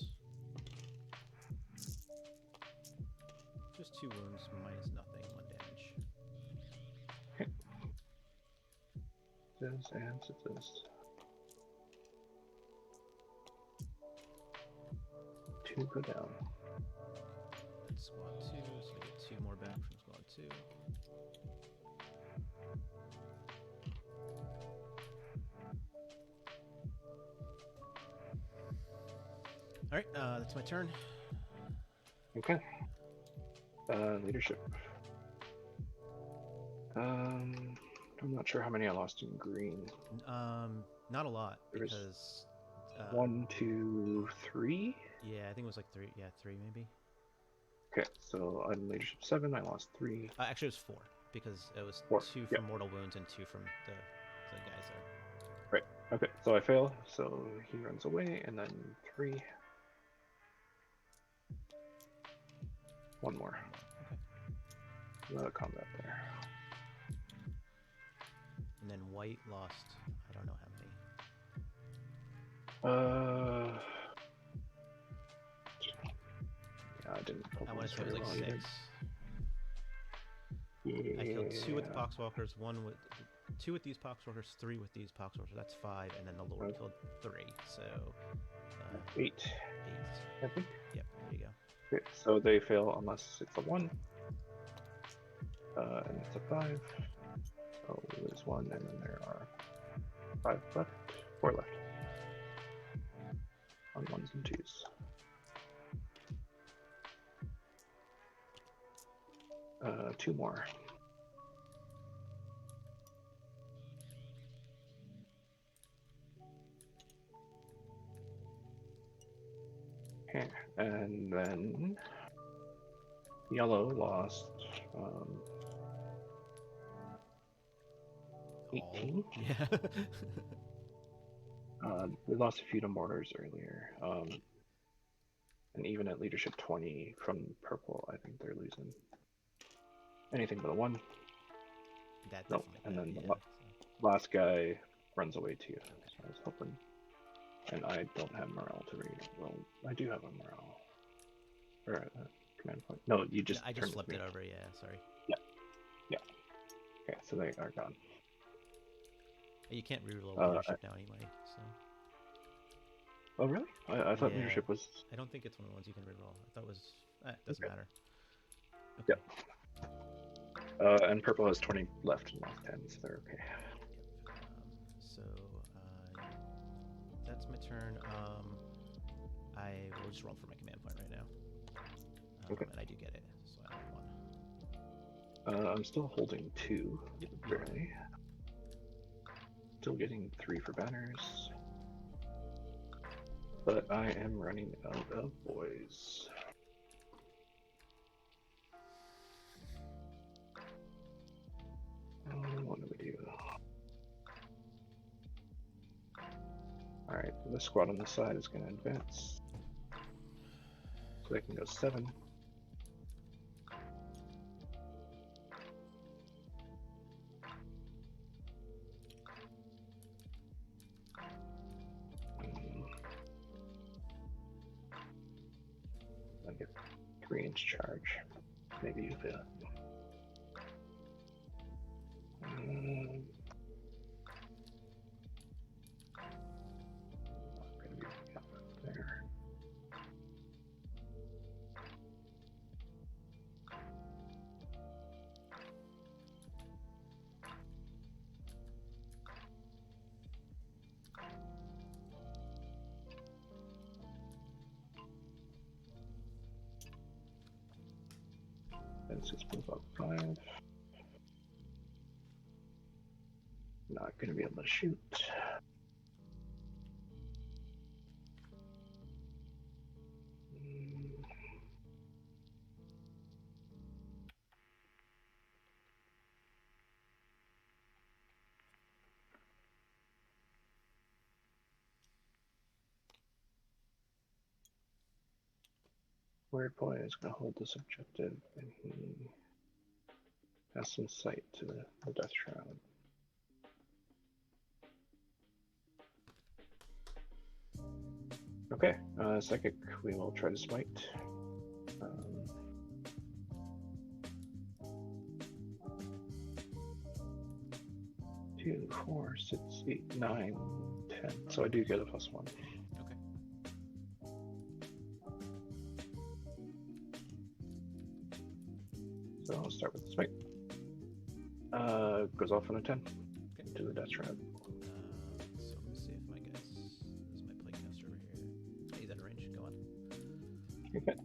S1: Just 2 wounds, minus nothing, 1 damage.
S2: Scissors and scissors. 2 go down.
S1: Squad 2, so I get 2 more back from squad 2. Alright, that's my turn.
S2: Okay. Leadership. I'm not sure how many I lost in green.
S1: Not a lot,
S2: There was
S1: because...
S2: 1, 2, 3?
S1: Yeah, I think it was like 3. Yeah, 3 maybe.
S2: Okay, so on leadership 7, I lost 3.
S1: Actually, it was 4, because it was
S2: 4.
S1: 2 from mortal wounds and 2 from the guys there.
S2: Right. Okay, so I fail, so he runs away, and then 3. 1 more.
S1: Okay.
S2: Combat there.
S1: And then white lost, I don't know how many.
S2: Yeah, I didn't.
S1: I want to say it was like 6.
S2: Yeah.
S1: I killed 2 with the poxwalkers, 2 with these poxwalkers, 3 with these poxwalkers. That's 5, and then the lord killed 3. So
S2: 8.
S1: 8.
S2: I think.
S1: Yep. There you go.
S2: Okay, so they fail unless it's a 1. And it's a 5. So we lose 1, and then there are 5 left. 4 left. On 1s and 2s. Two more. Okay, and then yellow lost 18.
S1: Yeah.
S2: We lost a few to mortars earlier. And even at leadership 20 from purple, I think they're losing. Anything but a 1.
S1: That
S2: Nope.
S1: definitely.
S2: And then the last guy runs away too. So I was hoping. And I don't have morale to read. Well, I do have a morale. Or a command point. No, you just.
S1: I just flipped it over. Yeah, sorry.
S2: Yeah. Yeah. Okay, so they are gone.
S1: You can't reroll leadership now anyway. So.
S2: Oh really? I thought leadership was.
S1: I don't think it's one of the ones you can reroll. I thought it was. Doesn't matter.
S2: Okay. Yep. And purple has 20 left and lost 10, so they're okay.
S1: Yep. That's my turn. I will just roll for my command point right now.
S2: Okay.
S1: And I do get it, so I have 1.
S2: I'm still holding 2, barely. Still getting 3 for banners. But I am running out of boys. What do we do? Alright, the squad on the side is going to advance. So they can go 7. I get 3-inch charge. Maybe you feel it. There. Let's just move up 5. Not going to be able to shoot. Weird boy is going to hold this objective, and he has some sight to the Death Shroud. Okay, psychic, we will try to smite. 2, 4, 6, 8, 9, 10. So I do get a +1.
S1: Okay.
S2: So I'll start with the smite. Goes off on a 10
S1: Okay.
S2: to the death trap.
S1: So let me see if my guess. This is my playcaster over here. He's out of range. Go on.
S2: Okay.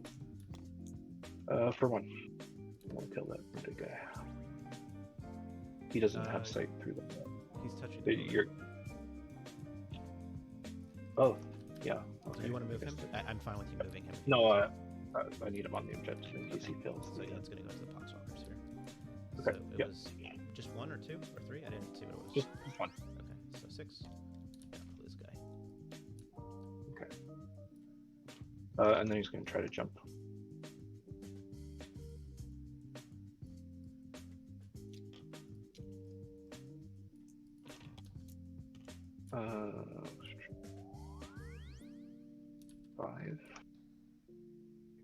S2: For 1. I'll kill that big guy. He doesn't have sight through the.
S1: He's touching.
S2: You're. Oh, yeah.
S1: So you want to move him? I'm fine with you moving him.
S2: No, I need him on the objective in case he fails.
S1: So yeah, it's going to go to the poxwalkers here.
S2: Okay.
S1: So it was just 1 or 2 or 3? I didn't see what it was.
S2: Just 1.
S1: Okay, so 6. Yeah, for this guy.
S2: Okay. And then he's going to try to jump. Five.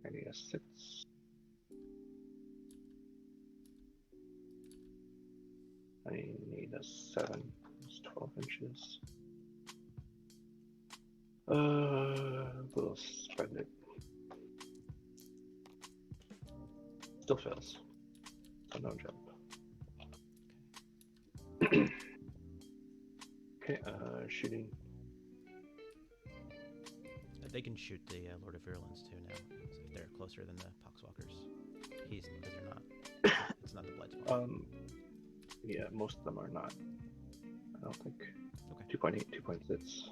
S2: I need a 6. I need a 7. It's 12 inches. We'll spread it. Still fails. So no jump. Okay, shooting.
S1: They can shoot the Lord of Virulence too now, if they're closer than the poxwalkers. Because they're not. It's not the blood spawn.
S2: Yeah, most of them are not. I don't think.
S1: Okay.
S2: 2.8, 2.6.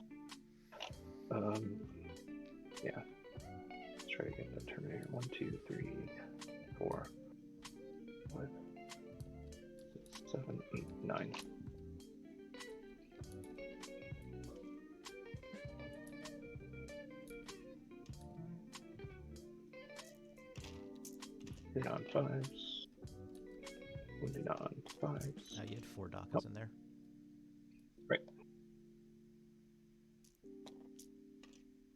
S2: Yeah. Let's try to get that Terminator. 1, 2, 3, 4, 5, 6, 7, 8, 9. Wounded on 5s. Wounded on 5s.
S1: You had 4 Dakas in there.
S2: Right.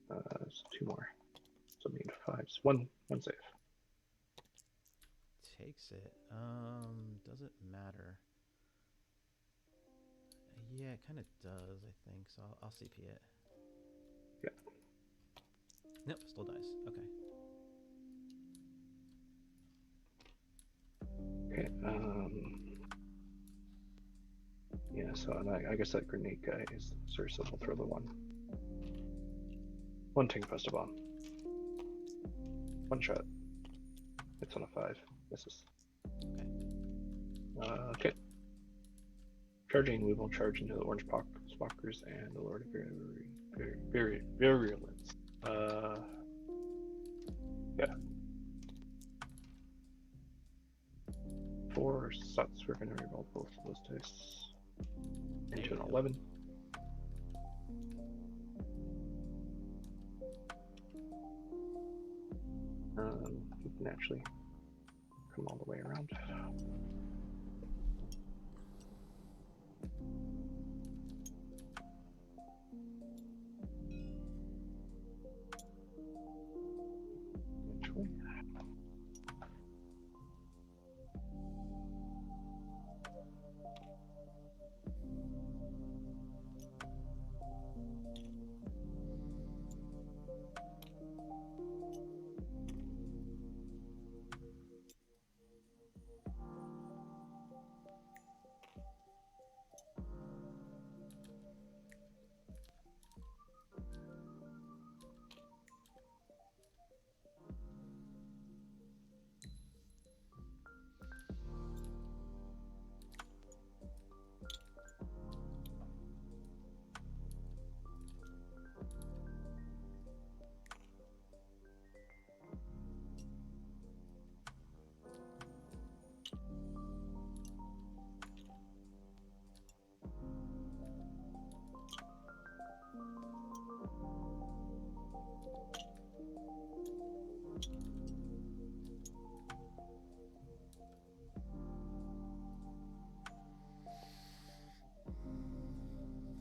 S2: There's 2 more. So I need 5s. One save.
S1: Takes it. Does it matter? Yeah, it kind of does, I think. So I'll CP it.
S2: Yeah.
S1: Nope, still dies. Okay.
S2: Okay, yeah, so I guess that grenade guy is seriously will throw the one ting pasta bomb. 1 shot. It's on a 5. Misses.
S1: Okay.
S2: Okay. Charging, we will charge into the orange poxwalkers and the Lord of Virulence. Yeah. 4 sucks. We're going to reroll both of those dice. Into an 11. You can actually come all the way around. Actually.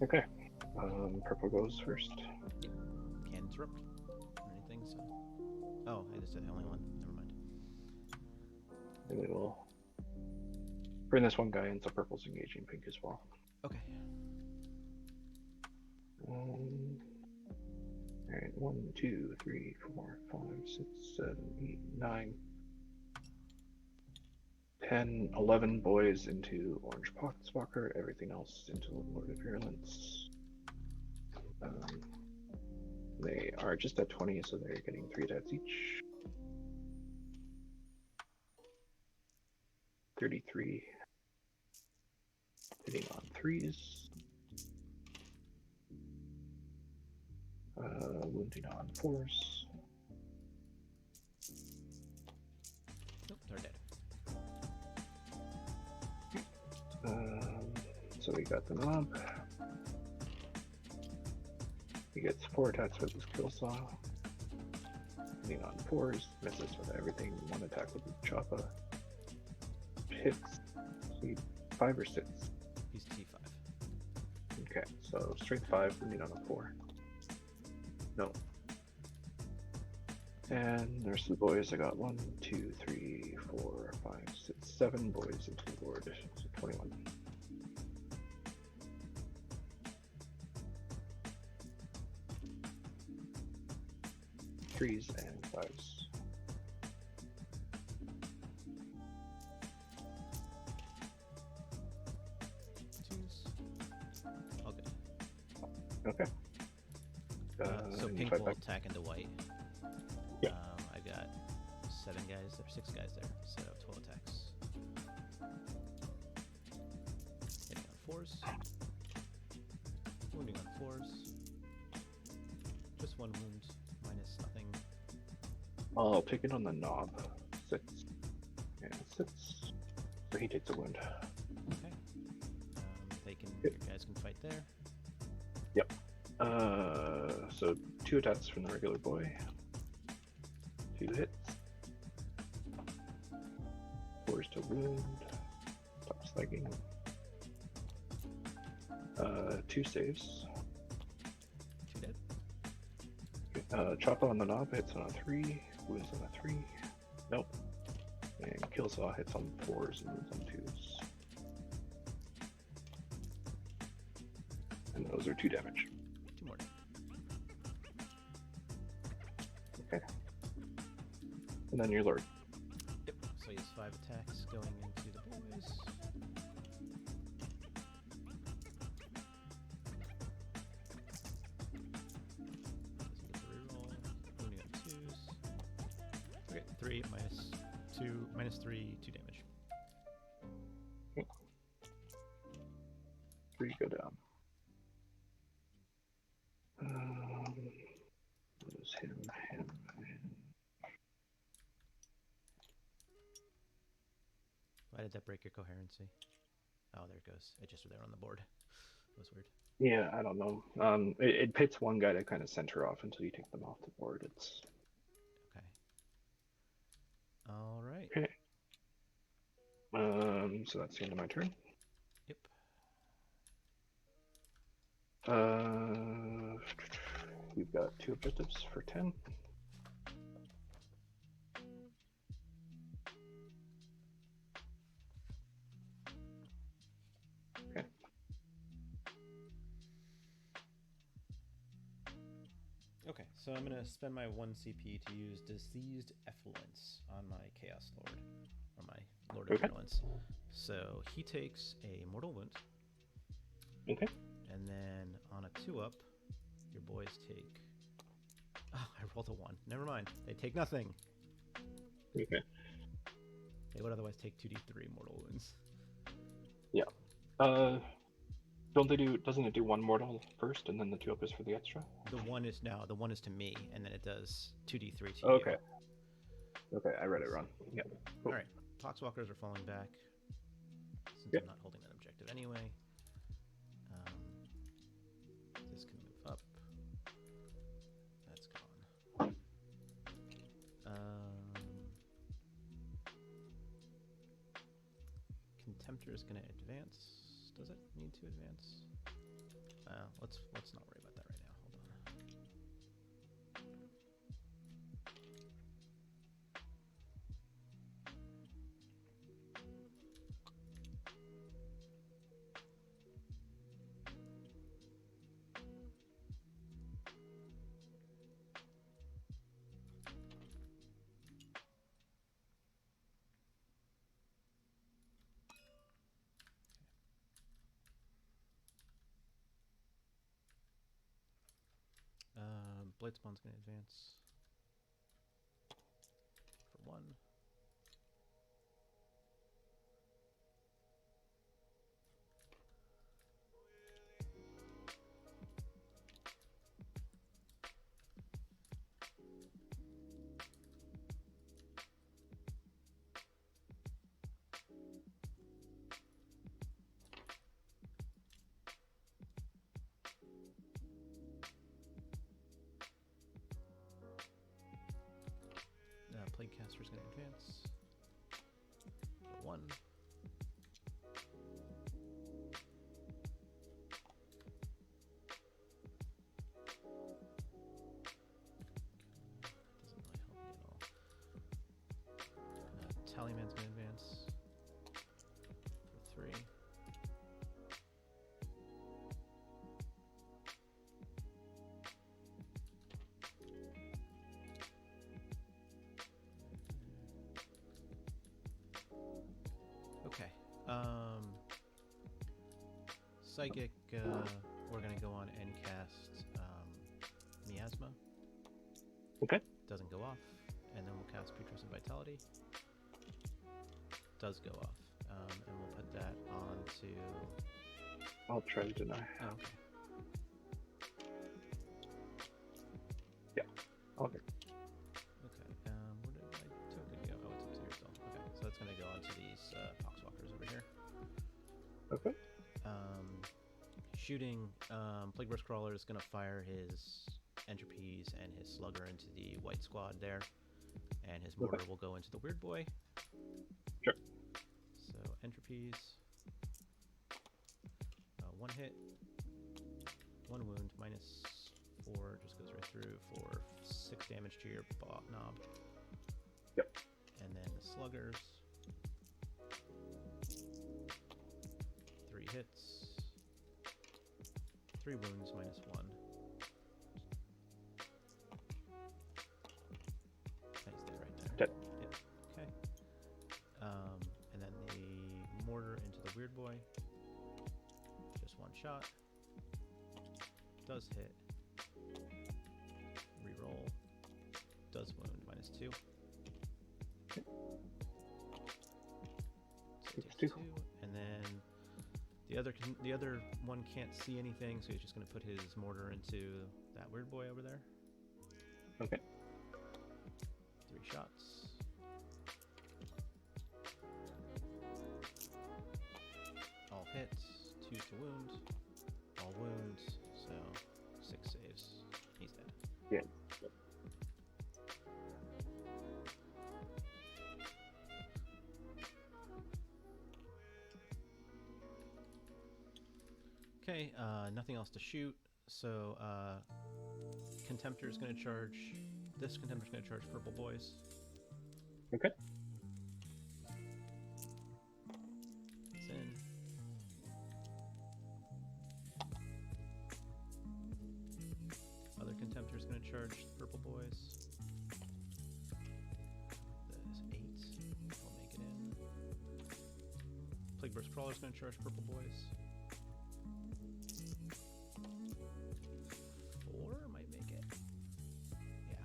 S2: Okay. Purple goes first.
S1: Can't interrupt or anything, so. Oh, I just did the only one. Never mind.
S2: And we will Bring this one guy in, so purple's engaging pink as well.
S1: Okay.
S2: Alright, 1, 2, 3, 4, 5, 6, 7, 8, 9, 10, 11 boys into Orange Pockswalker, everything else into Lord of Virulence. They are just at 20, so they're getting 3 attacks each. 33. Hitting on 3s. Wounding on 4s.
S1: Nope, they're dead.
S2: So we got the mob. He gets 4 attacks with his kill saw. Hitting on 4s, misses with everything. 1 attack with his choppa. Hits. 5 or 6.
S1: He's T5.
S2: Okay, so strength 5, wounding on a 4. No. And there's the boys. I got 1, 2, 3, 4, 5, 6, 7 boys into the board. So 21. Threes and 5s.
S1: Twos. All good.
S2: Okay.
S1: So
S2: and
S1: pink
S2: fight
S1: will
S2: back.
S1: attack into white.
S2: Yeah.
S1: I've got 7 guys there, 6 guys there, so 12 attacks. Hitting on 4s. Wounding on 4s. Just 1 wound, minus nothing.
S2: I'll take it on the knob. 6. And 6. So he takes a wound.
S1: Okay. Your guys can fight there.
S2: Yep. So 2 attacks from the regular boy. 2 hits. 4s to wound. Top slagging. 2 saves.
S1: 2 dead.
S2: Choppa on the knob hits on a 3. Wounds on a 3. Nope. And Killsaw hits on 4s and wounds on 2s. And those are 2 damage.
S1: 2 more.
S2: Okay. And then your lord.
S1: Yep. So he has 5 attacks going into the boys. Doesn't get the reroll. Wounding on 2s. Okay, 3 minus 2 minus 3, 2 damage.
S2: 3 go down. Lose him.
S1: Why did that break your coherency? Oh, there it goes. It just was there on the board. That was weird.
S2: Yeah, I don't know. It pits one guy to kind of center off until you take them off the board. It's
S1: Okay. All right.
S2: okay. So that's the end of my turn.
S1: Yep.
S2: We've got 2 objectives for 10. Okay.
S1: Okay, so I'm gonna spend my 1 CP to use Diseased Effluence on my Chaos Lord, or my Lord of
S2: Okay.
S1: Virulence. So he takes a mortal wound,
S2: Okay.
S1: and then on a 2-up, your boys take. Oh, I rolled a 1. Never mind. They take nothing.
S2: Okay.
S1: They would otherwise take 2d3 mortal wounds.
S2: Don't they do? Doesn't it do 1 mortal first, and then the 2-up is for the extra?
S1: The one is to me, and then it does 2d3 to
S2: Okay.
S1: you.
S2: Okay, I read it wrong. Yeah. Cool.
S1: All right. Poxwalkers are falling back. Since
S2: Yep.
S1: I'm not holding that objective anyway. This can move up. That's gone. Contemptor is going to advance. Does it need to advance? Let's not worry about that right now. Hold on. Bladespawn's going to advance for 1. Plaguecaster's going to advance for 1. Doesn't really help me at all. Tallyman's going to advance for 3. Okay. Psychic, we're going to go on and cast Miasma.
S2: Okay.
S1: Doesn't go off. And then we'll cast Putrescent Vitality. Does go off. And we'll put that onto...
S2: I'll try to deny.
S1: Oh, okay.
S2: Yeah. Okay.
S1: Okay, where did my token go? Oh, it's up here still. Okay, so that's going to go onto these Poxwalkers over here.
S2: Okay.
S1: Shooting, Plagueburst Crawler is going to fire his Entropies and his Slugger into the white squad there, and his mortar will go into the Weird Boy.
S2: Sure.
S1: So Entropies, 1 hit, 1 wound, -4, just goes right through for 6 damage to your knob.
S2: Yep.
S1: And then the Sluggers, 3 hits, 3 wounds, -1. Nice, there, right there.
S2: Dead.
S1: Yep. Okay. And then the mortar into the Weird Boy. Just 1 shot. Does hit. Reroll. Does wound, -2. So it takes 2. And then the other one can't see anything, so he's just going to put his mortar into that Weird Boy over there.
S2: Okay.
S1: 3 shots. All hits, 2 to wound. All wounds, so 6 saves. He's dead.
S2: Yeah.
S1: Okay, nothing else to shoot, so Contemptor is going to charge. This Contemptor is going to charge Purple Boys.
S2: Okay.
S1: It's in. Other Contemptor is going to charge Purple Boys. That is 8. I'll make it in. Plagueburst Crawler is going to charge Purple Boys. 4 might make it. Yeah.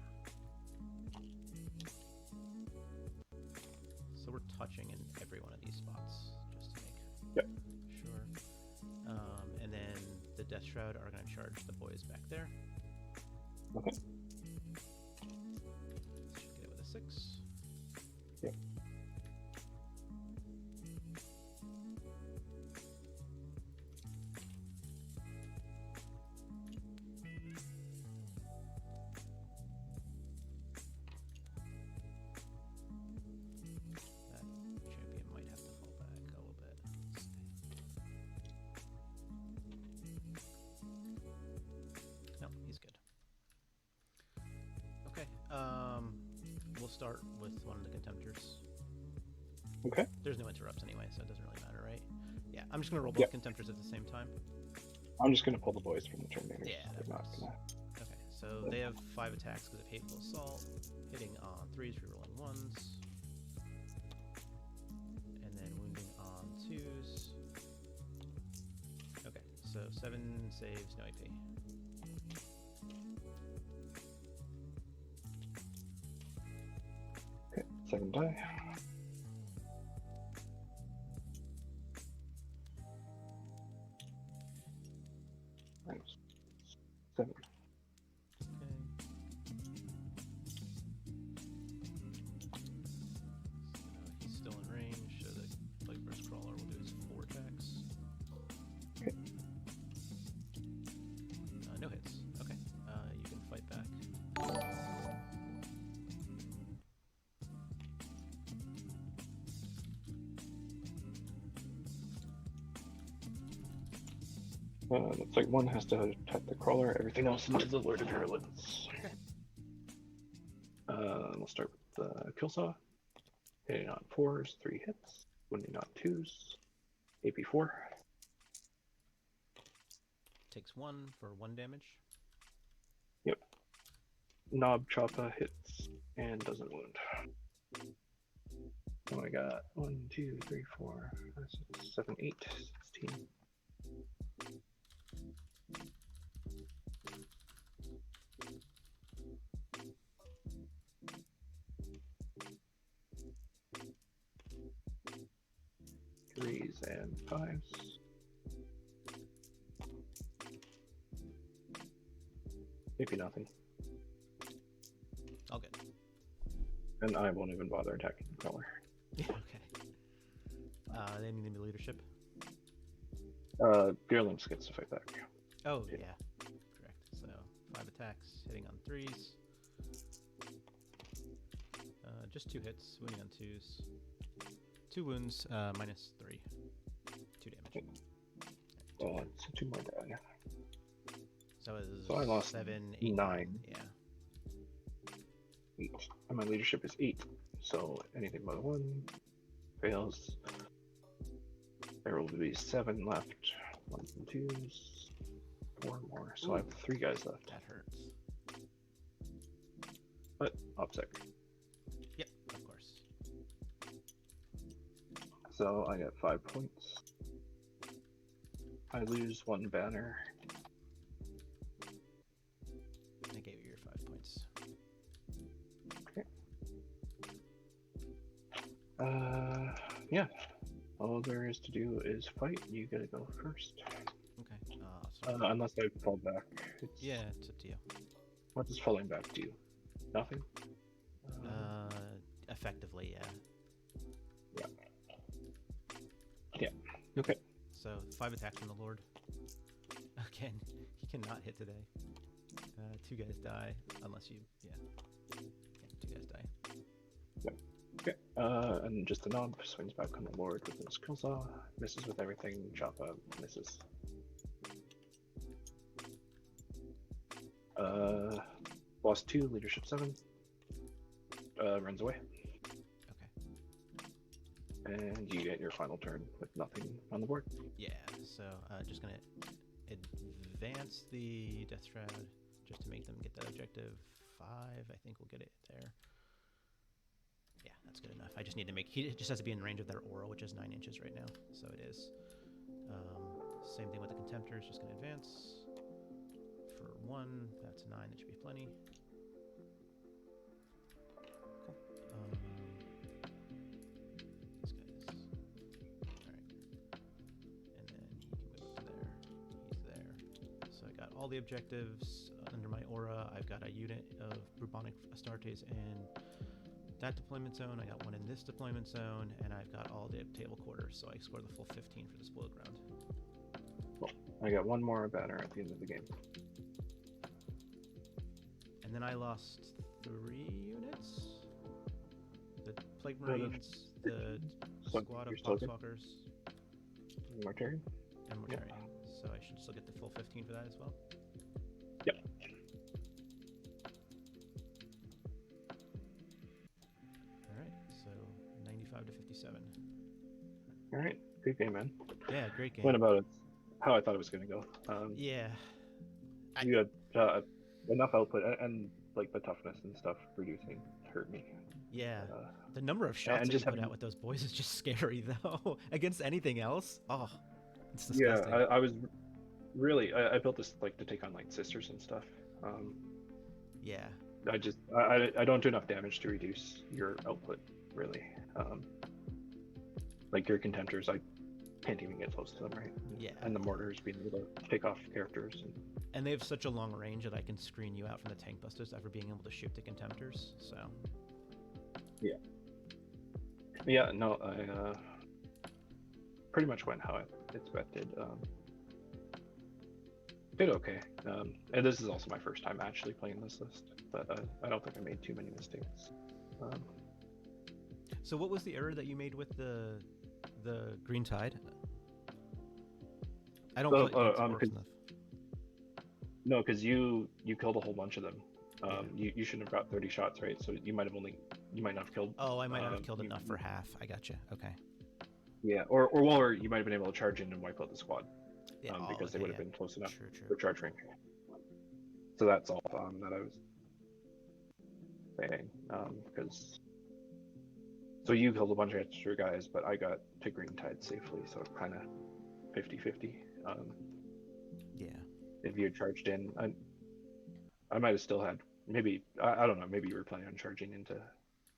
S1: So we're touching in every one of these spots, just to make sure. And then the Death Shroud are going to charge the boys back there.
S2: Okay.
S1: Should get it with a 6.
S2: Yep.
S1: We'll start with one of the Contemptors.
S2: Okay.
S1: There's no interrupts anyway, so it doesn't really matter, right? Yeah, I'm just going to roll both Contemptors at the same time.
S2: I'm just going to pull the boys from the Terminator.
S1: Yeah, that works. Okay, so they have 5 attacks because of Hateful Assault, hitting on 3s, rerolling 1s, and then wounding on 2s. Okay, so 7 saves, no AP.
S2: 7 die. Minus 7.
S1: Okay. So he's still in range, so the Plague Burst Crawler will do his 4 attacks.
S2: Okay.
S1: No hits. Okay. You can fight back.
S2: Looks like one has to attack the crawler, everything else into the Lord of Virulence. We'll start with the kill saw. Hitting on 4s, 3 hits. Wounding on 2s, AP 4.
S1: Takes 1 for 1 damage.
S2: Yep. Knob Choppa hits and doesn't wound. Oh, I got 1, 2, 3, 4, 5, 6, 7, 8, 16. Threes and 5s. Maybe nothing.
S1: All good.
S2: And I won't even bother attacking the crawler.
S1: Yeah, okay. They need to be leadership.
S2: Virulence gets to fight back.
S1: Oh, yeah. Correct. So, 5 attacks, hitting on 3s. Just 2 hits, wounding on 2s. 2 wounds, minus 3. 2 damage.
S2: So 2 more die.
S1: So it was
S2: So I lost
S1: 7, 8,
S2: 9.
S1: Yeah.
S2: 8. And my leadership is 8. So anything but 1 fails. There will be 7 left. 1s and 2s. 4 more. So I have 3 guys left.
S1: That hurts.
S2: But OPSEC.
S1: Yep, of course.
S2: So I get 5 points. I lose 1 banner.
S1: I gave you your 5 points.
S2: Okay. Yeah. All there is to do is fight. You gotta go first.
S1: Okay. So
S2: Unless I fall back.
S1: yeah, it's up to you.
S2: What does falling back do? Nothing?
S1: Effectively, yeah.
S2: Yeah. Okay.
S1: So 5 attacks from the Lord. Again, he cannot hit today. 2 guys die, unless you, yeah 2 guys die.
S2: Okay. And just a knob swings back on the Lord with his kill saw. Misses with everything. Choppa misses. Boss 2, leadership 7. Runs away.
S1: Okay.
S2: And you get your final turn with nothing on the board.
S1: Yeah, so just gonna advance the Death Shroud just to make them get that objective 5. I think we'll get it there. Yeah, that's good enough. I just need to make, he just has to be in range of their aura, which is 9 inches right now, so it is. Same thing with the Contemptors, just gonna advance for 1. That's 9. That should be plenty. Cool. These guys. All right. And then he can move up to there. He's there. So I got all the objectives under my aura. I've got a unit of Bubonic Astartes in that deployment zone. I got 1 in this deployment zone, and I've got all the table quarters, so I scored the full 15 for the spoiled ground.
S2: Cool. I got 1 more banner at the end of the game.
S1: And then I lost 3 units. The Plague Marines, the squad of Poxwalkers,
S2: Mortarion?
S1: and Mortarion. So I should still get the full 15 for that as well.
S2: Yep.
S1: Alright, so 95 to 57.
S2: Alright, good game, man.
S1: Yeah, great game.
S2: Went about it how I thought it was going to go.
S1: Yeah.
S2: You had enough output, and like the toughness and stuff reducing hurt me.
S1: Yeah. The number of shots
S2: and
S1: that
S2: just
S1: you put out with those boys is just scary, though. Against anything else, oh, it's disgusting.
S2: Yeah, I was really I built this like to take on like sisters and stuff.
S1: Yeah.
S2: I don't do enough damage to reduce your output. really. Like your contemptors, I can't even get close to them, right?
S1: Yeah.
S2: And the mortars being able to take off characters.
S1: And they have such a long range that I can screen you out from the tank busters ever being able to shoot the contemptors. So.
S2: Yeah. Yeah. No, I pretty much went how I expected. Did okay. And this is also my first time actually playing this list, but I don't think I made too many mistakes.
S1: So what was the error that you made with the Green Tide? I don't play Orcs enough.
S2: No, because you killed a whole bunch of them. You shouldn't have got 30 shots, right? So you might not have killed.
S1: Oh, I might not have killed enough for half. I gotcha. Okay.
S2: Yeah, or you might have been able to charge in and wipe out the squad.
S1: Yeah,
S2: because they would have been close enough
S1: true.
S2: for charge range. So that's all that I was saying. Because so you killed a bunch of extra guys, but I got to Green Tide safely, so kind of 50-50.
S1: Yeah.
S2: If you had charged in, I might have still had maybe I don't know. Maybe you were planning on charging into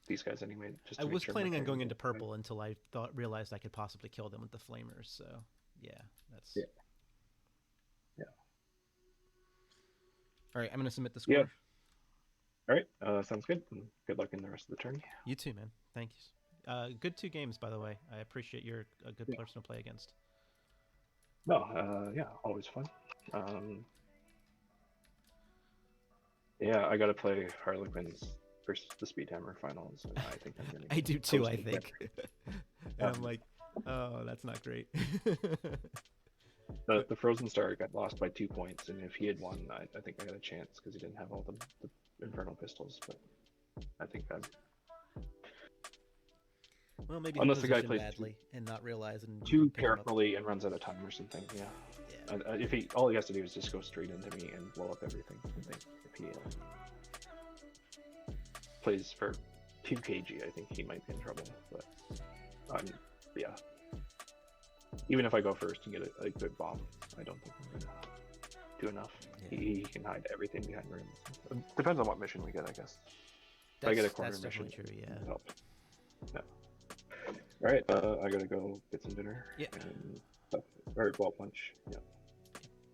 S2: these guys anyway. Just
S1: I
S2: to make
S1: was
S2: sure
S1: planning on going into purple until I realized I could possibly kill them with the flamers. So yeah, that's.
S2: Yeah.
S1: All right, I'm gonna submit the score.
S2: Yeah. All right, sounds good. Good luck in the rest of the tourney.
S1: You too, man. Thank you. Good 2 games, by the way. I appreciate you're a good person to play against.
S2: No, yeah, always fun. Yeah, I gotta play Harlequins versus the Speedhammer finals, and I think I'm gonna.
S1: I do too. I think. And I'm like, oh, that's not great.
S2: The Frozen Star got lost by 2 points, and if he had won, I think I had a chance because he didn't have all the Infernal Pistols. But I think I'm.
S1: Well, maybe
S2: unless the guy plays
S1: badly and not realizing
S2: too carefully and runs out of time or something. Yeah. If all he has to do is just go straight into me and blow up everything. I think if he plays for 2 kg, I think he might be in trouble. But yeah. Even if I go first and get a good bomb, I don't think I'm gonna do enough. Yeah. He can hide everything behind rooms. Depends on what mission we get, I guess. If I get a corner mission,
S1: true, yeah.
S2: Help. Yeah. All right, I gotta go get some dinner.
S1: Yeah.
S2: And stuff. Or ball punch. Yeah.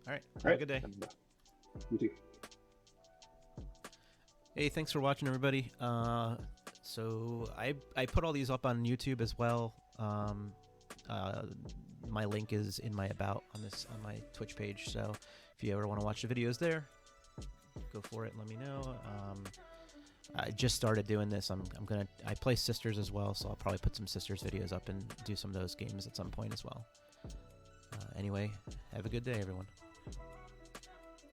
S1: All right. Have a good day.
S2: And, you too.
S1: Hey, thanks for watching, everybody. So I put all these up on YouTube as well. My link is in my about on my Twitch page. So if you ever want to watch the videos there, go for it and let me know. I just started doing this. I play Sisters as well, so I'll probably put some Sisters videos up and do some of those games at some point as well. Anyway, have a good day, everyone.